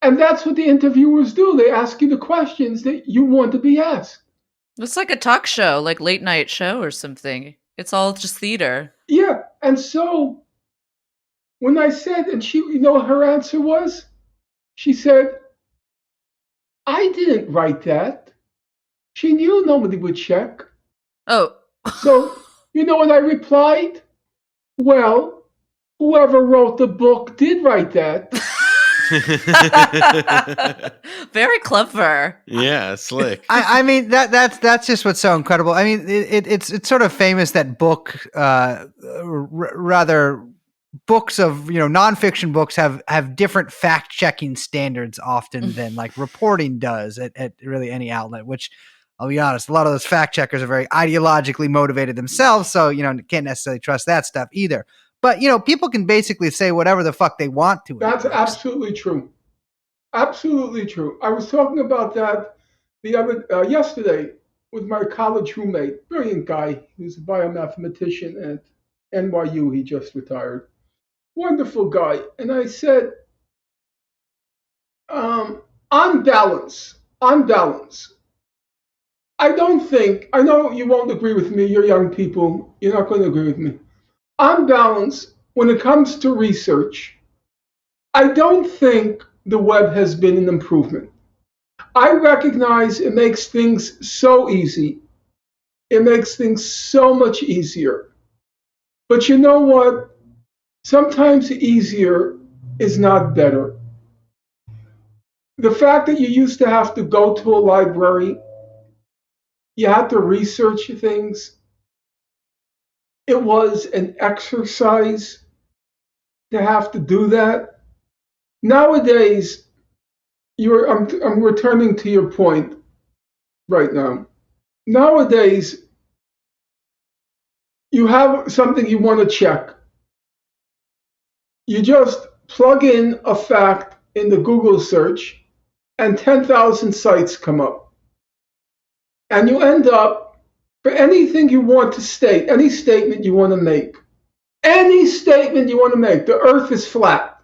And that's what the interviewers do. They ask you the questions that you want to be asked.
It's like a talk show, like late night show or something. It's all just theater.
Yeah. And so when I said, and she, her answer was, she said, I didn't write that. She knew nobody would check.
Oh.
So, you know what I replied? Well, whoever wrote the book did write that.
Very clever.
Yeah, slick.
I mean that's just what's so incredible. I mean it's sort of famous that rather books of nonfiction books have different fact checking standards often than like reporting does at really any outlet. Which I'll be honest, a lot of those fact checkers are very ideologically motivated themselves, so can't necessarily trust that stuff either. But people can basically say whatever the fuck they want to.
That's absolutely true. Absolutely true. I was talking about that yesterday with my college roommate, brilliant guy. He's a biomathematician at NYU. He just retired. Wonderful guy. And I said, on balance, I know you won't agree with me. You're young people. You're not going to agree with me. On balance, when it comes to research, I don't think the web has been an improvement. I recognize it makes things so easy. It makes things so much easier. But you know what? Sometimes easier is not better. The fact that you used to have to go to a library, you had to research things, it was an exercise to have to do that. Nowadays, I'm returning to your point right now. Nowadays, you have something you want to check. You just plug in a fact in the Google search, and 10,000 sites come up. And you end up, for anything you want to state, any statement you want to make, the earth is flat.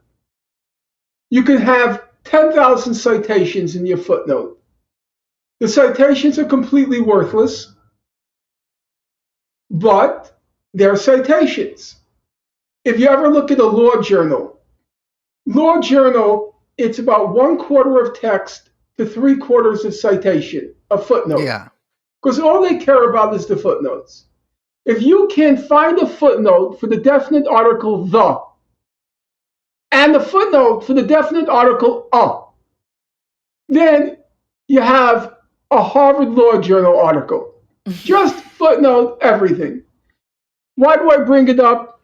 You can have 10,000 citations in your footnote. The citations are completely worthless, but they're citations. If you ever look at a law journal, it's about 1/4 of text to 3/4 of citation, a footnote.
Yeah.
Because all they care about is the footnotes. If you can find a footnote for the definite article the, and the footnote for the definite article then you have a Harvard Law Journal article. Just footnote everything. Why do I bring it up?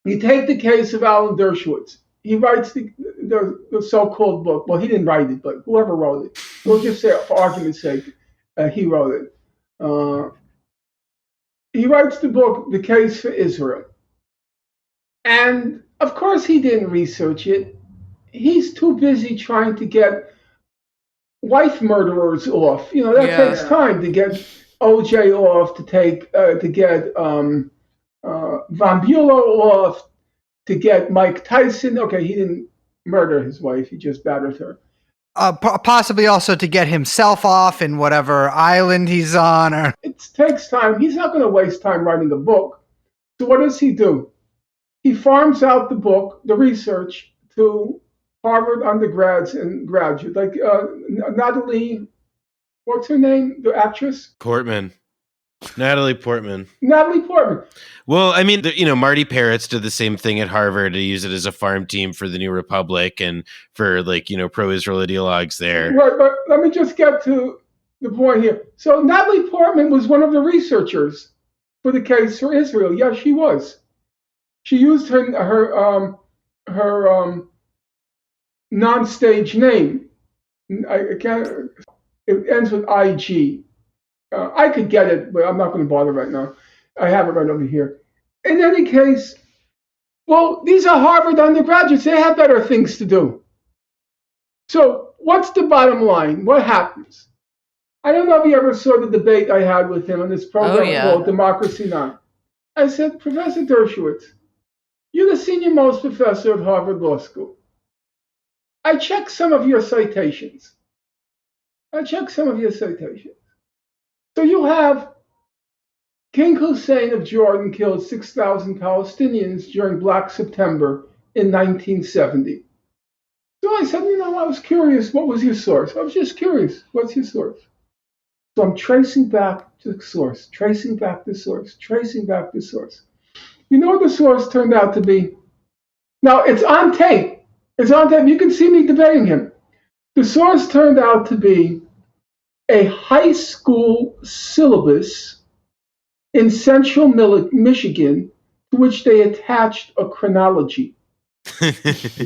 You take the case of Alan Dershowitz. He writes the so-called book. Well, he didn't write it, but whoever wrote it. We'll just say, for argument's sake, he wrote it. He writes the book, The Case for Israel. And, of course, he didn't research it. He's too busy trying to get wife murderers off. That takes time to get OJ off, to get Von Bulow off, to get Mike Tyson. Okay, he didn't murder his wife. He just battered her.
Possibly also to get himself off in whatever island he's on. Or
it takes time. He's not going to waste time writing a book. So what does he do? He farms out the book, the research, to Harvard undergrads and graduates. Like Natalie, what's her name? The actress?
Portman. Natalie Portman.
Natalie Portman.
Well, I mean, Marty Peretz did the same thing at Harvard to use it as a farm team for the New Republic and for pro-Israel ideologues there.
Right, but let me just get to the point here. So Natalie Portman was one of the researchers for the case for Israel. Yes, she was. She used her non-stage name. I can't. It ends with IG. I could get it, but I'm not going to bother right now. I have it right over here. In any case, well, these are Harvard undergraduates. They have better things to do. So what's the bottom line? What happens? I don't know if you ever saw the debate I had with him on this program called Democracy Now! I said, Professor Dershowitz, you're the senior most professor of Harvard Law School. I checked some of your citations. So you have King Hussein of Jordan killed 6,000 Palestinians during Black September in 1970. So I said, I was curious, what was your source? I was just curious, what's your source? So I'm tracing back to the source, tracing back the source. You know what the source turned out to be? Now, it's on tape. You can see me debating him. The source turned out to be a high school syllabus in central Michigan to which they attached a chronology.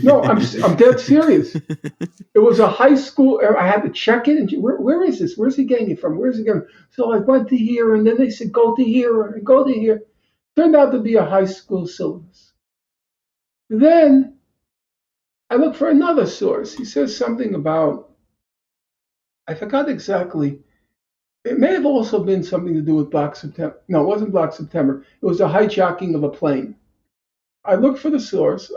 No, I'm dead serious. It was a high school. I had to check it. And where is this? Where's he getting it from? So I went to here, and then they said, go to here and go to here. Turned out to be a high school syllabus. Then I looked for another source. He says something about, I forgot exactly. It may have also been something to do with Black September. No, it wasn't Black September. It was the hijacking of a plane. I looked for the source.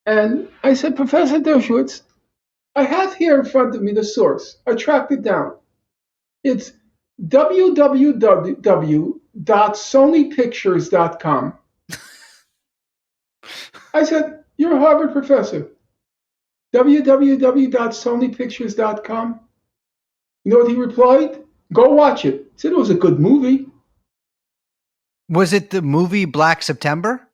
And I said, Professor Dershowitz, I have here in front of me the source. I tracked it down. It's www.sonypictures.com. I said, you're a Harvard professor. www.sonypictures.com. You know what he replied? Go watch it. He said it was a good movie.
Was it the movie Black September?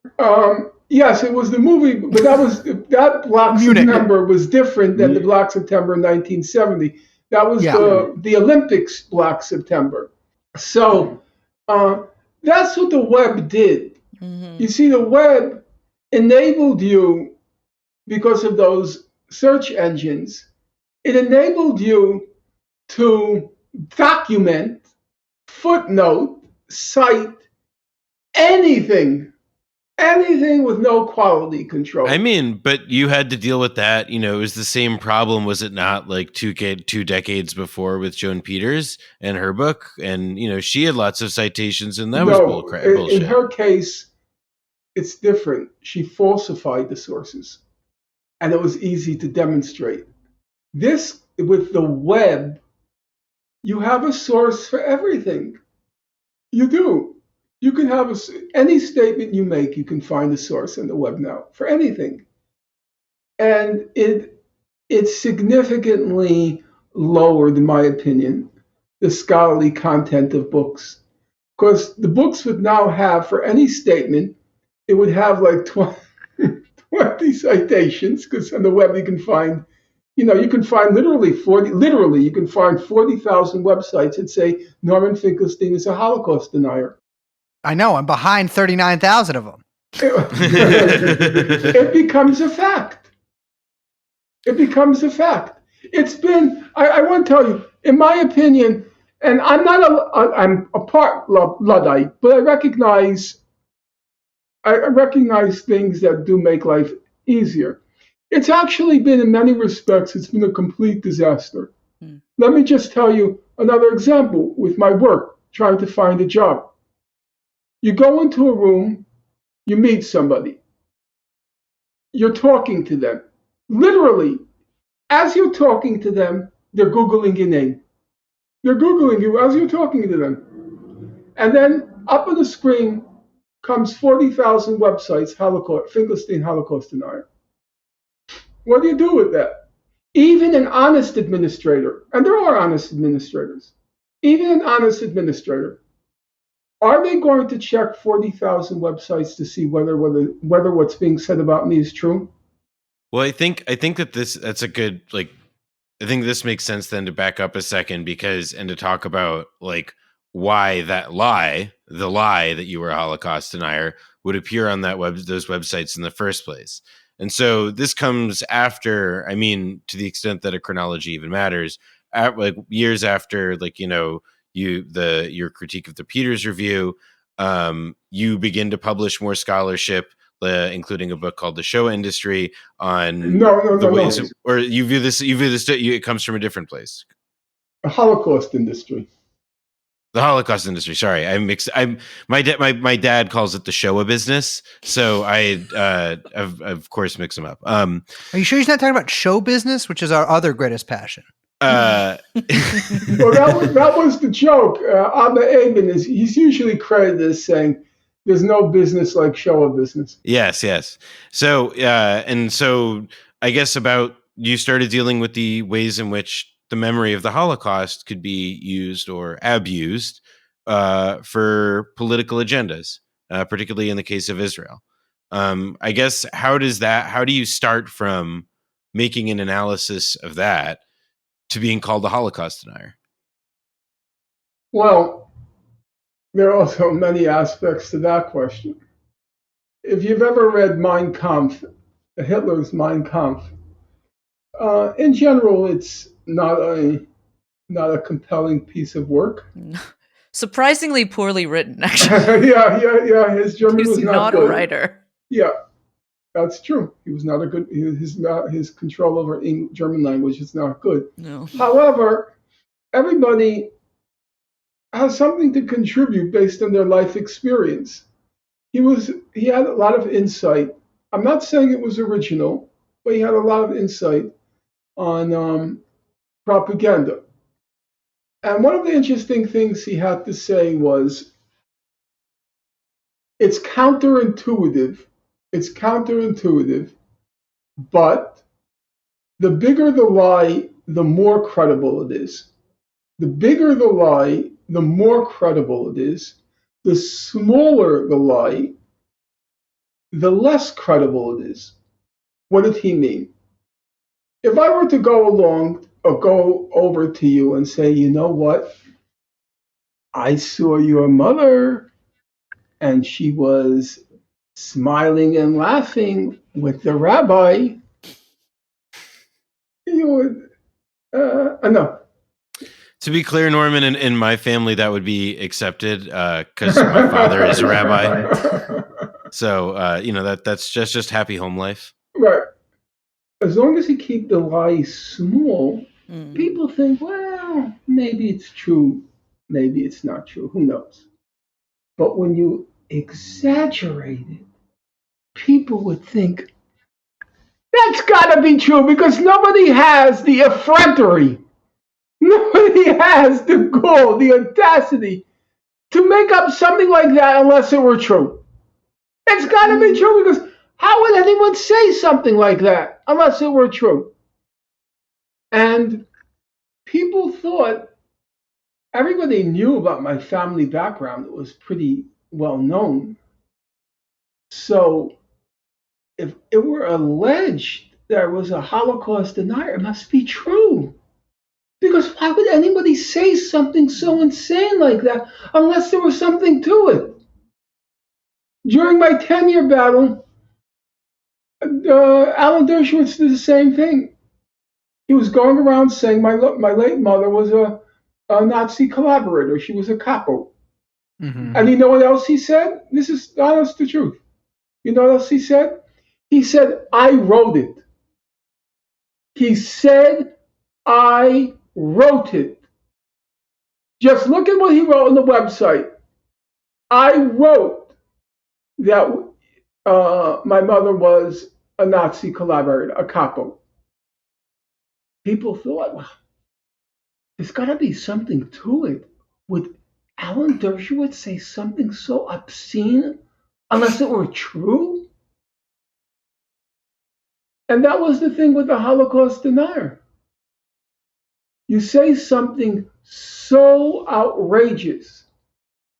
Yes, it was the movie, but that Black September was different than the Black September in 1970. That was the Olympics Black September. So that's what the web did. Mm-hmm. You see, the web enabled you, because of those search engines, it enabled you to document, footnote, cite anything with no quality control.
I mean, but you had to deal with that. It was the same problem, was it not, like two decades before with Joan Peters and her book? And, she had lots of citations, and that was bullshit.
In her case, it's different. She falsified the sources, and it was easy to demonstrate. This, with the web, you have a source for everything. You do. You can have any statement you make, you can find a source on the web now for anything. And it significantly lowered, in my opinion, the scholarly content of books. Because the books would now have, for any statement, it would have like 20 citations, because on the web you can find, you can find literally you can find 40,000 websites that say Norman Finkelstein is a Holocaust denier.
I know, I'm behind 39,000 of them.
It becomes a fact. It's been, I want to tell you, in my opinion, and I'm a part Luddite, but I recognize things that do make life easier. It's actually been, in many respects, it's been a complete disaster. Let me just tell you another example with my work, trying to find a job. You go into a room, you meet somebody. You're talking to them. Literally, as you're talking to them, they're Googling your name. They're Googling you as you're talking to them. And then up on the screen comes 40,000 websites, Finkelstein Holocaust denier. What do you do with that? Even an honest administrator, and there are honest administrators, even an honest administrator, are they going to check 40,000 websites to see whether what's being said about me is true?
Well, I think that that's a good, like, I think this makes sense then to back up a second and to talk about like why that the lie that you were a Holocaust denier would appear on those websites in the first place. And so this comes after, I mean, to the extent that a chronology even matters, like years after, like, you know, your critique of the Peters Review, you begin to publish more scholarship, including a book called The Show Industry on
No.
ways, or you view this, it comes from a different place.
The Holocaust industry.
The Holocaust industry. Sorry, my dad calls it the show of business, so I of course mix them up.
Are you sure he's not talking about show business, which is our other greatest passion?
Well, that was the joke. Abba Eban he's usually credited as saying there's no business like show of business.
Yes. So and so I guess you started dealing with the ways in which the memory of the Holocaust could be used or abused for political agendas, particularly in the case of Israel. I guess how do you start from making an analysis of that to being called a Holocaust denier?
Well, there are also many aspects to that question. If you've ever read Mein Kampf, Hitler's Mein Kampf, in general, it's not a compelling piece of work.
Surprisingly poorly written, actually.
Yeah. His German
He's
was
not
good.
a writer.
Yeah, that's true. He was not a good. His control over German language is not good.
No.
However, everybody has something to contribute based on their life experience. He had a lot of insight. I'm not saying it was original, but he had a lot of insight on propaganda. And one of the interesting things he had to say was, it's counterintuitive, but the bigger the lie, the more credible it is. The bigger the lie, the more credible it is. The smaller the lie, the less credible it is. What did he mean? If I were to go over to you and say, you know what? I saw your mother and she was smiling and laughing with the rabbi, you would, no.
To be clear, Norman, in my family, that would be accepted because my father is a rabbi. So, that's just happy home life.
Right. As long as you keep the lie small, people think, well, maybe it's true, maybe it's not true, who knows? But when you exaggerate it, people would think, that's got to be true, because nobody has the effrontery, nobody has the gall, the audacity to make up something like that unless it were true. It's got to be true, because how would anyone say something like that unless it were true? And people thought, everybody knew about my family background. It was pretty well known. So if it were alleged there was a Holocaust denier, it must be true. Because why would anybody say something so insane like that unless there was something to it? During my 10-year battle, Alan Dershowitz did the same thing. He was going around saying my late mother was a Nazi collaborator. She was a capo. Mm-hmm. And you know what else he said? This is honest the truth. You know what else he said? He said, I wrote it. He said, I wrote it. Just look at what he wrote on the website. I wrote that my mother was a Nazi collaborator, a capo. People thought, well, there's got to be something to it. Would Alan Dershowitz say something so obscene unless it were true? And that was the thing with the Holocaust denier. You say something so outrageous.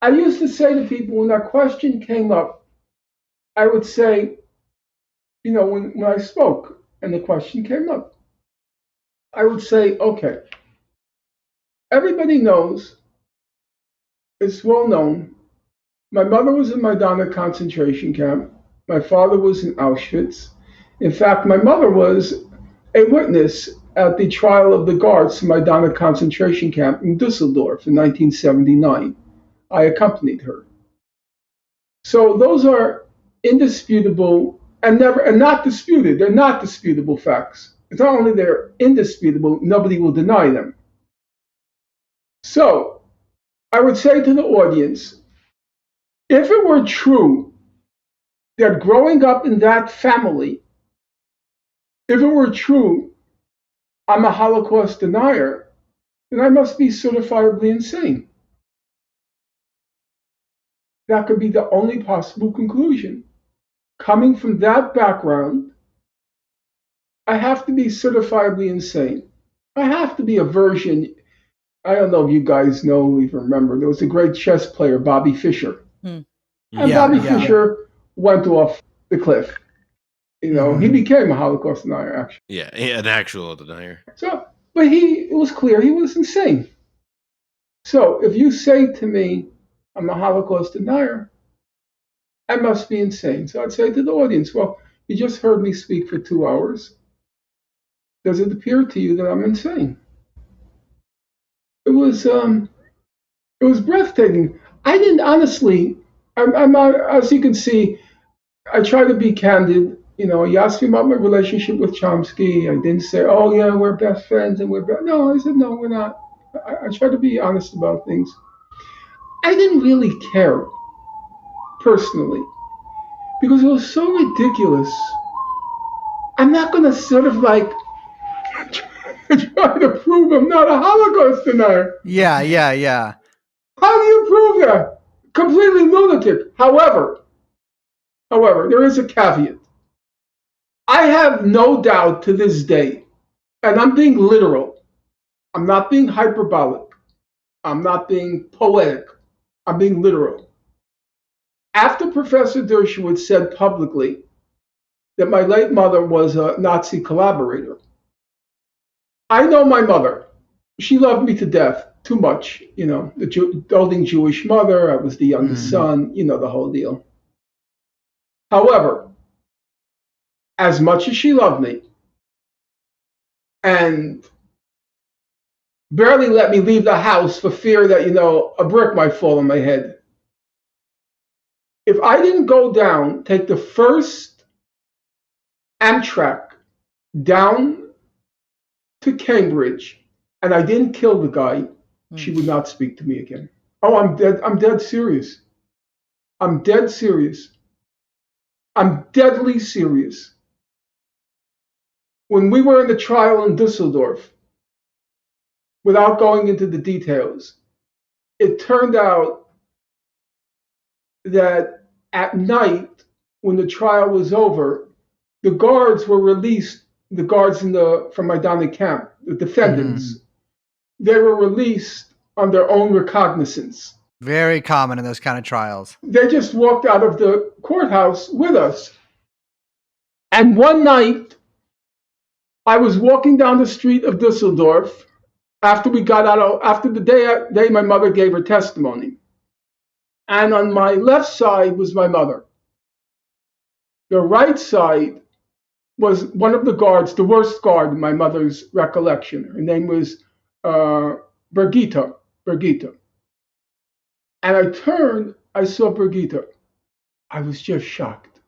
I used to say to people when that question came up, I would say, when I spoke and the question came up, I would say, okay, everybody knows, it's well known, my mother was in Majdanek concentration camp. My father was in Auschwitz. In fact, my mother was a witness at the trial of the guards to Majdanek concentration camp in Dusseldorf in 1979. I accompanied her. So those are indisputable and not disputed. They're not disputable facts. It's not only they're indisputable, nobody will deny them. So I would say to the audience, if it were true that growing up in that family, if it were true I'm a Holocaust denier, then I must be certifiably insane. That could be the only possible conclusion. Coming from that background, I have to be certifiably insane. I have to be a version. I don't know if you guys know, even remember, there was a great chess player, Bobby Fischer. And Bobby Fischer went off the cliff. He became a Holocaust denier, actually.
Yeah, an actual denier.
So, but it was clear he was insane. So if you say to me, I'm a Holocaust denier, I must be insane. So I'd say to the audience, well, you just heard me speak for 2 hours. Does it appear to you that I'm insane? It was breathtaking. I didn't honestly, I'm as you can see, I try to be candid. You asked me about my relationship with Chomsky. I didn't say, oh yeah, we're best friends and we're best. No, I said, no, we're not. I try to be honest about things. I didn't really care, personally, because it was so ridiculous. I'm not going to sort of like try to prove I'm not a Holocaust denier.
Yeah.
How do you prove that? Completely lunatic. However, there is a caveat. I have no doubt to this day, and I'm being literal. I'm not being hyperbolic. I'm not being poetic. I'm being literal. After Professor Dershowitz said publicly that my late mother was a Nazi collaborator, I know my mother. She loved me to death, too much. The doting Jewish mother. I was the youngest son. The whole deal. However, as much as she loved me and barely let me leave the house for fear that, a brick might fall on my head. If I didn't go down, take the first Amtrak down to Cambridge, and I didn't kill the guy, she would not speak to me again. Oh, I'm dead. I'm dead serious. I'm dead serious. I'm deadly serious. When we were in the trial in Dusseldorf, without going into the details, it turned out that at night, when the trial was over, the guards were released, the guards from Majdanek camp, the defendants, they were released on their own recognizance.
Very common in those kind of trials.
They just walked out of the courthouse with us. And one night, I was walking down the street of Dusseldorf after the day my mother gave her testimony. And on my left side was my mother. The right side was one of the guards, the worst guard in my mother's recollection. Her name was Birgitta. And I turned, I saw Birgitta. I was just shocked.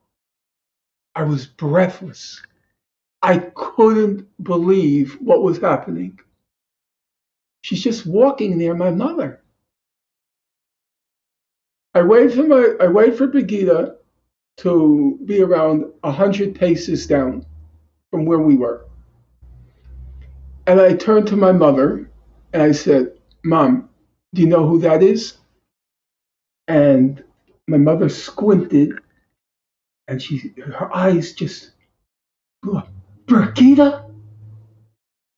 I was breathless. I couldn't believe what was happening. She's just walking near my mother. I wait for Birgitta to be around 100 paces down from where we were. And I turned to my mother and I said, Mom, do you know who that is? And my mother squinted and her eyes just blew up. Birgitta?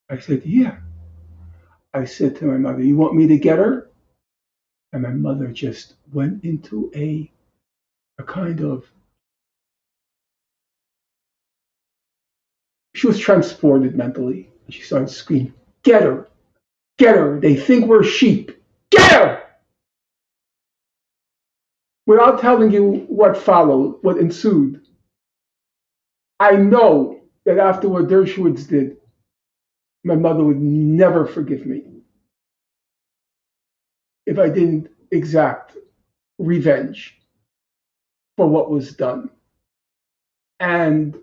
I said, yeah. I said to my mother, "You want me to get her?" And my mother just went into a kind of, she was transported mentally. She started screaming, "Get her! Get her! They think we're sheep! Get her!" Without telling you what followed, what ensued, I know that after what Dershowitz did, my mother would never forgive me if I didn't exact revenge for what was done. And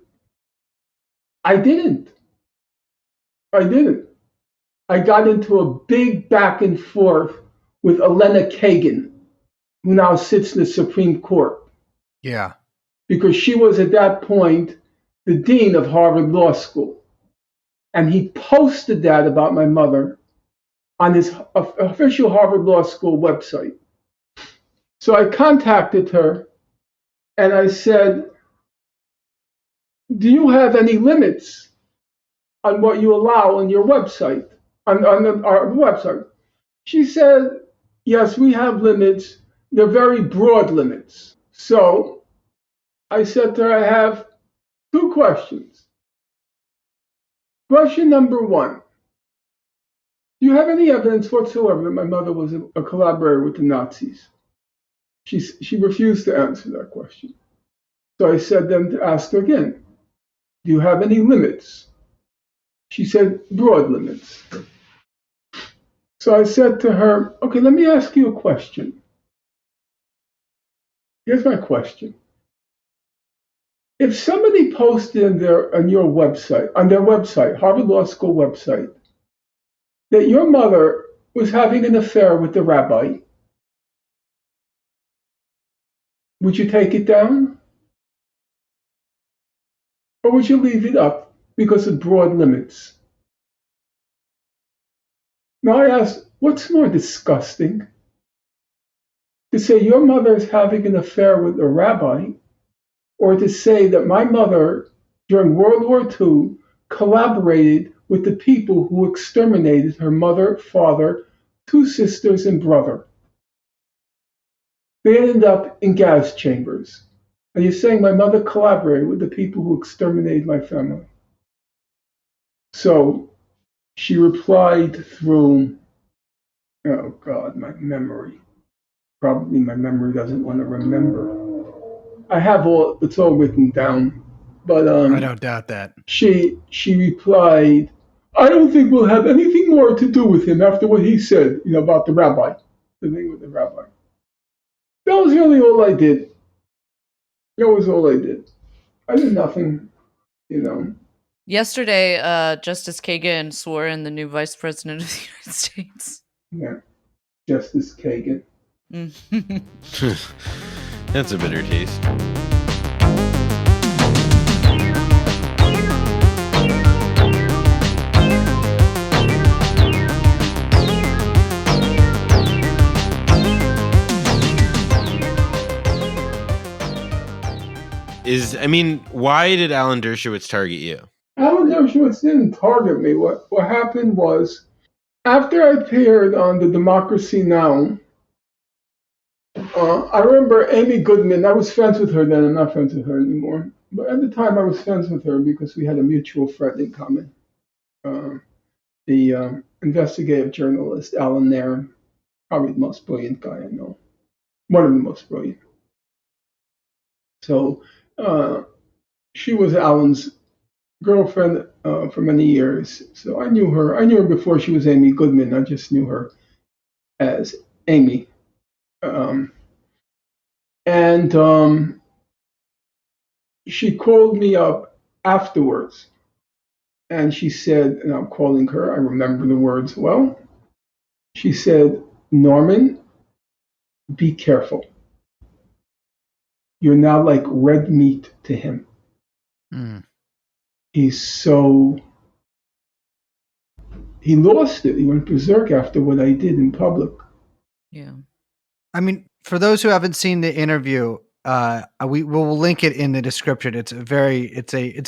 I didn't. I got into a big back and forth with Elena Kagan, who now sits in the Supreme Court,
Yeah.
because she was at that point the dean of Harvard Law School. And he posted that about my mother on his official Harvard Law School website. So I contacted her and I said, "Do you have any limits on what you allow on your website, on our website?" She said, "Yes, we have limits. They're very broad limits." So I said to her, "I have two questions. Question number one, do you have any evidence whatsoever that my mother was a collaborator with the Nazis?" She refused to answer that question. So I said then to ask her again, "Do you have any limits?" She said, "Broad limits." So I said to her, "Okay, let me ask you a question. Here's my question. If somebody posted on their website, Harvard Law School website, that your mother was having an affair with the rabbi, would you take it down? Or would you leave it up because of broad limits?" Now I ask, what's more disgusting? To say your mother is having an affair with a rabbi, or to say that my mother, during World War II, collaborated with the people who exterminated her mother, father, two sisters, and brother? They ended up in gas chambers. Are you saying my mother collaborated with the people who exterminated my family? So she replied through, oh God, my memory. Probably my memory doesn't want to remember. It's all written down. But
I don't doubt that.
She replied, "I don't think we'll have anything more to do with him after what he said, about the rabbi, the thing with the rabbi." That was really all I did. That was all I did. I did nothing,
Yesterday, Justice Kagan swore in the new Vice President of the United States.
Yeah, Justice Kagan.
That's a bitter taste. Why did Alan Dershowitz target you?
Alan Dershowitz didn't target me. What happened was, after I appeared on the Democracy Now!, I remember Amy Goodman. I was friends with her then. I'm not friends with her anymore. But at the time, I was friends with her because we had a mutual friend in common. The investigative journalist, Alan Nairn, probably the most brilliant guy I know. One of the most brilliant. So she was Alan's girlfriend for many years. So I knew her. I knew her before she was Amy Goodman. I just knew her as Amy. She called me up afterwards, and she said, and I'm calling her, I remember the words well. She said, "Norman, be careful. You're now like red meat to him. He lost it. He went berserk after what I did in public."
Yeah.
For those who haven't seen the interview, we'll link it in the description. It's a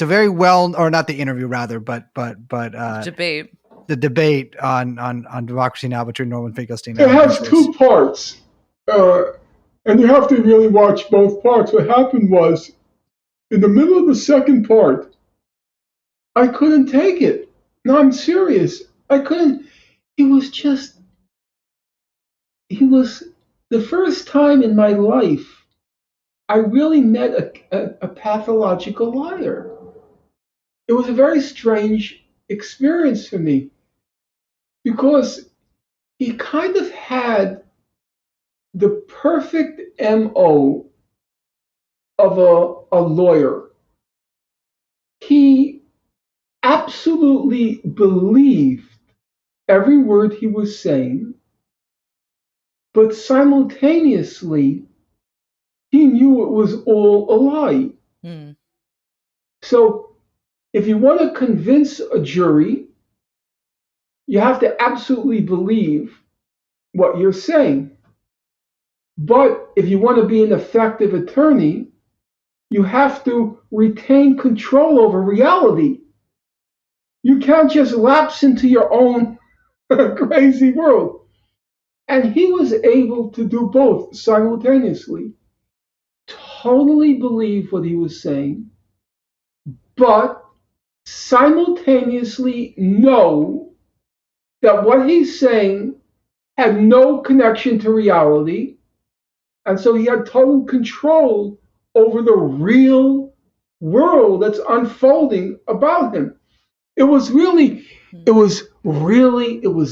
very well, or not the interview rather, but
debate.
the debate on Democracy Now! Between Norman Finkelstein and
It
Alan
has
Dershowitz.
2 parts, and you have to really watch both parts. What happened was, in the middle of the second part, I couldn't take it. No, I'm serious. I couldn't. He was the first time in my life I really met a pathological liar. It was a very strange experience for me because he kind of had the perfect MO of a lawyer. He absolutely believed every word he was saying, but simultaneously, he knew it was all a lie.
Mm.
So, if you want to convince a jury, you have to absolutely believe what you're saying. But if you want to be an effective attorney, you have to retain control over reality. You can't just lapse into your own crazy world. And he was able to do both simultaneously. Totally believe what he was saying, but simultaneously know that what he's saying had no connection to reality. And so he had total control over the real world that's unfolding about him. It was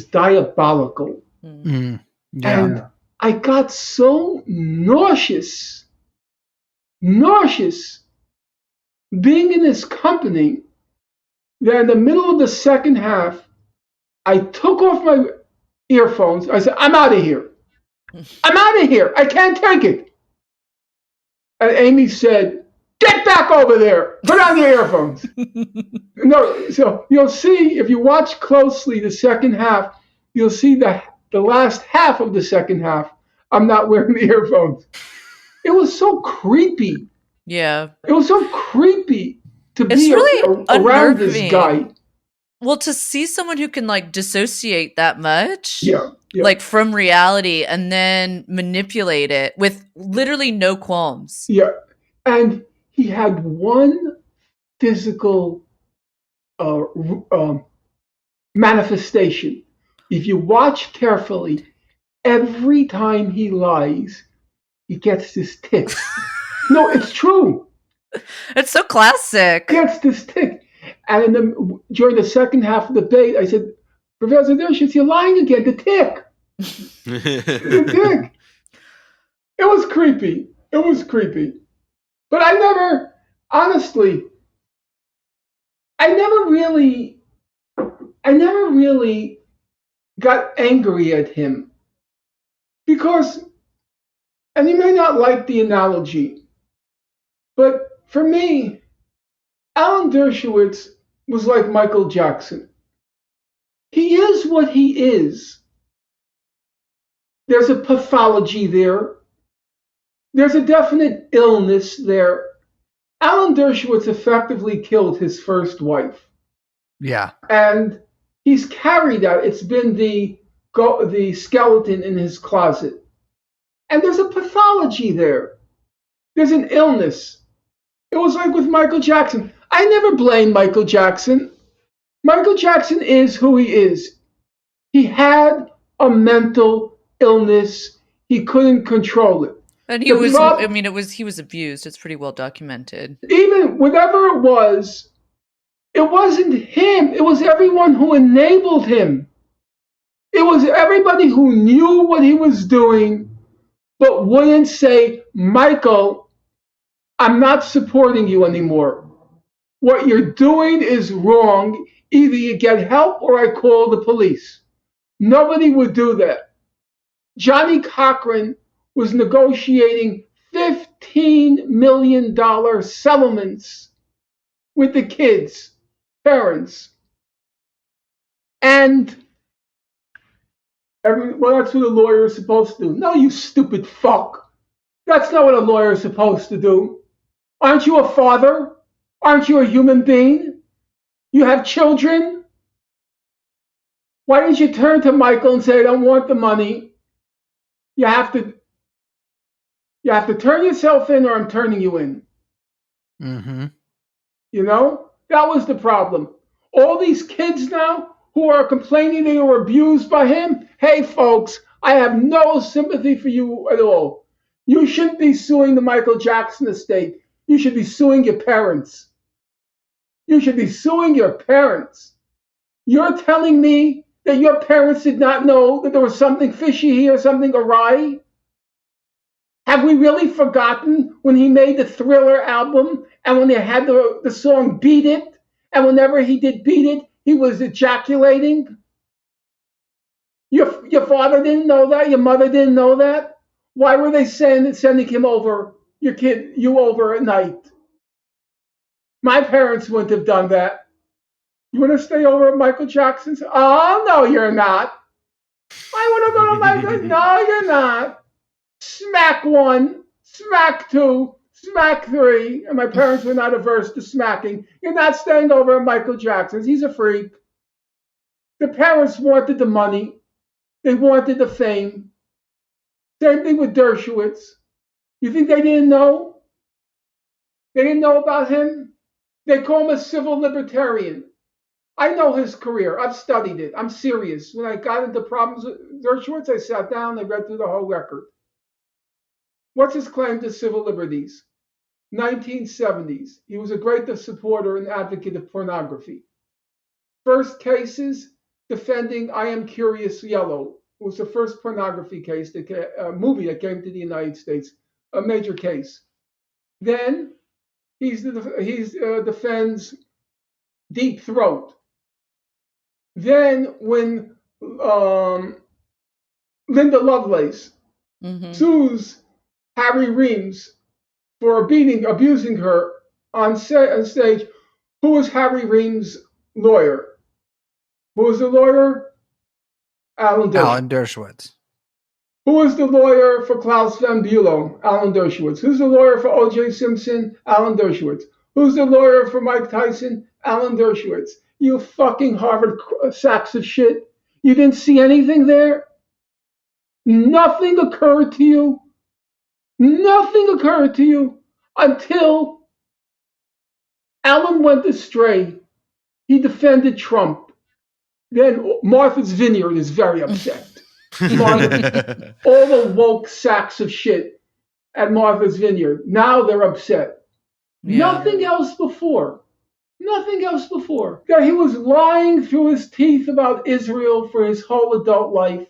diabolical.
Yeah.
And I got so nauseous being in this company that in the middle of the second half, I took off my earphones. I said, I'm out of here. I can't take it. And Amy said, get back over there. Put on your earphones. No, so you'll see, if you watch closely the second half, you'll see the last half of the second half, I'm not wearing the earphones. It was so creepy.
Yeah.
It was so creepy to
It's
be
really
around this
unnerving.
guy.
Well, to see someone who can like dissociate that much,
Yeah.
like from reality, and then manipulate it with literally no qualms.
Yeah. And he had one physical manifestation. If you watch carefully, every time he lies, he gets this tick. No, it's true.
It's so classic.
He gets this tick. And during the second half of the debate, I said, Professor Dershowitz, you're lying again. The tick. The tick. It was creepy. But I never really got angry at him because, and you may not like the analogy, but for me, Alan Dershowitz was like Michael Jackson. He is what he is. There's a pathology there. There's a definite illness there. Alan Dershowitz effectively killed his first wife.
Yeah.
And he's carried that. It's been the skeleton in his closet. And there's a pathology there. There's an illness. It was like with Michael Jackson. I never blame Michael Jackson. Michael Jackson is who he is. He had a mental illness. He couldn't control it.
And he was abused. It's pretty well documented.
Even whatever it wasn't him. It was everyone who enabled him. It was everybody who knew what he was doing, but wouldn't say, Michael, I'm not supporting you anymore. What you're doing is wrong. Either you get help or I call the police. Nobody would do that. Johnny Cochran was negotiating $15 million settlements with the kids' parents. And that's what a lawyer is supposed to do. No, you stupid fuck. That's not what a lawyer is supposed to do. Aren't you a father? Aren't you a human being? You have children? Why didn't you turn to Michael and say, I don't want the money? You have to turn yourself in or I'm turning you in.
Mm-hmm.
You know? That was the problem. All these kids now who are complaining they were abused by him, hey, folks, I have no sympathy for you at all. You shouldn't be suing the Michael Jackson estate. You should be suing your parents. You should be suing your parents. You're telling me that your parents did not know that there was something fishy here, something awry? Have we really forgotten when he made the Thriller album and when they had the song Beat It? And whenever he did Beat It, he was ejaculating? Your father didn't know that? Your mother didn't know that? Why were they sending him over, you over at night? My parents wouldn't have done that. You want to stay over at Michael Jackson's? Oh, no, you're not. I want to go to Michael. No, you're not. Smack 1, smack 2, smack 3. And my parents were not averse to smacking. You're not staying over at Michael Jackson's. He's a freak. The parents wanted the money. They wanted the fame. Same thing with Dershowitz. You think they didn't know? They didn't know about him? They call him a civil libertarian. I know his career. I've studied it. I'm serious. When I got into problems with Dershowitz, I sat down and I read through the whole record. What's his claim to civil liberties? 1970s. He was a great supporter and advocate of pornography. First cases defending I Am Curious Yellow. It was the first pornography case, movie that came to the United States, a major case. Then he defends Deep Throat. Then when Linda Lovelace sues Harry Reams for abusing her on stage, who was Harry Reams' lawyer? Who was the lawyer? Alan
Dershowitz.
Who was the lawyer for Klaus Van Bülow? Alan Dershowitz. Who's the lawyer for O.J. Simpson? Alan Dershowitz. Who's the lawyer for Mike Tyson? Alan Dershowitz. You fucking Harvard sacks of shit. You didn't see anything there? Nothing occurred to you? Nothing occurred to you until Alan went astray. He defended Trump. Then Martha's Vineyard is very upset. All the woke sacks of shit at Martha's Vineyard. Now they're upset. Yeah. Nothing else before. That he was lying through his teeth about Israel for his whole adult life.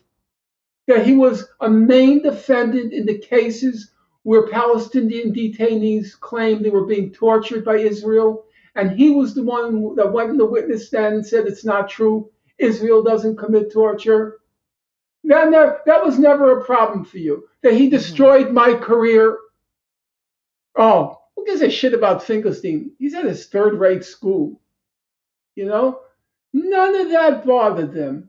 That he was a main defendant in the cases where Palestinian detainees claimed they were being tortured by Israel. And he was the one that went in the witness stand and said it's not true. Israel doesn't commit torture. That was never a problem for you. That he destroyed my career. Oh, who gives a shit about Finkelstein? He's at his third-rate school. You know? None of that bothered them.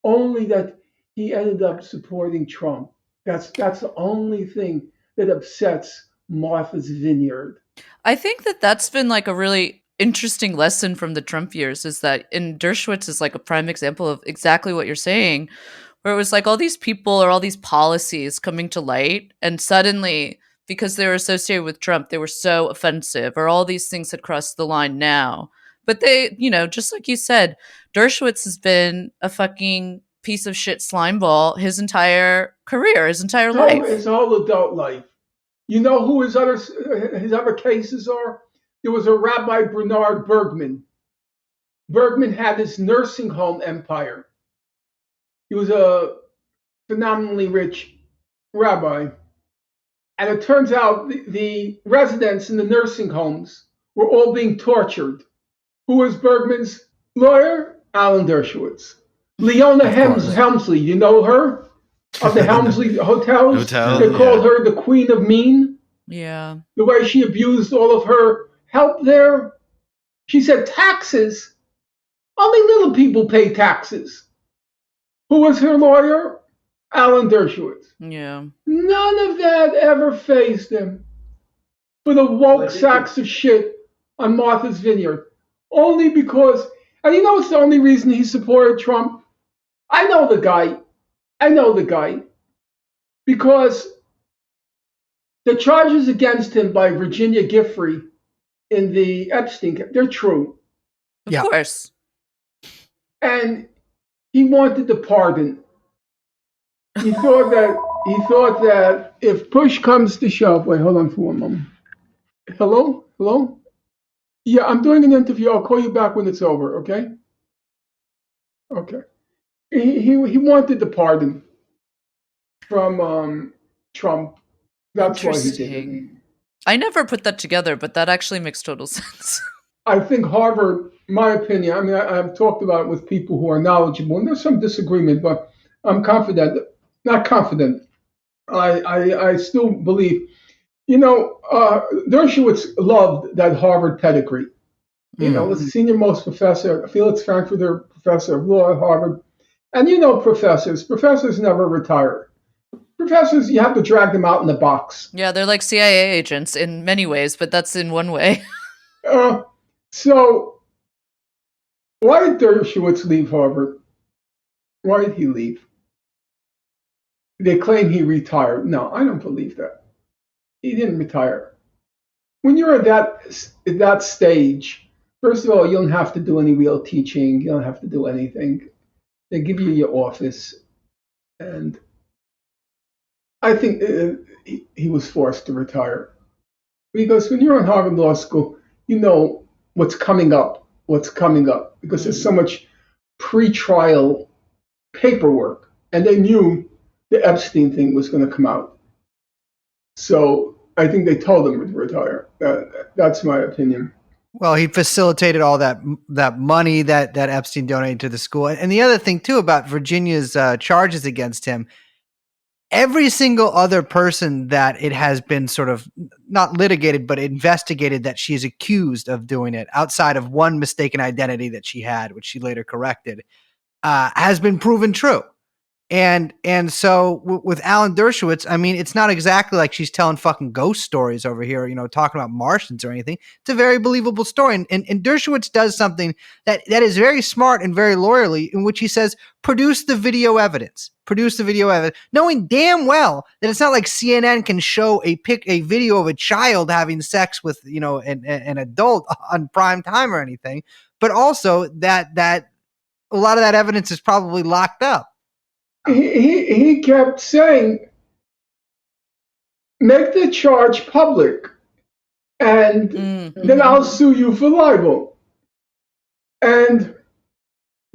Only that he ended up supporting Trump. That's the only thing that upsets Martha's Vineyard.
I think that's been like a really interesting lesson from the Trump years, is that in Dershowitz is like a prime example of exactly what you're saying, where it was like all these people or all these policies coming to light, and suddenly, because they were associated with Trump, they were so offensive, or all these things had crossed the line now. But they, just like you said, Dershowitz has been a fucking piece of shit slimeball his entire career, his entire life.
His whole adult life. You know who his other cases are? There was a Rabbi Bernard Bergman. Bergman had this nursing home empire. He was a phenomenally rich rabbi. And it turns out the residents in the nursing homes were all being tortured. Who was Bergman's lawyer? Alan Dershowitz. Leona Helmsley, you know her? Of the Helmsley hotels? They called her the Queen of Mean.
Yeah.
The way she abused all of her help there. She said taxes. Only little people pay taxes. Who was her lawyer? Alan Dershowitz.
Yeah.
None of that ever fazed him. For the woke sacks of shit on Martha's Vineyard. Only because, and it's the only reason he supported Trump. I know the guy because the charges against him by Virginia Giffrey in the Epstein case, they're true.
Of course.
And he wanted the pardon. He thought that if push comes to shove, wait, hold on for one moment. Hello? Yeah, I'm doing an interview. I'll call you back when it's over, okay? Okay. He wanted the pardon from Trump. That's why he did it.
I never put that together, but that actually makes total sense.
I think Harvard, my opinion, I mean, I've talked about it with people who are knowledgeable, and there's some disagreement, but I'm not confident. I still believe, Dershowitz loved that Harvard pedigree. Was the senior most professor, Felix Frankfurter, professor of law at Harvard. And professors never retire. Professors, you have to drag them out in the box.
Yeah, they're like CIA agents in many ways, but that's in one way.
So, why did Dershowitz leave Harvard? Why did he leave? They claim he retired. No, I don't believe that. He didn't retire. When you're at that stage, first of all, you don't have to do any real teaching. You don't have to do anything. They give you your office. And I think he was forced to retire. Because when you're in Harvard Law School, you know what's coming up, because there's so much pre-trial paperwork. And they knew the Epstein thing was going to come out. So I think they told him to retire. That's my opinion.
Well, he facilitated all that money that Epstein donated to the school. And the other thing, too, about Virginia's charges against him, every single other person that it has been sort of not litigated, but investigated that she's accused of doing it, outside of one mistaken identity that she had, which she later corrected, has been proven true. And so with Alan Dershowitz, I mean, it's not exactly like she's telling fucking ghost stories over here, talking about Martians or anything. It's a very believable story. And Dershowitz does something that is very smart and very lawyerly, in which he says, produce the video evidence, knowing damn well that it's not like CNN can show a video of a child having sex with, an adult on prime time or anything, but also that a lot of that evidence is probably locked up.
He kept saying, make the charge public, and then I'll sue you for libel. And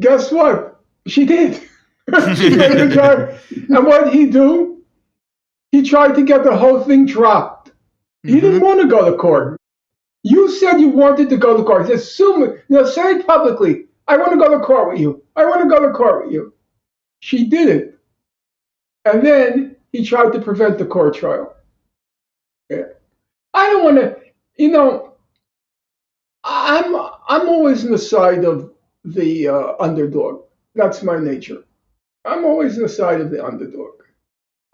guess what? She did. She made the charge. And what did he do? He tried to get the whole thing dropped. He didn't want to go to court. You said you wanted to go to court. He said, say it publicly. I want to go to court with you. She did it. And then he tried to prevent the court trial. Yeah. I don't want to, I'm always on the side of the underdog. That's my nature. I'm always on the side of the underdog.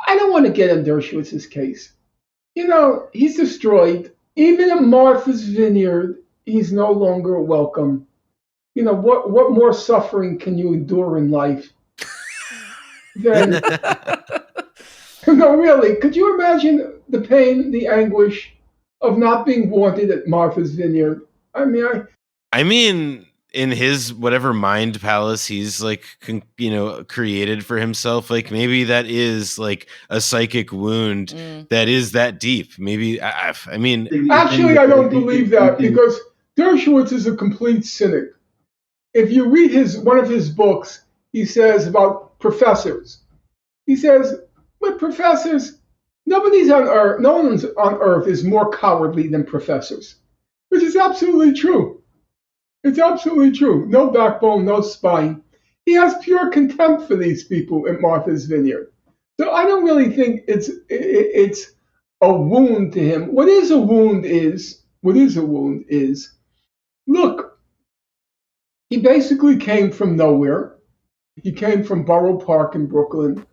I don't want to get in Dershowitz's case. He's destroyed. Even at Martha's Vineyard, he's no longer welcome. What more suffering can you endure in life? Then, no, really, could you imagine the pain, the anguish of not being wanted at Martha's Vineyard?
I mean, in his whatever mind palace he's created for himself, like maybe that is like a psychic wound that is that deep. Maybe
actually, I don't believe that, because Dershowitz is a complete cynic. If you read one of his books, he says about professors. He says, with professors, no one's on earth is more cowardly than professors, which is absolutely true. It's absolutely true. No backbone, no spine. He has pure contempt for these people at Martha's Vineyard. So I don't really think it's a wound to him. What is a wound is, look, he basically came from nowhere. He came from Borough Park in Brooklyn,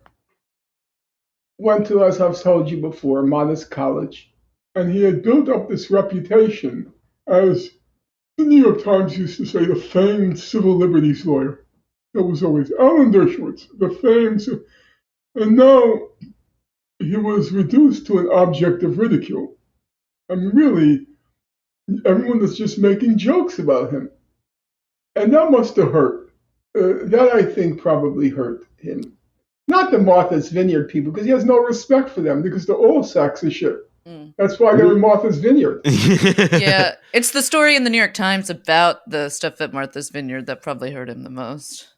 went to, as I've told you before, modest college, and he had built up this reputation as, the New York Times used to say, the famed civil liberties lawyer. It was always Alan Dershowitz, the famed, and now he was reduced to an object of ridicule. I mean, really, everyone is just making jokes about him. And that must have hurt. That, I think, probably hurt him. Not the Martha's Vineyard people, because he has no respect for them, because they're all sacks of shit. That's why they're in Martha's Vineyard.
Yeah, it's the story in the New York Times about the stuff at Martha's Vineyard that probably hurt him the most.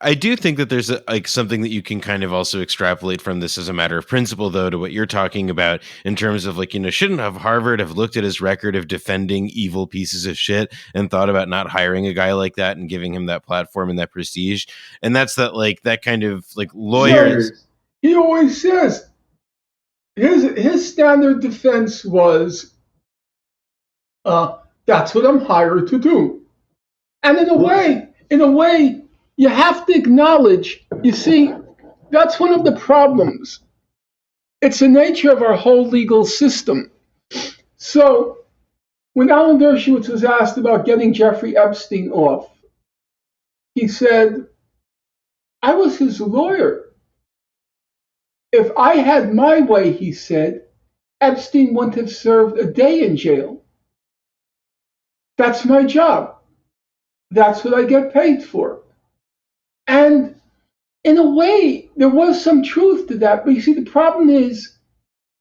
I do think that there's something that you can kind of also extrapolate from this as a matter of principle, though, to what you're talking about in terms of shouldn't have Harvard have looked at his record of defending evil pieces of shit and thought about not hiring a guy like that and giving him that platform and that prestige. And that's that kind of lawyers.
He always says his standard defense was, that's what I'm hired to do. And in a way, you have to acknowledge, you see, that's one of the problems. It's the nature of our whole legal system. So when Alan Dershowitz was asked about getting Jeffrey Epstein off, he said, I was his lawyer. If I had my way, he said, Epstein wouldn't have served a day in jail. That's my job. That's what I get paid for. And in a way, there was some truth to that. But you see, the problem is,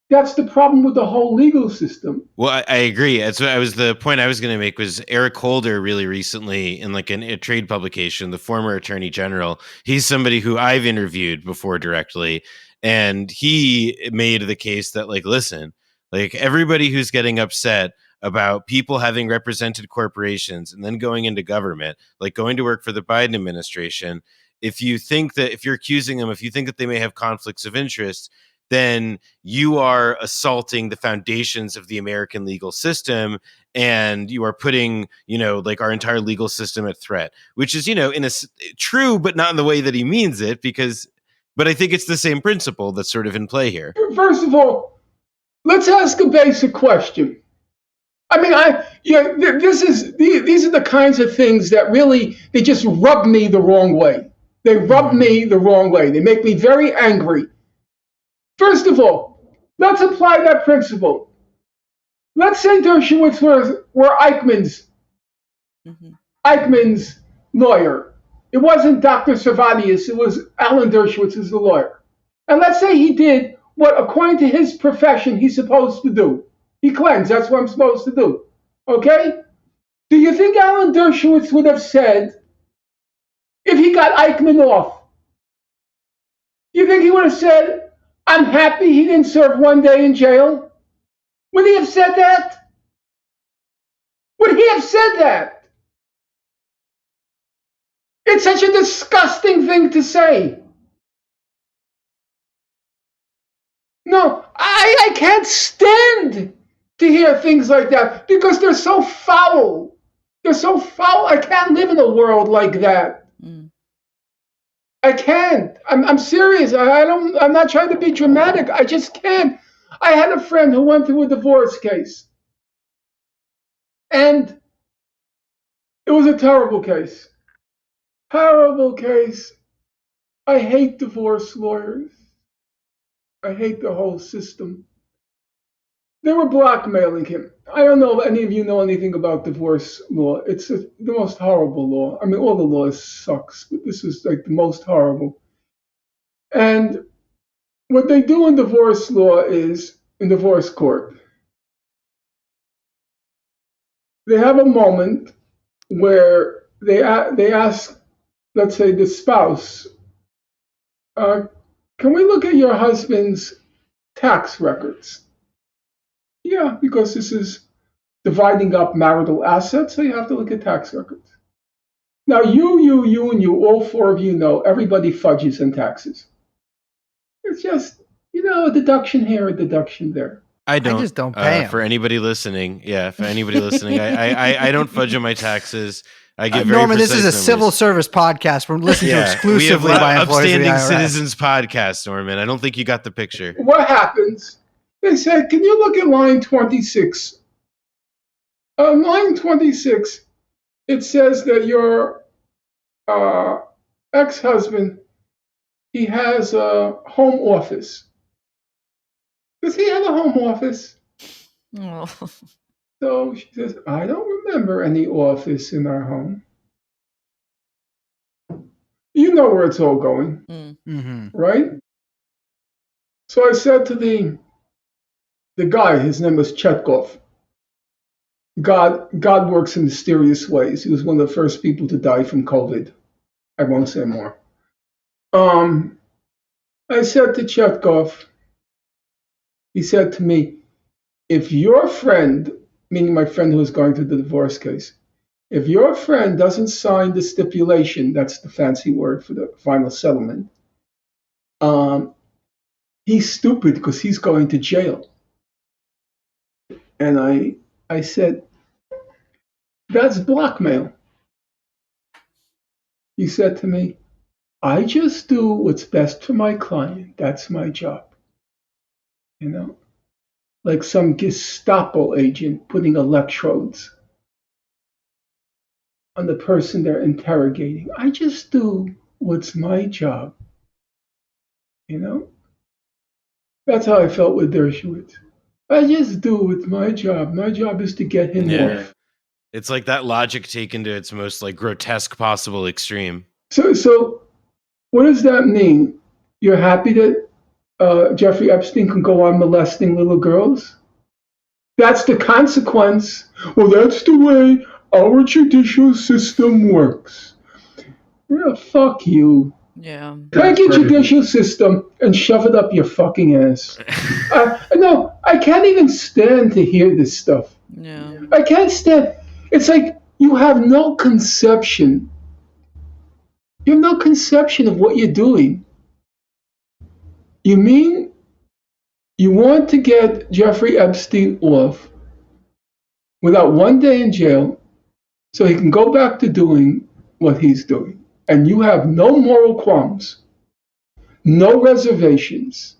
that's the problem with the whole legal system.
Well, I agree. That's what the point I was going to make was Eric Holder really recently in a trade publication, the former attorney general. He's somebody who I've interviewed before directly. And he made the case that listen, everybody who's getting upset about people having represented corporations and then going into government, going to work for the Biden administration, if you're accusing them, if you think that they may have conflicts of interest, then you are assaulting the foundations of the American legal system, and you are putting, our entire legal system at threat, which is, true, but not in the way that he means it, but I think it's the same principle that's sort of in play here.
First of all, let's ask a basic question. I mean, these are the kinds of things that really, they just rub me the wrong way. They rub me the wrong way. They make me very angry. First of all, let's apply that principle. Let's say Dershowitz were Eichmann's lawyer. It wasn't Dr. Servatius, it was Alan Dershowitz as the lawyer. And let's say he did what, according to his profession, he's supposed to do. He claims that's what I'm supposed to do. Okay? Do you think Alan Dershowitz would have said, if he got Eichmann off, do you think he would have said, I'm happy he didn't serve 1 day in jail? Would he have said that? Would he have said that? It's such a disgusting thing to say. No, I can't stand to hear things like that because they're so foul. They're so foul. I can't live in a world like that. I can't. I'm serious. I'm not trying to be dramatic. I just can't. I had a friend who went through a divorce case. And it was a terrible case. Terrible case. I hate divorce lawyers. I hate the whole system. They were blackmailing him. I don't know if any of you know anything about divorce law. It's the most horrible law. I mean, all the laws sucks, but this is the most horrible. And what they do in divorce law is, in divorce court, they have a moment where they ask, let's say, the spouse, can we look at your husband's tax records? Yeah, because this is dividing up marital assets, so you have to look at tax records. Now, you, and you, all four of you know everybody fudges in taxes. It's just, a deduction here, a deduction there.
I
just don't pay 'em.
For anybody listening, I don't fudge on my taxes. I give very
Norman, this
precise
is a
numbers.
civil service podcast. We're listening to exclusively
we have
by employees of the
Upstanding
IRS.
Citizens podcast, Norman. I don't think you got the picture.
What happens? They said, can you look at line 26? Line 26, it says that your ex-husband, he has a home office. Does he have a home office?
Oh.
So she says, I don't remember any office in our home. You know where it's all going,
Mm-hmm.
right? So I said to the guy, his name was Chetkov. God works in mysterious ways. He was one of the first people to die from COVID. I won't say more. I said to Chetkov, he said to me, if your friend, meaning my friend who was going through the divorce case, if your friend doesn't sign the stipulation, that's the fancy word for the final settlement, he's stupid because he's going to jail. And I said, that's blackmail. He said to me, I just do what's best for my client. That's my job. You know, like some Gestapo agent putting electrodes on the person they're interrogating. I just do what's my job. You know, that's how I felt with Dershowitz. I just do what's my job. My job is to get him off.
It's like that logic taken to its most like grotesque possible extreme.
So what does that mean? You're happy that Jeffrey Epstein can go on molesting little girls? That's the consequence. Well, that's the way our judicial system works. Yeah, fuck you.
Yeah.
Take your judicial system and shove it up your fucking ass. No, I can't even stand to hear this stuff.
Yeah.
I can't stand. It's like you have no conception. You have no conception of what you're doing. You mean you want to get Jeffrey Epstein off without one day in jail so he can go back to doing what he's doing. And you have no moral qualms, no reservations,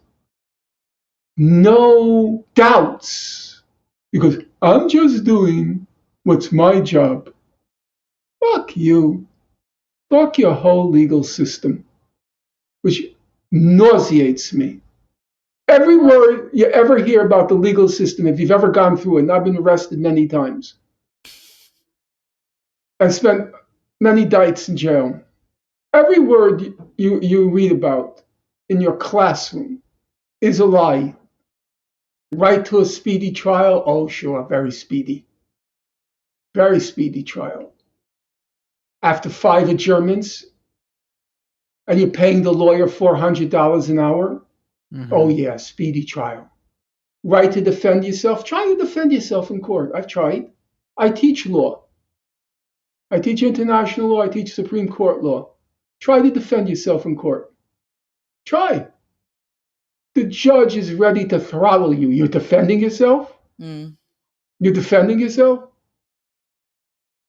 no doubts, because I'm just doing what's my job. Fuck you. Fuck your whole legal system, which nauseates me. Every word you ever hear about the legal system, if you've ever gone through it, and I've been arrested many times, I spent many nights in jail. Every word you read about in your classroom is a lie. Right to a speedy trial? Oh, sure, very speedy. Very speedy trial. After 5 adjournments, and you're paying the lawyer $400 an hour? Mm-hmm. Oh, yeah, speedy trial. Right to defend yourself? Try to defend yourself in court. I've tried. I teach law. I teach international law. I teach Supreme Court law. Try to defend yourself in court. Try. The judge is ready to throttle you. You're defending yourself? You're defending yourself?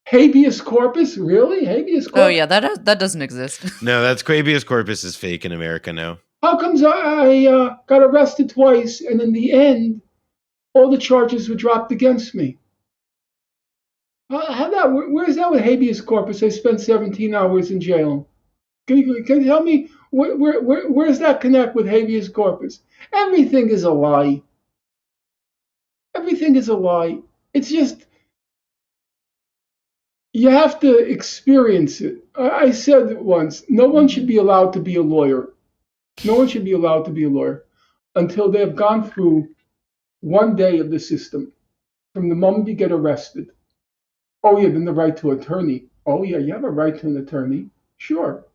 Habeas corpus? Really? Habeas corpus?
Oh, yeah, that doesn't exist.
No, that's habeas corpus is fake in America now.
How comes I got arrested twice and in the end, all the charges were dropped against me? Where's that with habeas corpus? I spent 17 hours in jail. Can you tell me where's that connect with habeas corpus? Everything is a lie. Everything is a lie. It's just, you have to experience it. I said once, no one should be allowed to be a lawyer. No one should be allowed to be a lawyer until they have gone through one day of the system. From the moment you get arrested. Oh, yeah, then the right to attorney. Oh, yeah, you have a right to an attorney. Sure.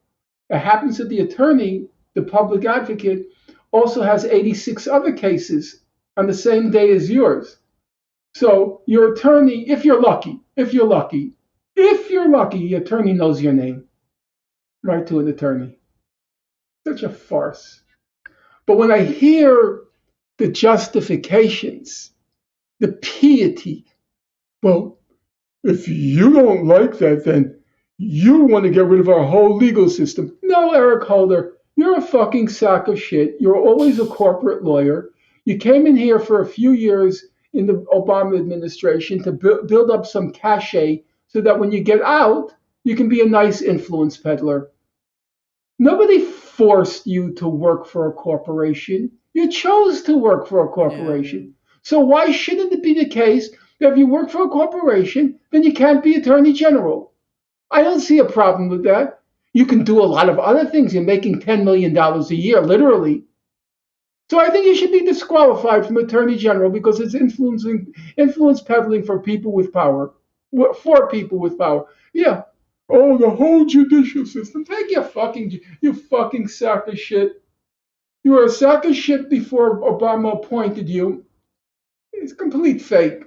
It happens that the attorney, the public advocate, also has 86 other cases on the same day as yours. So your attorney, if you're lucky, the attorney knows your name. Right to an attorney. Such a farce. But when I hear the justifications, the piety, well, if you don't like that, then you want to get rid of our whole legal system. No, Eric Holder, you're a fucking sack of shit. You're always a corporate lawyer. You came in here for a few years in the Obama administration to build up some cachet so that when you get out, you can be a nice influence peddler. Nobody forced you to work for a corporation. You chose to work for a corporation. So why shouldn't it be the case that if you work for a corporation, then you can't be attorney general? I don't see a problem with that. You can do a lot of other things. You're making $10 million a year, literally. So I think you should be disqualified from attorney general because it's influence peddling for people with power, for people with power. Yeah. Oh, the whole judicial system. Take you fucking sack of shit. You were a sack of shit before Obama appointed you. It's complete fake.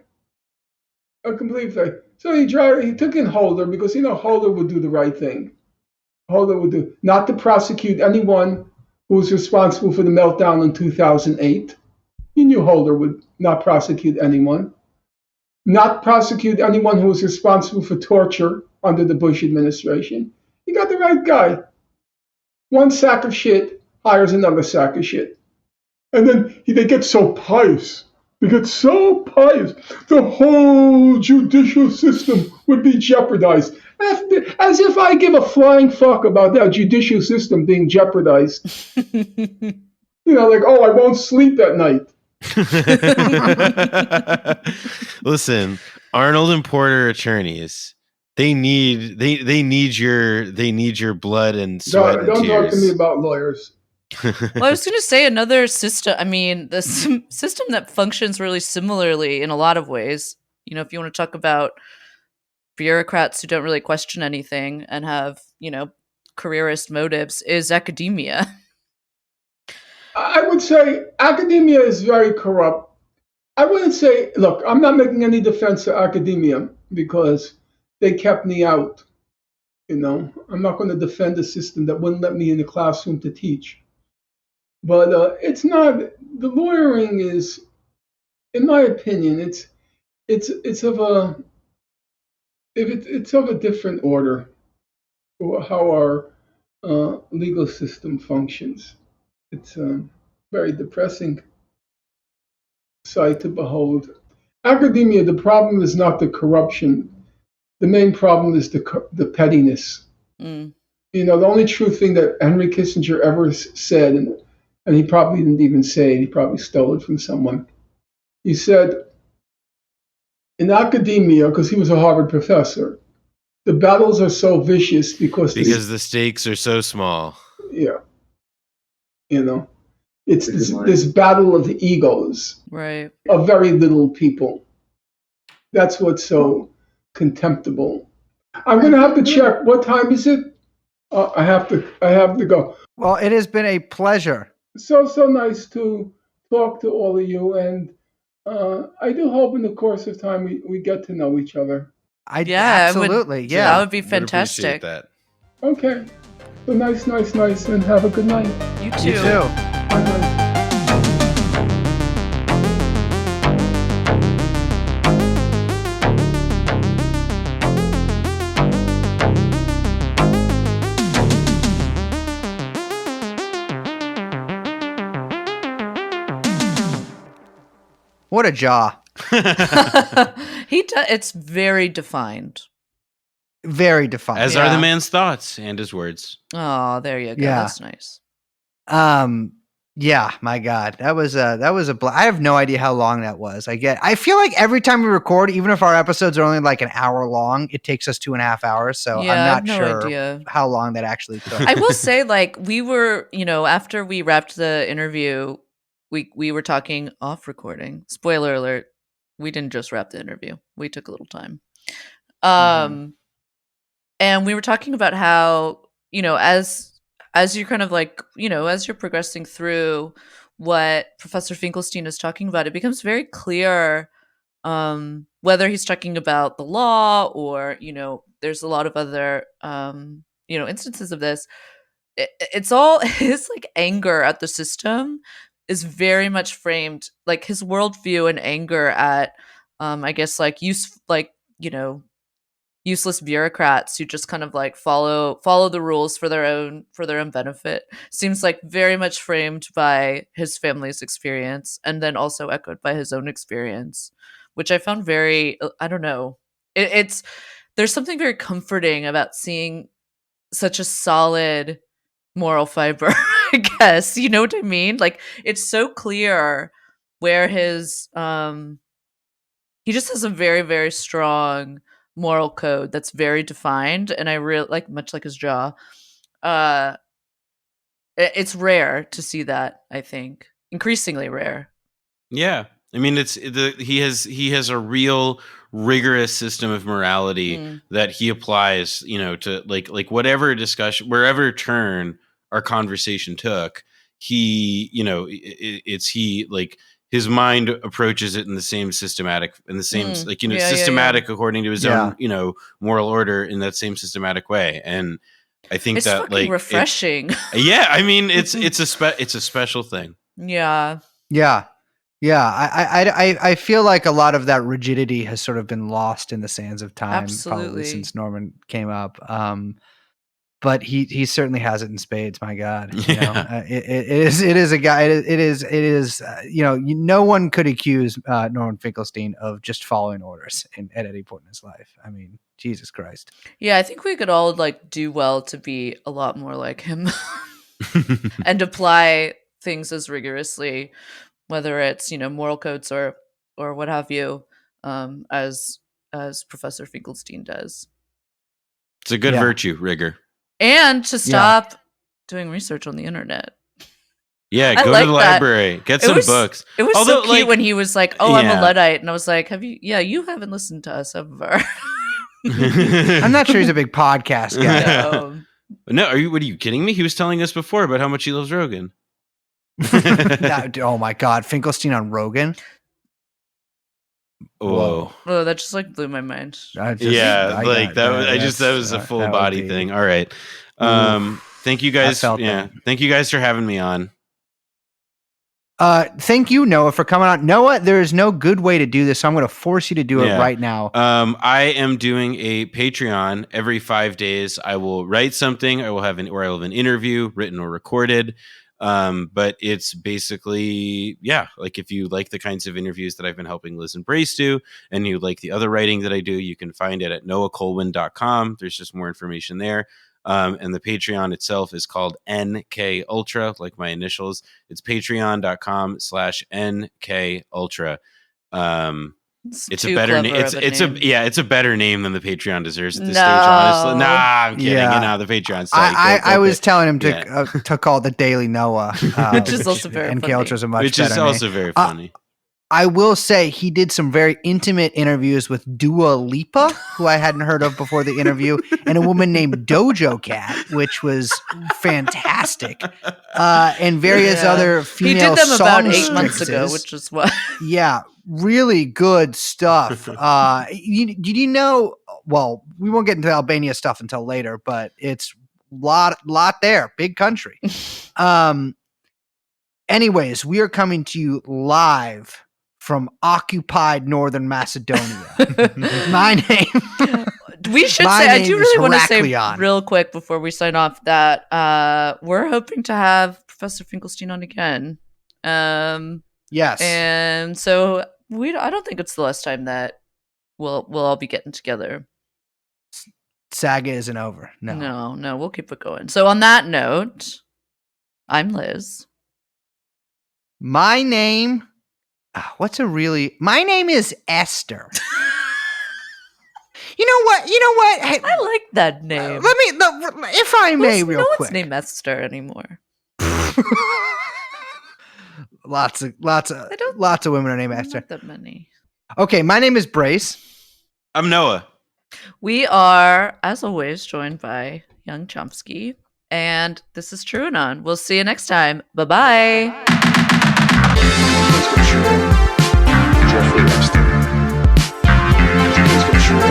A complete fake. So he took in Holder because Holder would do the right thing. Holder would do not to prosecute anyone who was responsible for the meltdown in 2008. He knew Holder would not prosecute anyone. Not prosecute anyone who was responsible for torture under the Bush administration. He got the right guy. One sack of shit hires another sack of shit. And then they get so pious. They get so pious. The whole judicial system would be jeopardized. As if I give a flying fuck about that judicial system being jeopardized. Like, I won't sleep at night.
Listen, Arnold and Porter attorneys, they need your blood and sweat and
Don't
tears.
talk to me about lawyers.
Well, I was going to say another system. I mean, the system that functions really similarly in a lot of ways. If you want to talk about bureaucrats who don't really question anything and have, careerist motives, is academia.
I would say academia is very corrupt. I wouldn't say, look, I'm not making any defense of academia because they kept me out. I'm not going to defend a system that wouldn't let me in the classroom to teach. But it's not, the lawyering is, in my opinion, it's of a different order how our legal system functions. It's a very depressing sight to behold. Academia, the problem is not the corruption. The main problem is the pettiness. The only true thing that Henry Kissinger ever said, and he probably didn't even say it, he probably stole it from someone. He said, in academia, because he was a Harvard professor, the battles are so vicious because
the stakes are so small.
Yeah. It's this battle of the egos,
right,
of very little people. That's what's so contemptible. I'm going to have to check. What time is it? I have to go.
Well, it has been a pleasure.
So nice to talk to all of you, and I do hope in the course of time we get to know each other.
Absolutely.
That would be fantastic.
That.
Okay. So nice, and have a good night.
You too.
You too.
Bye-bye.
What a jaw.
It's very defined.
Very defined.
As are the man's thoughts and his words.
Oh, there you go.
Yeah.
That's nice.
Yeah, my God, that was I have no idea how long that was. I feel like every time we record, even if our episodes are only like an hour long, it takes us 2.5 hours. So
Yeah, I
I'm
have
not
no
sure
idea.
how long that actually took.
I will say, like, we were, after we wrapped the interview, we were talking off recording. Spoiler alert, we didn't just wrap the interview. We took a little time. And we were talking about how, as you're kind of like, as you're progressing through what Professor Finkelstein is talking about, it becomes very clear whether he's talking about the law or, there's a lot of other, instances of this. It's all his like anger at the system is very much framed, like his worldview and anger at, I guess, like useless bureaucrats who just kind of like follow the rules for their own benefit seems like very much framed by his family's experience and then also echoed by his own experience, which I found very, I don't know, there's something very comforting about seeing such a solid moral fiber, I guess. You know what I mean? Like, it's so clear where his he just has a very, very strong moral code that's very defined, and I really like, much like his jaw. It's rare to see that, I think. Increasingly rare.
Yeah. I mean, he has a real rigorous system of morality that he applies, to like whatever discussion, wherever turn our conversation took, he, his mind approaches it in the same systematic, systematic according to his own, moral order in that same systematic way. And I think
it's
that
fucking refreshing.
I mean, it's a special thing.
Yeah.
I feel like a lot of that rigidity has sort of been lost in the sands of time.
Absolutely.
Probably since Norman came up. But he certainly has it in spades. My God, it is a guy. It is. No one could accuse Norman Finkelstein of just following orders at any point in his life. I mean, Jesus Christ.
Yeah, I think we could all do well to be a lot more like him and apply things as rigorously, whether it's moral codes or what have you, as Professor Finkelstein does.
It's a good virtue, rigor.
And to stop doing research on the internet.
Yeah, go to the library, get some books.
It was so cute when he was like, "Oh, I'm a Luddite," and I was like, "Have you? Yeah, you haven't listened to us ever."
I'm not sure he's a big podcast guy.
No, what are you kidding me? He was telling us before about how much he loves Rogan.
Oh my God, Finkelstein on Rogan.
Whoa!
Oh, that just blew my mind.
That was a full body thing. All right. Thank you guys. Thank you guys for having me on.
Thank you, Noah, for coming on. Noah, there is no good way to do this, so I'm going to force you to do it right now.
I am doing a Patreon every 5 days. I will write something. I will have an interview, written or recorded. But it's basically, like if you like the kinds of interviews that I've been helping Liz and Brace do, and you like the other writing that I do, you can find it at noahcolwyn.com. There's just more information there. And the Patreon itself is called NK Ultra, like my initials. It's patreon.com/NK Ultra. It's a better name. It's a better name than the Patreon deserves at this stage. Honestly, I'm kidding. The Patreon's
I was telling him to call it the Daily Noah,
which is also very funny.
NK Ultra is a much better name.
Which is also very funny.
I will say he did some very intimate interviews with Dua Lipa, who I hadn't heard of before the interview, and a woman named Dojo Cat, which was fantastic, and various other female
songstresses. He did them about 8 months ago, which is what. Yeah,
really good stuff. Did you know? Well, we won't get into Albania stuff until later, but it's lot there, big country. Anyways, we are coming to you live from occupied Northern Macedonia. My name.
We should say, I do really want to say real quick before we sign off that we're hoping to have Professor Finkelstein on again.
Yes.
And so I don't think it's the last time that we'll all be getting together.
Saga isn't over. No,
we'll keep it going. So on that note, I'm Liz.
My name is Esther. You know what?
I like that name.
If I may, real quick.
No one's named Esther anymore.
Lots of women are named Esther.
Not that many.
Okay, my name is Brace.
I'm Noah.
We are, as always, joined by young Chomsky, and this is TrueAnon. We'll see you next time. Bye-bye.
Let's go shoot Jeffrey Epstein. Let's go shoot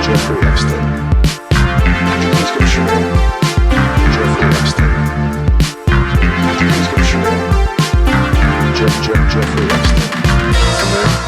Jeffrey Epstein. Let's go shoot Jeffrey Epstein. Let's go shoot Jeffrey Epstein.